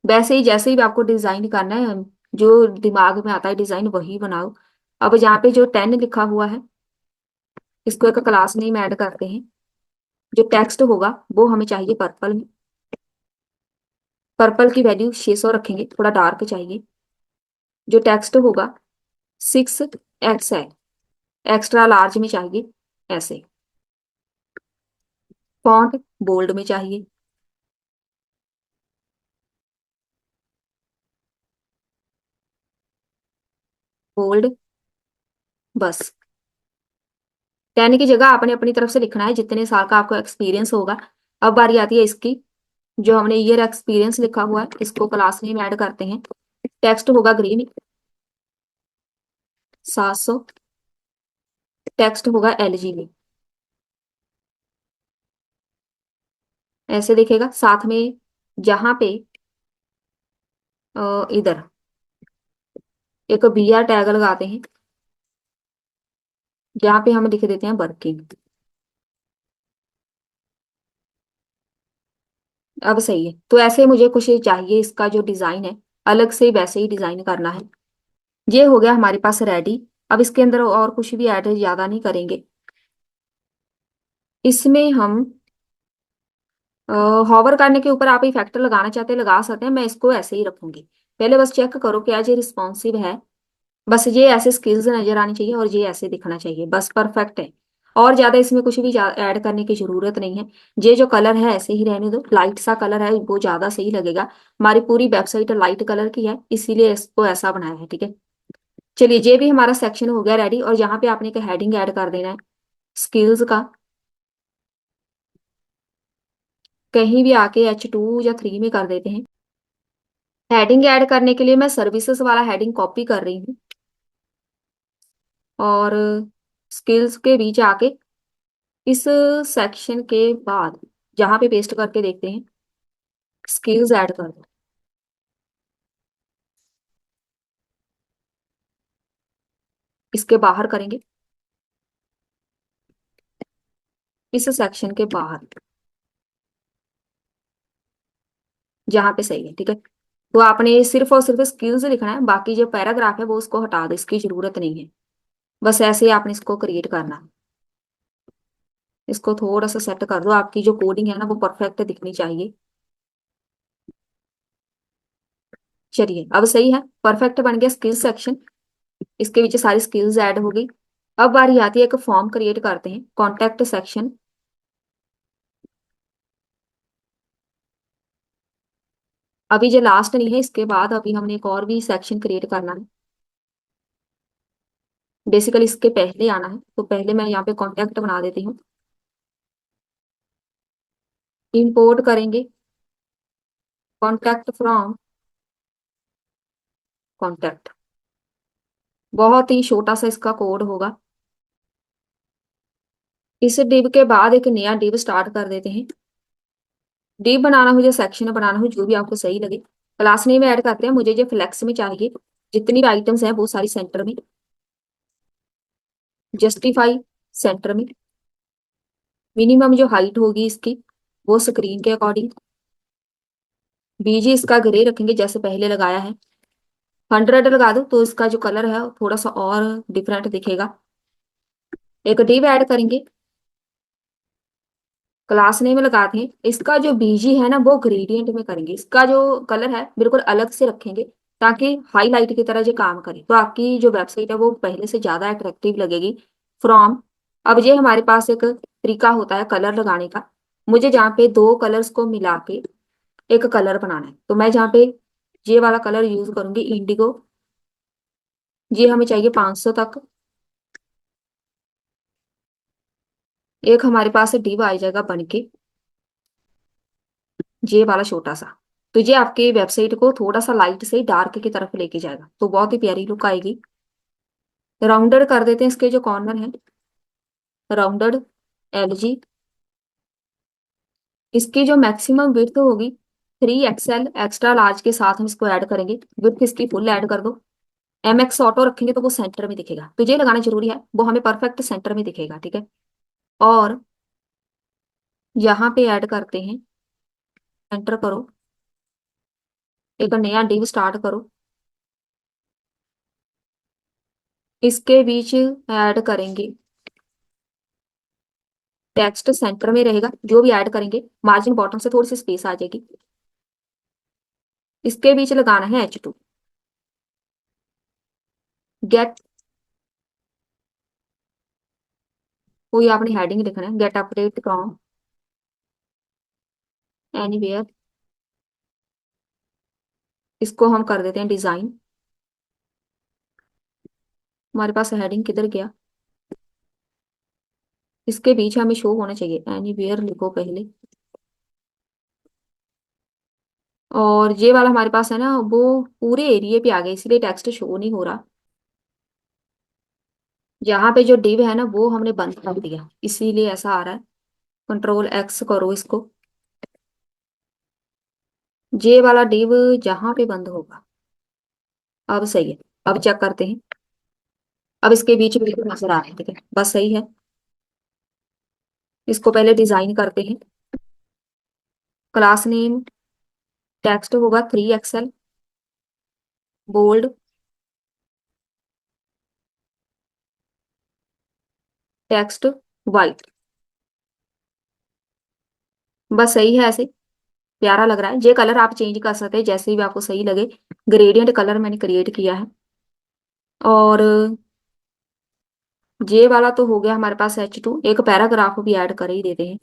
वैसे ही जैसे भी आपको डिजाइन करना है, जो दिमाग में आता है डिजाइन वही बनाओ। अब यहाँ पे जो 10 लिखा हुआ है, इसको एक क्लास नेम ऐड करते हैं। जो टेक्स्ट होगा वो हमें चाहिए पर्पल में, पर्पल की वैल्यू 600 रखेंगे, थोड़ा डार्क चाहिए। जो टेक्स्ट होगा 6 XL, एक्स्ट्रा लार्ज में चाहिए ऐसे। फॉन्ट बोल्ड में चाहिए, बोल्ड, बस। 10 की जगह आपने अपनी तरफ से लिखना है जितने साल का आपको एक्सपीरियंस होगा। अब बारी आती है इसकी, जो हमने ईयर एक्सपीरियंस लिखा हुआ है इसको क्लास नेम ऐड करते हैं। टेक्स्ट होगा ग्रीन, 700। टेक्स्ट होगा LG में, ऐसे दिखेगा। साथ में जहां पे इधर एक BR टैग लगाते हैं, जहां पे हम लिख देते हैं वर्किंग। अब सही है। तो ऐसे मुझे कुछ चाहिए, इसका जो डिजाइन है अलग से वैसे ही डिजाइन करना है। ये हो गया हमारे पास रेडी। अब इसके अंदर और कुछ भी ऐड ज्यादा नहीं करेंगे। इसमें हम हॉवर करने के ऊपर आप इफेक्ट लगाना चाहते हैं लगा सकते हैं, मैं इसको ऐसे ही रखूंगी। पहले बस चेक करो क्या ये रिस्पॉन्सिव है। बस ये ऐसे स्किल्स नजर आनी चाहिए और ये ऐसे दिखना चाहिए, बस परफेक्ट है। और ज्यादा इसमें कुछ भी ऐड करने की जरूरत नहीं है। ये जो कलर है ऐसे ही रहने दो, लाइट सा कलर है वो ज्यादा सही लगेगा। हमारी पूरी वेबसाइट लाइट कलर की है, इसीलिए इसको ऐसा बनाया है, ठीक है। चलिए, ये भी हमारा सेक्शन हो गया रेडी। और यहाँ पे आपने एक हेडिंग ऐड कर देना है स्किल्स का। कहीं भी आके H2 या 3 में कर देते हैं। हेडिंग ऐड करने के लिए मैं सर्विसेज वाला हेडिंग कॉपी कर रही हूँ, और स्किल्स के बीच आके इस सेक्शन के बाद जहां पे पेस्ट करके देखते हैं, स्किल्स ऐड कर दो। इसके बाहर करेंगे, इस सेक्शन के बाहर जहां पे सही है, ठीक है। तो आपने सिर्फ और सिर्फ स्किल्स लिखना है, बाकी जो पैराग्राफ है वो उसको हटा दो, इसकी जरूरत नहीं है। बस ऐसे ही आपने इसको क्रिएट करना है। इसको थोड़ा सा सेट कर दो, आपकी जो कोडिंग है ना वो परफेक्ट दिखनी चाहिए। चलिए, अब सही है, परफेक्ट बन गया स्किल्स सेक्शन। इसके नीचे सारी स्किल्स ऐड हो गई। अब बारी आती है, एक फॉर्म क्रिएट करते हैं, कॉन्टेक्ट सेक्शन। अभी ये लास्ट नहीं है, इसके बाद अभी हमने एक और भी सेक्शन क्रिएट करना है। बेसिकली इसके पहले आना है, तो पहले मैं यहाँ पे कॉन्टेक्ट बना देती हूँ। इंपोर्ट करेंगे कॉन्टेक्ट फ्रॉम कॉन्टेक्ट। बहुत ही छोटा सा इसका कोड होगा। इस डिव के बाद एक नया डिव स्टार्ट कर देते हैं। डिव बनाना हो या सेक्शन बनाना हो, जो भी आपको सही लगे। क्लास नेम ऐड करते हैं, मुझे जो फ्लेक्स में चाहिए, जितनी भी आइटम्स हैं वो सारी सेंटर में। जस्टिफाई सेंटर में। मिनिमम जो हाइट होगी इसकी वो स्क्रीन के अकॉर्डिंग। बीजी इसका ग्रे रखेंगे जैसे पहले लगाया है। 100 लगा दो तो इसका जो कलर है वो थोड़ा सा और डिफरेंट दिखेगा। एक डिव ऐड करेंगे, क्लास नेम लगाते हैं। इसका जो बीजी है ना वो ग्रेडियंट में करेंगे, इसका जो कलर है बिल्कुल अलग से रखेंगे, ताकि हाईलाइट की तरह जो काम करे, तो आपकी जो वेबसाइट है वो पहले से ज्यादा अट्रैक्टिव लगेगी। फ्रॉम, अब ये हमारे पास एक तरीका होता है कलर लगाने का। मुझे जहाँ पे दो कलर्स को मिला के एक कलर बनाना है, तो मैं जहाँ पे ये वाला कलर यूज करूंगी इंडिगो ये हमें चाहिए 500 तक। एक हमारे पास डिव आ जाएगा बन के, ये वाला छोटा सा। तो ये आपके वेबसाइट को थोड़ा सा लाइट से डार्क की तरफ लेके जाएगा, तो बहुत ही प्यारी लुक आएगी। राउंडेड कर देते हैं इसके जो कॉर्नर है, राउंडेड एलजी। इसकी जो मैक्सिमम विड्थ होगी 3 XL एक्स्ट्रा लार्ज के साथ हम इसको ऐड करेंगे। विड्थ इसकी फुल ऐड कर दो। MX ऑटो रखेंगे तो वो सेंटर में दिखेगा, तो ये लगाना जरूरी है, वो हमें परफेक्ट सेंटर में दिखेगा, ठीक है। और यहाँ पे ऐड करते हैं, एंटर करो, एक नया डिव स्टार्ट करो। इसके बीच ऐड करेंगे टेक्स्ट, सेंटर में रहेगा। जो भी ऐड करेंगे मार्जिन बॉटम से थोड़ी सी स्पेस आ जाएगी। इसके बीच लगाना है H2। गेट, कोई आपने हेडिंग लिखना है, गेट अपडेट फ्रॉम एनीवेयर। इसको हम कर देते हैं डिजाइन। हमारे पास हेडिंग किधर गया, इसके बीच हमें शो होना चाहिए, एनीवेयर लिखो पहले। और ये वाला हमारे पास है ना, वो पूरे एरिया पे आ गया, इसलिए टेक्स्ट शो नहीं हो रहा। यहाँ पे जो डिव है ना वो हमने बंद कर दिया, इसीलिए ऐसा आ रहा है। Ctrl X करो इसको। ये वाला डिव जहां पे बंद होगा, अब सही है। अब चेक करते हैं, अब इसके बीच में बिल्कुल नजर आ रहे हैं, ठीक है, बस सही है। इसको पहले डिजाइन करते हैं। क्लास नेम टेक्स्ट होगा 3 XL, बोल्ड, टेक्स्ट वाइट। बस सही है, ऐसे प्यारा लग रहा है। ये कलर आप चेंज कर सकते हैं जैसे भी आपको सही लगे। ग्रेडियंट कलर मैंने क्रिएट किया है। और ये वाला तो हो गया हमारे पास H2। एक पैराग्राफ भी ऐड कर ही देते हैं।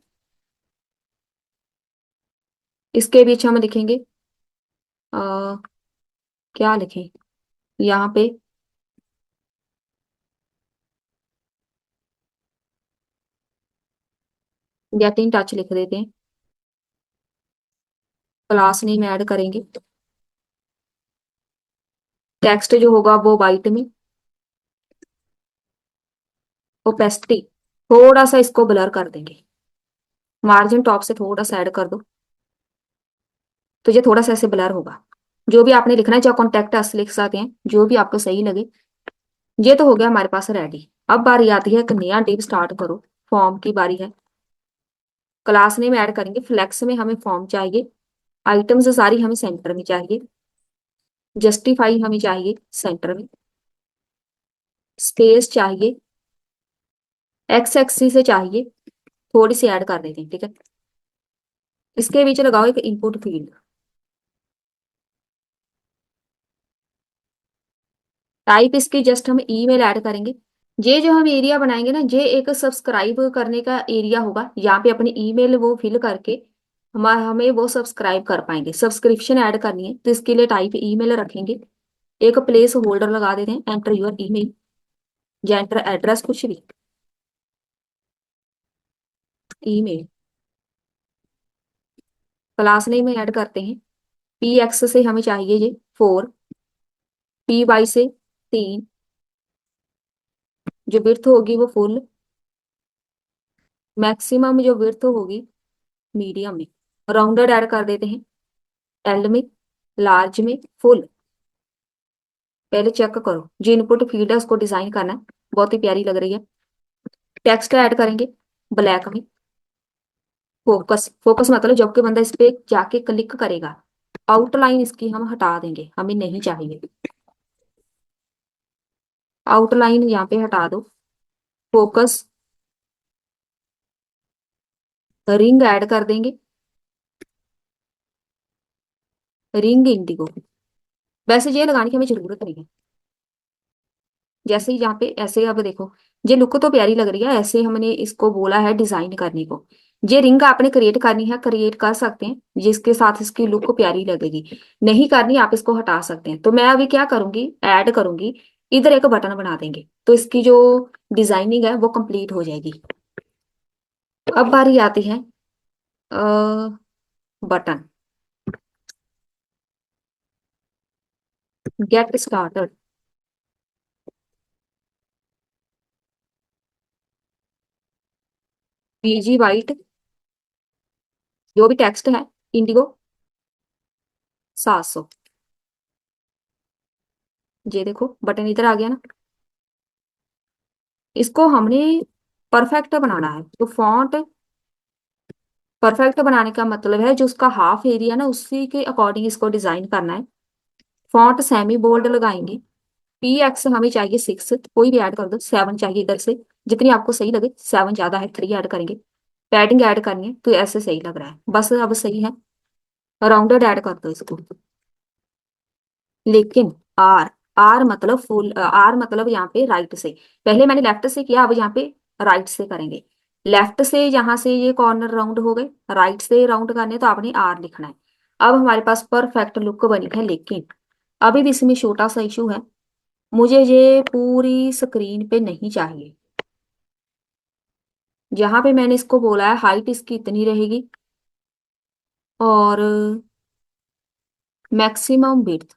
इसके बीच हम लिखेंगे क्या लिखें यहाँ पे, गेट इन टच लिख देते हैं। क्लास नेम ऐड करेंगे। टेक्स्ट जो होगा वो वाइट में। ओपेसिटी थोड़ा सा इसको ब्लर कर देंगे। मार्जिन टॉप से थोड़ा सा ऐड कर दो, तो ये थोड़ा सा ऐसे ब्लर होगा। जो भी आपने लिखना है, चाहे कॉन्टेक्ट अस लिख सकते हैं, जो भी आपको सही लगे। ये तो हो गया हमारे पास रेडी। अब बारी आती है एक नया डिव स्टार्ट करो, फॉर्म की बारी है। क्लास नेम ऐड करेंगे, फ्लेक्स में हमें फॉर्म चाहिए। आइटम्स सारी हमें सेंटर में चाहिए। जस्टिफाई हमें चाहिए सेंटर में। स्पेस चाहिए, एक्स एक्सिस से चाहिए, थोड़ी सी ऐड कर देते हैं, ठीक है। इसके बीच लगाओ एक इनपुट फील्ड। टाइप इसकी जस्ट हम ईमेल ऐड करेंगे। ये जो हम एरिया बनाएंगे ना, ये एक सब्सक्राइब करने का एरिया होगा। यहाँ पे अपनी ईमेल वो फिल करके हमें वो सब्सक्राइब कर पाएंगे। सब्सक्रिप्शन ऐड करनी है तो इसके लिए टाइप ईमेल रखेंगे। एक प्लेस होल्डर लगा देते हैं, एंटर योर ईमेल या एंटर एड्रेस, कुछ भी। ईमेल क्लास नेम में ऐड करते हैं। PX से हमें चाहिए ये 4, PY से 3। जो विड्थ होगी वो फुल, मैक्सिमम जो विड्थ होगी मीडियम में। राउंडेड ऐड कर देते हैं, एल में, लार्ज में, फुल। पहले चेक करो, जो इनपुट फील्ड है उसको डिजाइन करना है, बहुत ही प्यारी लग रही है। टेक्स्ट ऐड करेंगे ब्लैक में। फोकस, फोकस मतलब जब कि बंदा इस पे जाके क्लिक करेगा, आउटलाइन इसकी हम हटा देंगे, हमें नहीं चाहिए। आउटलाइन यहाँ पे हटा दो। फोकस, रिंग ऐड कर देंगे, रिंग इंडिगो। वैसे ये लगाने की हमें जरूरत नहीं है। जैसे ही यहाँ पे ऐसे, अब देखो ये लुक तो प्यारी लग रही है, ऐसे हमने इसको बोला है डिजाइन करने को। ये रिंग आपने क्रिएट करनी है, क्रिएट कर सकते हैं, जिसके साथ इसकी लुक प्यारी लगेगी। नहीं करनी, आप इसको हटा सकते हैं। तो मैं अभी क्या करूंगी, ऐड करूंगी इधर एक बटन बना देंगे तो इसकी जो डिजाइनिंग है वो कंप्लीट हो जाएगी। अब बारी आती है button. Get started. PG white, जो भी टेक्स्ट है, इंडिगो 700। ये देखो बटन इधर आ गया ना। इसको हमने परफेक्ट बनाना है, तो फॉन्ट परफेक्ट बनाने का मतलब है जो उसका हाफ एरिया ना उसी के अकॉर्डिंग इसको डिजाइन करना है। फॉन्ट सेमी बोल्ड लगाएंगे। पी एक्स हमें चाहिए 6, कोई भी ऐड कर दो। 7 चाहिए इधर से, जितनी आपको सही लगे। 7 ज्यादा है, 3 ऐड करेंगे। पैडिंग ऐड करनी है तो ऐसे सही लग रहा है, बस अब सही है। राउंडेड ऐड कर दो इसको। लेकिन आर, आर मतलब फुल, आर मतलब यहाँ पे राइट से। पहले मैंने लेफ्ट से किया, अब यहाँ पे राइट से करेंगे। लेफ्ट से यहाँ से ये कॉर्नर राउंड हो गए, राइट से राउंड करने तो आपने आर लिखना है। अब हमारे पास परफेक्ट लुक बनी है, लेकिन अभी भी इसमें छोटा सा इशू है। मुझे ये पूरी स्क्रीन पे नहीं चाहिए। जहां पे मैंने इसको बोला है हाइट इसकी इतनी रहेगी, और मैक्सिमम विड्थ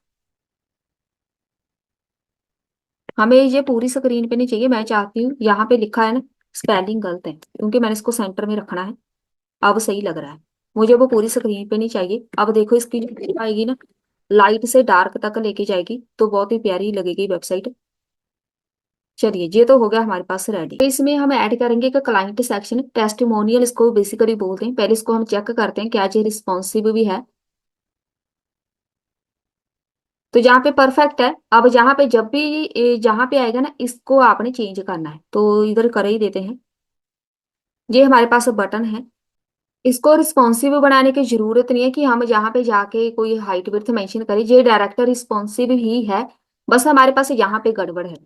हमें ये पूरी स्क्रीन पे नहीं चाहिए। मैं चाहती हूँ, यहाँ पे लिखा है ना, स्पेलिंग गलत है क्योंकि मैंने इसको सेंटर में रखना है। अब सही लग रहा है। मुझे वो पूरी स्क्रीन पे नहीं चाहिए। अब देखो इसकी जो आएगी ना, लाइट से डार्क तक लेके जाएगी तो बहुत ही प्यारी लगेगी वेबसाइट। चलिए ये तो हो गया हमारे पास रेडी। इसमें हम ऐड करेंगे एक क्लाइंट सेक्शन, टेस्टिमोनियल इसको बेसिकली बोलते हैं। पहले इसको हम चेक करते हैं क्या ये रिस्पॉन्सिव भी है। तो जहाँ पे परफेक्ट है, अब जहाँ पे जब भी जहाँ पे आएगा ना, इसको आपने चेंज करना है, तो इधर कर ही देते हैं। ये हमारे पास बटन है। इसको रिस्पॉन्सिव बनाने की जरूरत नहीं है कि हम जहाँ पे जाके कोई हाइट विड्थ मेंशन करें। ये डायरेक्ट रिस्पॉन्सिव ही है, बस हमारे पास यहाँ पे गड़बड़ है।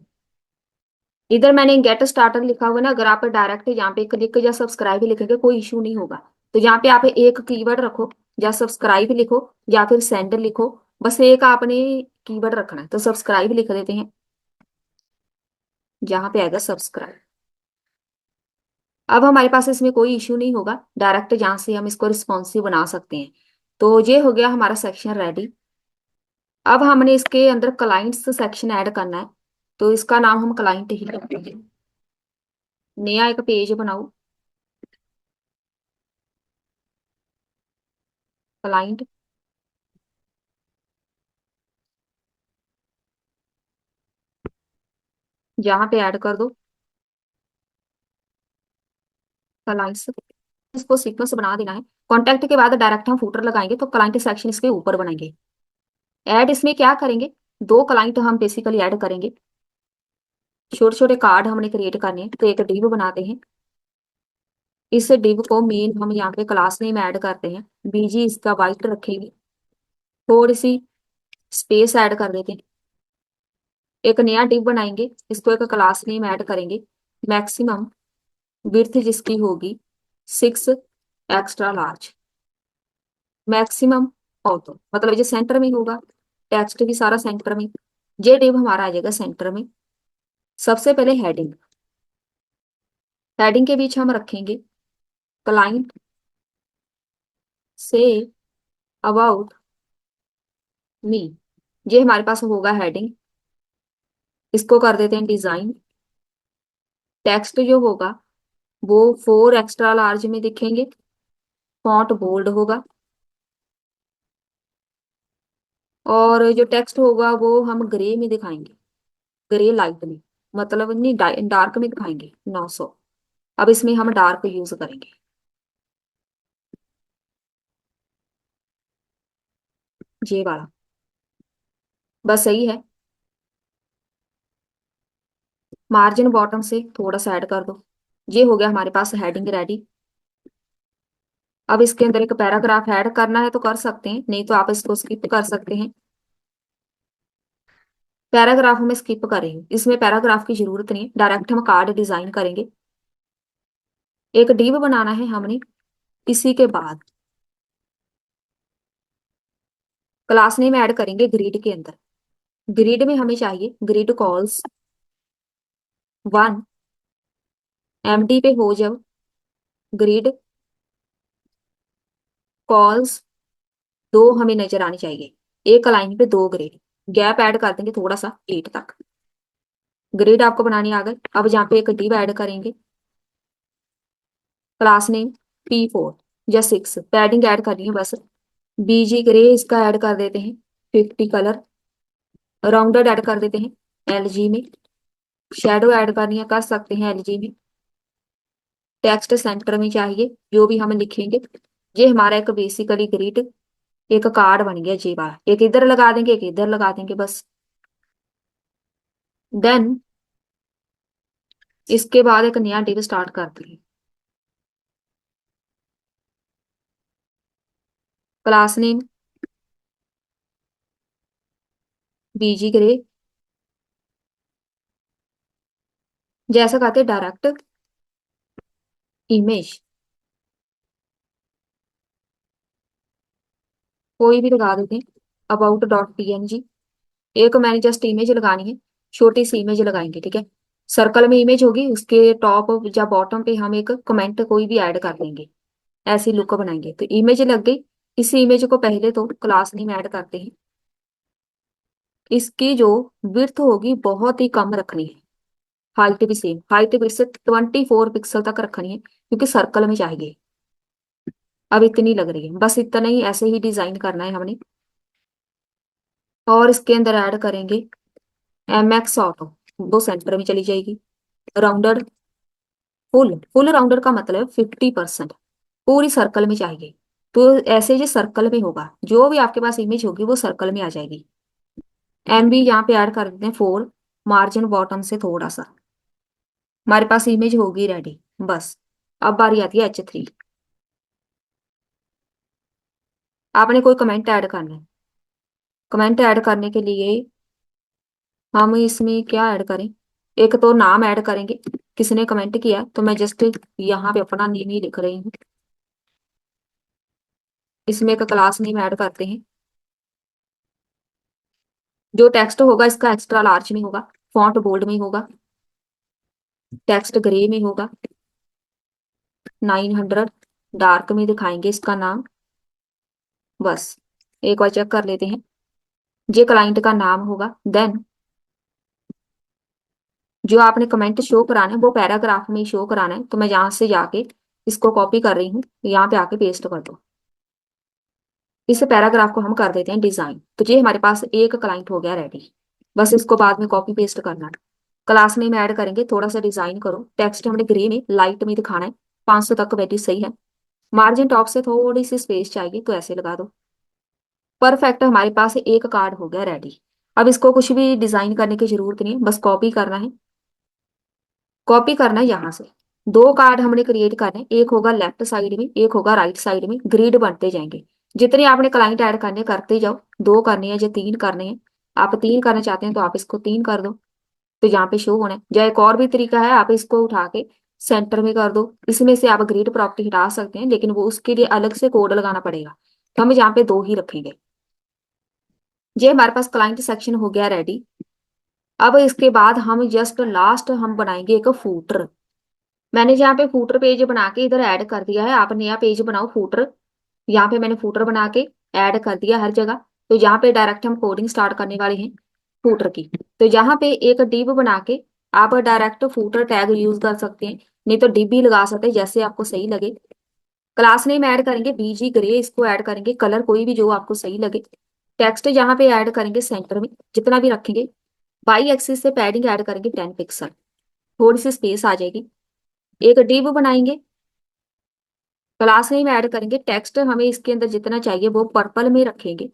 इधर मैंने गेट स्टार्टर लिखा हुआ है ना, अगर आप डायरेक्ट यहाँ पे क्लिक या सब्सक्राइब लिखेंगे कोई इशू नहीं होगा। तो यहाँ पे आप एक कीवर्ड रखो, या सब्सक्राइब लिखो या फिर सेंड लिखो। बस एक आपने कीवर्ड रखना है, तो सब्सक्राइब लिख देते हैं। यहाँ पे आएगा सब्सक्राइब। अब हमारे पास इसमें कोई इश्यू नहीं होगा, डायरेक्ट यहाँ से हम इसको रिस्पॉन्सिव बना सकते हैं। तो ये हो गया हमारा सेक्शन रेडी। अब हमने इसके अंदर क्लाइंट्स सेक्शन ऐड करना है, तो इसका नाम हम क्लाइंट ही रखेंगे। नया एक पेज बनाओ, क्लाइंट। यहाँ पे ऐड कर दो क्लाइंट्स। इसको सीक्वेंस बना देना है। कॉन्टैक्ट के बाद डायरेक्ट हम फूटर लगाएंगे तो क्लाइंट सेक्शन इसके ऊपर बनाएंगे। ऐड इसमें क्या करेंगे, 2 क्लाइंट हम बेसिकली ऐड करेंगे। छोटे छोटे कार्ड हमने क्रिएट करने हैं, तो एक डिव बनाते हैं। इस डिव को मेन हम यहाँ पे क्लास नेम ऐड करते हैं, बीजी इसका वाइट रखेंगे। थोड़ी सी स्पेस ऐड कर देते हैं। एक नया डिव बनाएंगे, इसको एक क्लास नेम ऐड करेंगे। मैक्सिमम विड्थ जिसकी होगी 6 एक्स्ट्रा लार्ज। मैक्सिमम ऑटो मतलब ये सेंटर में होगा, टेक्स्ट भी सारा सेंटर में। ये डिव हमारा आ जाएगा सेंटर में। सबसे पहले हेडिंग, हेडिंग के बीच हम रखेंगे क्लाइंट से अबाउट मी। ये हमारे पास होगा हेडिंग। इसको कर देते हैं डिजाइन। टेक्स्ट जो होगा वो 4 एक्स्ट्रा लार्ज में दिखेंगे, फॉन्ट बोल्ड होगा। और जो टेक्स्ट होगा वो हम ग्रे में दिखाएंगे, ग्रे लाइट में, मतलब नहीं डार्क में दिखाएंगे 900। अब इसमें हम डार्क यूज करेंगे, ये वाला। बस सही है। मार्जिन बॉटम से थोड़ा सा ऐड कर दो। ये हो गया हमारे पास हेडिंग रेडी। अब इसके अंदर एक पैराग्राफ ऐड करना है तो कर सकते हैं, नहीं तो आप इसको स्किप कर सकते हैं। पैराग्राफ में स्किप करेंगे, इसमें पैराग्राफ की जरूरत नहीं है, डायरेक्ट हम कार्ड डिजाइन करेंगे। एक डिव बनाना है हमने। इसी के बाद क्लास नेम ऐड करेंगे ग्रिड के अंदर। ग्रिड में हमें चाहिए ग्रिड कॉल्स 1, एम्प्टी पे हो जब ग्रिड कॉल्स 2 हमें नजर आनी चाहिए, एक लाइन पे 2 ग्रिड, गैप ऐड कर देंगे थोड़ा सा 8 तक। ग्रिड आपको बनानी आ गई। अब जहाँ पे एक डिव ऐड करेंगे, क्लास नेम P4 या 6, पैडिंग ऐड करनी है बस। बीजी ग्रे इसका ऐड कर देते हैं 50 कलर, राउंडेड ऐड कर देते हैं LG में, शेडो ऐड करनी है कर सकते हैं LG में। टेक्स्ट सेंटर में चाहिए जो भी हम लिखेंगे। ये हमारा एक बेसिकली ग्रिड, एक कार्ड बन गया जी बार, एक इधर लगा देंगे एक इधर लगा देंगे बस। देन इसके बाद एक नया डिव स्टार्ट करते हैं, क्लास नेम बीजी ग्रे, जैसा कहते हैं डायरेक्ट इमेज, कोई भी लगा देते हैं, about.png। एक मैंने जस्ट इमेज लगानी है, छोटी सी इमेज लगाएंगे ठीक है। सर्कल में इमेज होगी, उसके टॉप या बॉटम पे हम एक कमेंट कोई भी ऐड कर देंगे, ऐसी लुक बनाएंगे। तो इमेज लग गई। इसी इमेज को पहले तो क्लास नेम ऐड करते हैं। इसकी जो विड्थ होगी बहुत ही कम रखनी है, हाइट भी सेम, हाइट भी से 24 पिक्सल तक रखनी है क्योंकि सर्कल में चाहिए। अब इतनी लग रही है, बस इतना ही, ऐसे ही डिजाइन करना है हमने। और इसके अंदर ऐड करेंगे MX ऑटो, वो सेंटर में चली जाएगी। राउंडर फुल, फुल राउंडर का मतलब 50%, पूरी सर्कल में चाहिए। तो ऐसे जो सर्कल में होगा, जो भी आपके पास इमेज होगी वो सर्कल में आ जाएगी। MB यहाँ पे ऐड कर देते हैं 4, मार्जिन बॉटम से थोड़ा सा, हमारे पास इमेज होगी रेडी बस। अब बारी आती है H3, आपने कोई कमेंट ऐड करना है। कमेंट ऐड करने के लिए हम इसमें क्या ऐड करें, एक तो नाम ऐड करेंगे, किसने कमेंट किया, तो मैं जस्ट यहाँ पे अपना नेम ही लिख रही हूँ। इसमें एक क्लास नेम ऐड करते हैं। जो टेक्स्ट होगा इसका एक्स्ट्रा लार्ज में होगा, फॉन्ट बोल्ड में होगा, टेक्स्ट ग्रे में होगा, 900 डार्क में दिखाएंगे इसका नाम बस। एक बार चेक कर लेते हैं, ये क्लाइंट का नाम होगा। देन जो आपने कमेंट शो कराना है वो पैराग्राफ में शो कराना है, तो मैं यहाँ से जाके इसको कॉपी कर रही हूँ, यहाँ पे आके पेस्ट कर दो। इस पैराग्राफ को हम कर देते हैं डिजाइन। तो ये हमारे पास एक क्लाइंट हो गया रेडी, बस इसको बाद में कॉपी पेस्ट करना है। क्लास नेम ऐड करेंगे, थोड़ा सा डिजाइन करो, टेक्स्ट हमने ग्रे में लाइट में दिखाना है, 500 तक वैल्यू सही है। मार्जिन टॉप से थोड़ी सी स्पेस चाहिए तो ऐसे लगा दो। परफेक्ट, हमारे पास एक कार्ड हो गया रेडी। अब इसको कुछ भी डिजाइन करने की जरूरत नहीं है, बस कॉपी करना है। कॉपी करना है यहाँ से, 2 कार्ड हमने क्रिएट करने हैं, एक होगा लेफ्ट साइड में एक होगा राइट साइड में, ग्रिड बनते जाएंगे। जितने आपने क्लाइंट ऐड करने करते जाओ, 2 करने हैं या 3 करने हैं। आप 3 करना चाहते हैं तो आप इसको 3 कर दो, तो यहाँ पे शो होना है। या एक और भी तरीका है, आप इसको उठा के सेंटर में कर दो, इसमें से आप ग्रिड प्रॉपर्टी हटा सकते हैं, लेकिन वो उसके लिए अलग से कोड लगाना पड़ेगा, तो हम यहाँ पे 2 ही रखेंगे। ये हमारे पास क्लाइंट सेक्शन हो गया रेडी। अब इसके बाद हम जस्ट लास्ट हम बनाएंगे एक फूटर। मैंने यहाँ पे फूटर पेज बना के इधर ऐड कर दिया है, आप नया पेज बनाओ फूटर। यहाँ पे मैंने फूटर बना के ऐड कर दिया हर जगह। तो यहाँ पे डायरेक्ट हम कोडिंग स्टार्ट करने वाले हैं फूटर की। तो यहाँ पे एक डिव बना के आप डायरेक्ट फूटर टैग यूज कर सकते हैं, नहीं तो डिव भी लगा सकते हैं, जैसे आपको सही लगे। क्लास नेम ऐड करेंगे बीजी ग्रे, इसको ऐड करेंगे, कलर कोई भी जो आपको सही लगे। टेक्स्ट यहाँ पे ऐड करेंगे सेंटर में, जितना भी रखेंगे। बाई एक्सिस से पैडिंग ऐड करेंगे 10 पिक्सल, थोड़ी सी स्पेस आ जाएगी। एक डिव बनाएंगे, क्लास नेम ऐड करेंगे, टेक्स्ट हमें इसके अंदर जितना चाहिए वो पर्पल में रखेंगे,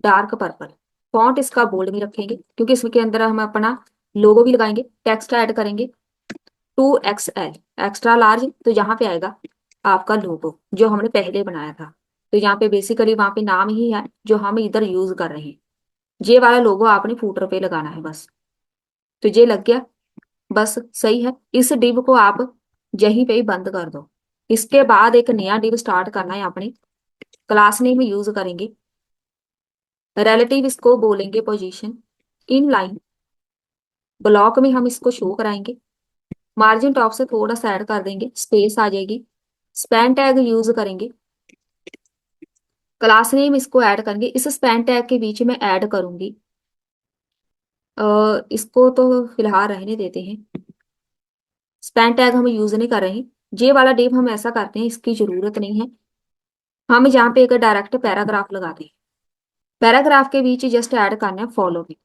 डार्क पर्पल। फॉन्ट इसका बोल्ड में रखेंगे क्योंकि इसके अंदर हम अपना लोगो भी लगाएंगे। टेक्स्ट ऐड करेंगे 2XL, एक्स्ट्रा लार्ज, तो यहाँ पे आएगा आपका लोगो जो हमने पहले बनाया था। तो यहाँ पे बेसिकली वहां पे नाम ही है जो हम इधर यूज कर रहे हैं। ये वाला लोगो आपने फूटर पे लगाना है बस। तो ये लग गया, बस सही है। इस डिव को आप यहीं पे ही बंद कर दो। इसके बाद एक नया डिव स्टार्ट करना है आपने, क्लास नेम यूज करेंगे रिलेटिव इसको बोलेंगे पोजीशन, इन लाइन ब्लॉक में हम इसको शो कराएंगे, मार्जिन टॉप से थोड़ा सा ऐड कर देंगे, स्पेस आ जाएगी, स्पैन टैग यूज करेंगे, क्लास नेम इसको ऐड करेंगे, इस स्पैन टैग के बीच में ऐड करूंगी, इसको तो फिलहाल रहने देते हैं, स्पैन टैग हम यूज नहीं कर रहे हैं। जे वाला डिव हम ऐसा करते हैं, इसकी जरूरत नहीं है, हम यहाँ पे एक डायरेक्ट पैराग्राफ लगाते हैं, पैराग्राफ के बीच जस्ट ऐड करना है फॉलो मी,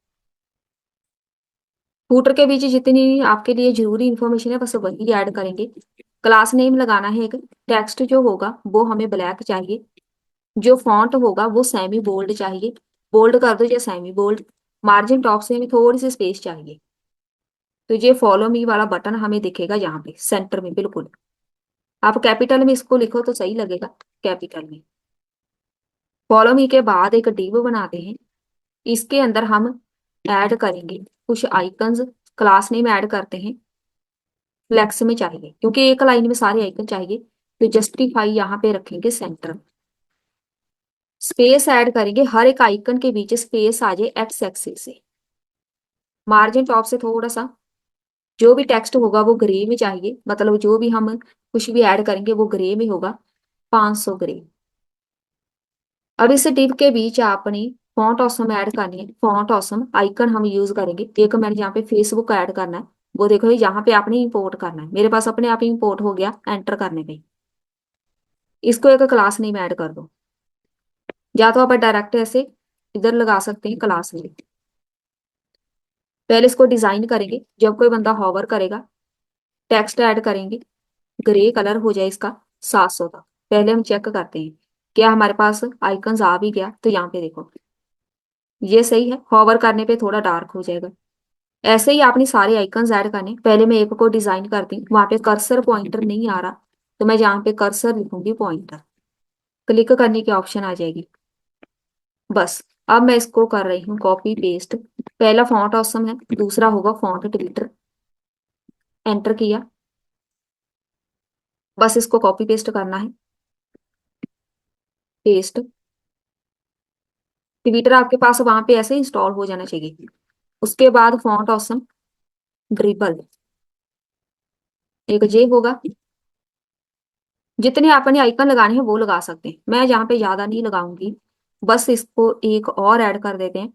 फूटर के बीच जितनी आपके लिए जरूरी इंफॉर्मेशन है बस वही ऐड करेंगे। क्लास नेम लगाना है, एक टेक्स्ट जो होगा वो हमें ब्लैक चाहिए, जो फॉन्ट होगा वो सेमी बोल्ड चाहिए, बोल्ड कर दो या सेमी बोल्ड, मार्जिन टॉप से हमें थोड़ी सी स्पेस चाहिए। तो ये फॉलो मी वाला बटन हमें दिखेगा यहाँ पे सेंटर में बिल्कुल, आप कैपिटल में इसको लिखो तो सही लगेगा, कैपिटल में। फॉलो मी के बाद एक डिव बनाते हैं, इसके अंदर हम ऐड करेंगे कुछ आइकन्स, क्लास नेम ऐड करते हैं, फ्लेक्स में चाहिए क्योंकि एक लाइन में सारे आइकन चाहिए, तो जस्टिफाई यहाँ पे रखेंगे सेंटर, स्पेस ऐड करेंगे, हर एक आइकन के बीच स्पेस आ जाए एक्स एक्सिस से, मार्जिन टॉप से थोड़ा सा, जो भी टेक्स्ट होगा वो ग्रे में चाहिए, मतलब जो भी हम कुछ भी ऐड करेंगे वो ग्रे में होगा, 500 ग्रे। अब इस डिव के बीच आपने फॉन्ट ऑसम ऐड करनी है, फॉन्ट ऑसम आइकन हम यूज करेंगे, एक मैंने यहाँ पे फेसबुक ऐड करना है, वो देखो यहाँ पे आपने इंपोर्ट करना है, मेरे पास अपने आप इंपोर्ट हो गया एंटर करने पे, इसको एक क्लास नेम ऐड कर दो, या तो आप डायरेक्ट ऐसे इधर लगा सकते हैं क्लास नेम। पहले इसको डिजाइन करेंगे, जब कोई बंदा हॉवर करेगा टेक्स्ट ऐड करेंगे, ग्रे कलर हो जाए इसका 700 तक, पहले हम चेक करते हैं क्या हमारे पास आइकन्स आ भी गया, तो यहाँ पे देखो ये सही है, हॉवर करने पे थोड़ा डार्क हो जाएगा। ऐसे ही आपने सारे आइकन्स ऐड करने, पहले मैं एक को डिजाइन करती हूँ, वहां पे कर्सर पॉइंटर नहीं आ रहा तो मैं यहाँ पे कर्सर लिखूंगी पॉइंटर, क्लिक करने की ऑप्शन आ जाएगी, बस। अब मैं इसको कर रही हूँ कॉपी पेस्ट, पहला फॉन्ट ऑसम है, दूसरा होगा फॉन्ट ट्विटर, एंटर किया, बस इसको कॉपी पेस्ट करना है, पेस्ट, ट्विटर आपके पास वहां पे ऐसे इंस्टॉल हो जाना चाहिए। उसके बाद फॉन्ट ऑसम ड्रिबल, एक जे होगा, जितने आपने आइकन लगाने हैं वो लगा सकते हैं, मैं यहाँ पे ज्यादा नहीं लगाऊंगी, बस इसको एक और ऐड कर देते हैं,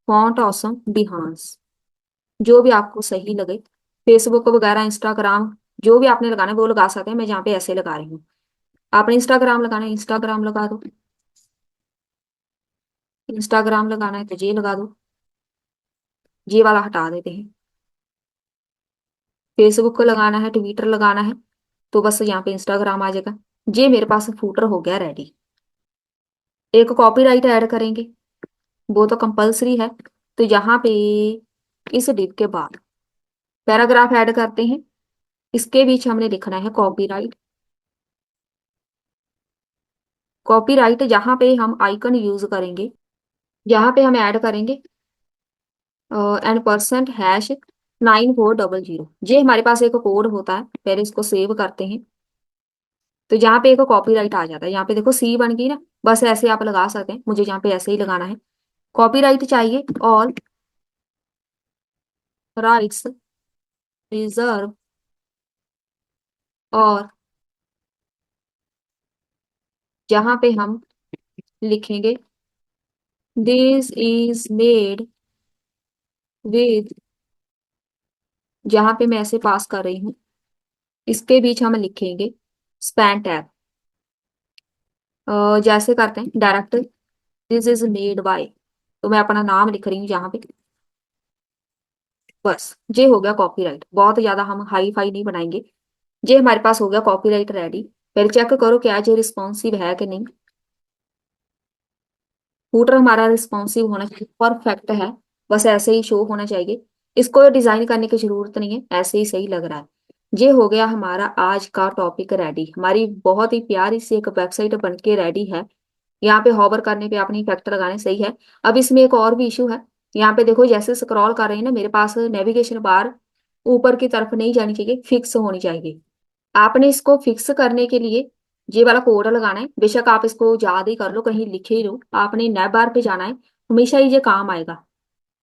फॉन्ट ऑसम बिहांस, जो भी आपको सही लगे, फेसबुक वगैरह इंस्टाग्राम जो भी आपने लगाना है वो लगा सकते हैं, मैं यहाँ पे ऐसे लगा रही हूँ, आपने इंस्टाग्राम लगाना है इंस्टाग्राम लगा दो, इंस्टाग्राम लगाना है तो ये लगा दो, ये वाला हटा देते हैं, फेसबुक को लगाना है ट्विटर लगाना है तो बस यहाँ पे इंस्टाग्राम आ जाएगा, ये मेरे पास फूटर हो गया रेडी। एक कॉपीराइट ऐड करेंगे, वो तो कंपलसरी है, तो यहाँ पे इस डिव के बाद पैराग्राफ ऐड करते हैं, इसके बीच हमने लिखना है कॉपीराइट, कॉपीराइट यहाँ पे हम आइकन यूज करेंगे, यहाँ पे हम ऐड करेंगे एंड परसेंट हैश 9400, ये हमारे पास एक कोड होता है, पहले इसको सेव करते हैं, तो यहाँ पे एक कॉपीराइट आ जाता है, यहाँ पे देखो सी बन गई ना, बस ऐसे आप लगा सकते हैं, मुझे यहाँ पे ऐसे ही लगाना है, कॉपीराइट चाहिए, और राइट्स रिजर्व, और जहाँ पे हम लिखेंगे दिस इज मेड विद, जहाँ पे मैं ऐसे पास कर रही हूँ, इसके बीच हम लिखेंगे स्पैन टैग, जैसे करते हैं direct this is made by, तो मैं अपना नाम लिख रही हूँ यहाँ पे, बस ये हो गया कॉपीराइट, बहुत ज्यादा हम हाई फाई नहीं बनाएंगे, ये हमारे पास हो गया कॉपीराइट रेडी। पहले चेक करो क्या ये रिस्पॉन्सिव है कि नहीं, फूटर हमारा रिस्पॉन्सिव होना चाहिए, परफेक्ट है, बस ऐसे ही शो होना चाहिए, इसको डिजाइन करने की जरूरत नहीं है, ऐसे ही सही लग रहा है। ये हो गया हमारा आज का टॉपिक रेडी, हमारी बहुत ही प्यारी सी एक वेबसाइट बन के रेडी है, यहाँ पे हॉवर करने पे अपनी इफेक्ट लगाने सही है। अब इसमें एक और भी इशू है, यहाँ पे देखो जैसे स्क्रॉल कर रहे हैं ना, मेरे पास नेविगेशन बार ऊपर की तरफ नहीं जानी चाहिए, फिक्स होनी चाहिए, आपने इसको फिक्स करने के लिए ये वाला कोड लगाना है, बेशक आप इसको याद ही कर लो कहीं लिखे ही लो, आपने नैब बार पे जाना है, हमेशा ये काम आएगा।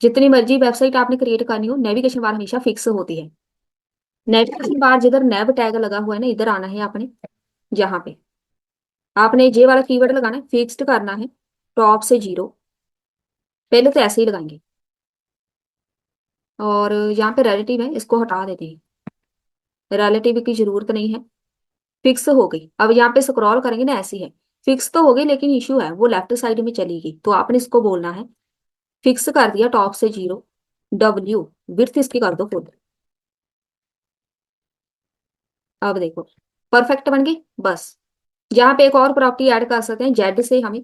जितनी मर्जी वेबसाइट आपने क्रिएट करनी हो, नेविगेशन बार हमेशा फिक्स होती है। नेविगेशन बार जिधर नेव टैग लगा हुआ है ना, इधर आना है आपने। जहां पे आपने जे वाला कीवर्ड लगाना है, फिक्स्ड करना है, टॉप से 0। पहले तो ऐसे ही लगाएंगे। और यहाँ पे रिलेटिव है, इसको हटा देते हैं, रिलेटिव की जरूरत नहीं है। फिक्स हो गई। अब यहाँ पे स्क्रॉल करेंगे ना, ऐसी है। फिक्स तो हो गई, लेकिन इशू है वो लेफ्ट साइड में चली गई, तो आपने इसको बोलना है फिक्स कर दिया टॉप से 0। W विड्थ इसकी कर दो फुल। अब देखो परफेक्ट बन गई। बस यहाँ पे एक और प्रॉपर्टी ऐड कर सकते हैं, जेड से हमें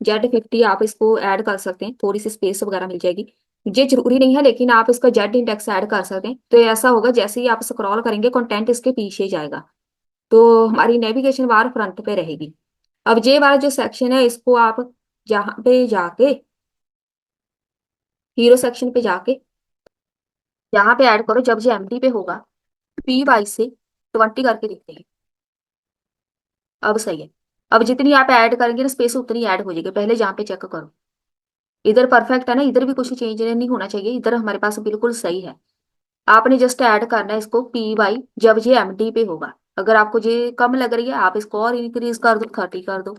Z50 आप इसको ऐड कर सकते हैं, थोड़ी सी स्पेस वगैरह मिल जाएगी। ये जरूरी नहीं है, लेकिन आप इसका जेड इंडेक्स ऐड कर सकते हैं, तो ऐसा होगा जैसे ही आप स्क्रॉल करेंगे कंटेंट इसके पीछे जाएगा, तो हमारी नेविगेशन बार फ्रंट पे रहेगी। अब ये वाला जो सेक्शन है, इसको आप जहाँ पे जाके हीरो सेक्शन पे जाके यहाँ पे ऐड करो। जब ये एमटी पे होगा, P से 20 करके देखते हैं। अब सही है। अब जितनी आप ऐड करेंगे ना स्पेस, उतनी ऐड हो जाएगी। पहले जहाँ पे चेक करो, इधर परफेक्ट है ना, इधर भी कुछ चेंज नहीं होना चाहिए, इधर हमारे पास बिल्कुल सही है। आपने जस्ट ऐड करना है इसको P जब ये एमटी पे होगा। अगर आपको ये कम लग रही है, आप इसको और इंक्रीज कर दो, 30 कर दो।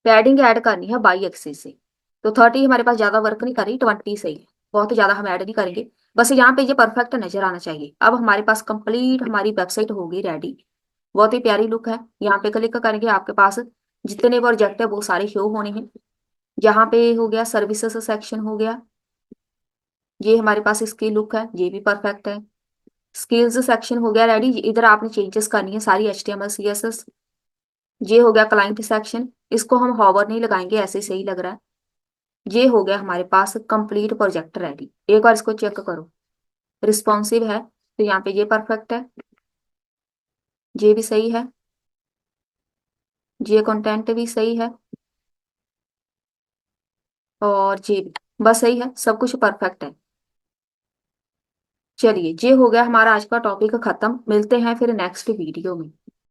पैडिंग ऐड करनी है बाई एक्सिस से, तो 30 हमारे पास ज्यादा वर्क नहीं कर रही, 20 सही है। बहुत ज्यादा हम ऐड नहीं करेंगे, बस यहाँ पे ये परफेक्ट नजर आना चाहिए। अब हमारे पास कंप्लीट हमारी वेबसाइट होगी रेडी। बहुत ही प्यारी लुक है। यहाँ पे क्लिक करेंगे, आपके पास जितने प्रोजेक्ट है वो सारे शो होने हैं। यहाँ पे हो गया सर्विसेज सेक्शन हो गया, ये हमारे पास इसकी लुक है, ये भी परफेक्ट है। स्किल्स सेक्शन हो गया रेडी, इधर आपने चेंजेस करनी है सारी HTML CSS। ये हो गया क्लाइंट सेक्शन, इसको हम हॉवर नहीं लगाएंगे, ऐसे सही लग रहा है। ये हो गया हमारे पास कंप्लीट प्रोजेक्ट रेडी। एक बार इसको चेक करो, रिस्पॉन्सिव है, तो यहाँ पे ये परफेक्ट है, ये भी सही है, ये कंटेंट भी सही है, और ये भी बस सही है, सब कुछ परफेक्ट है। चलिए, ये हो गया हमारा आज का टॉपिक खत्म। मिलते हैं फिर नेक्स्ट वीडियो में।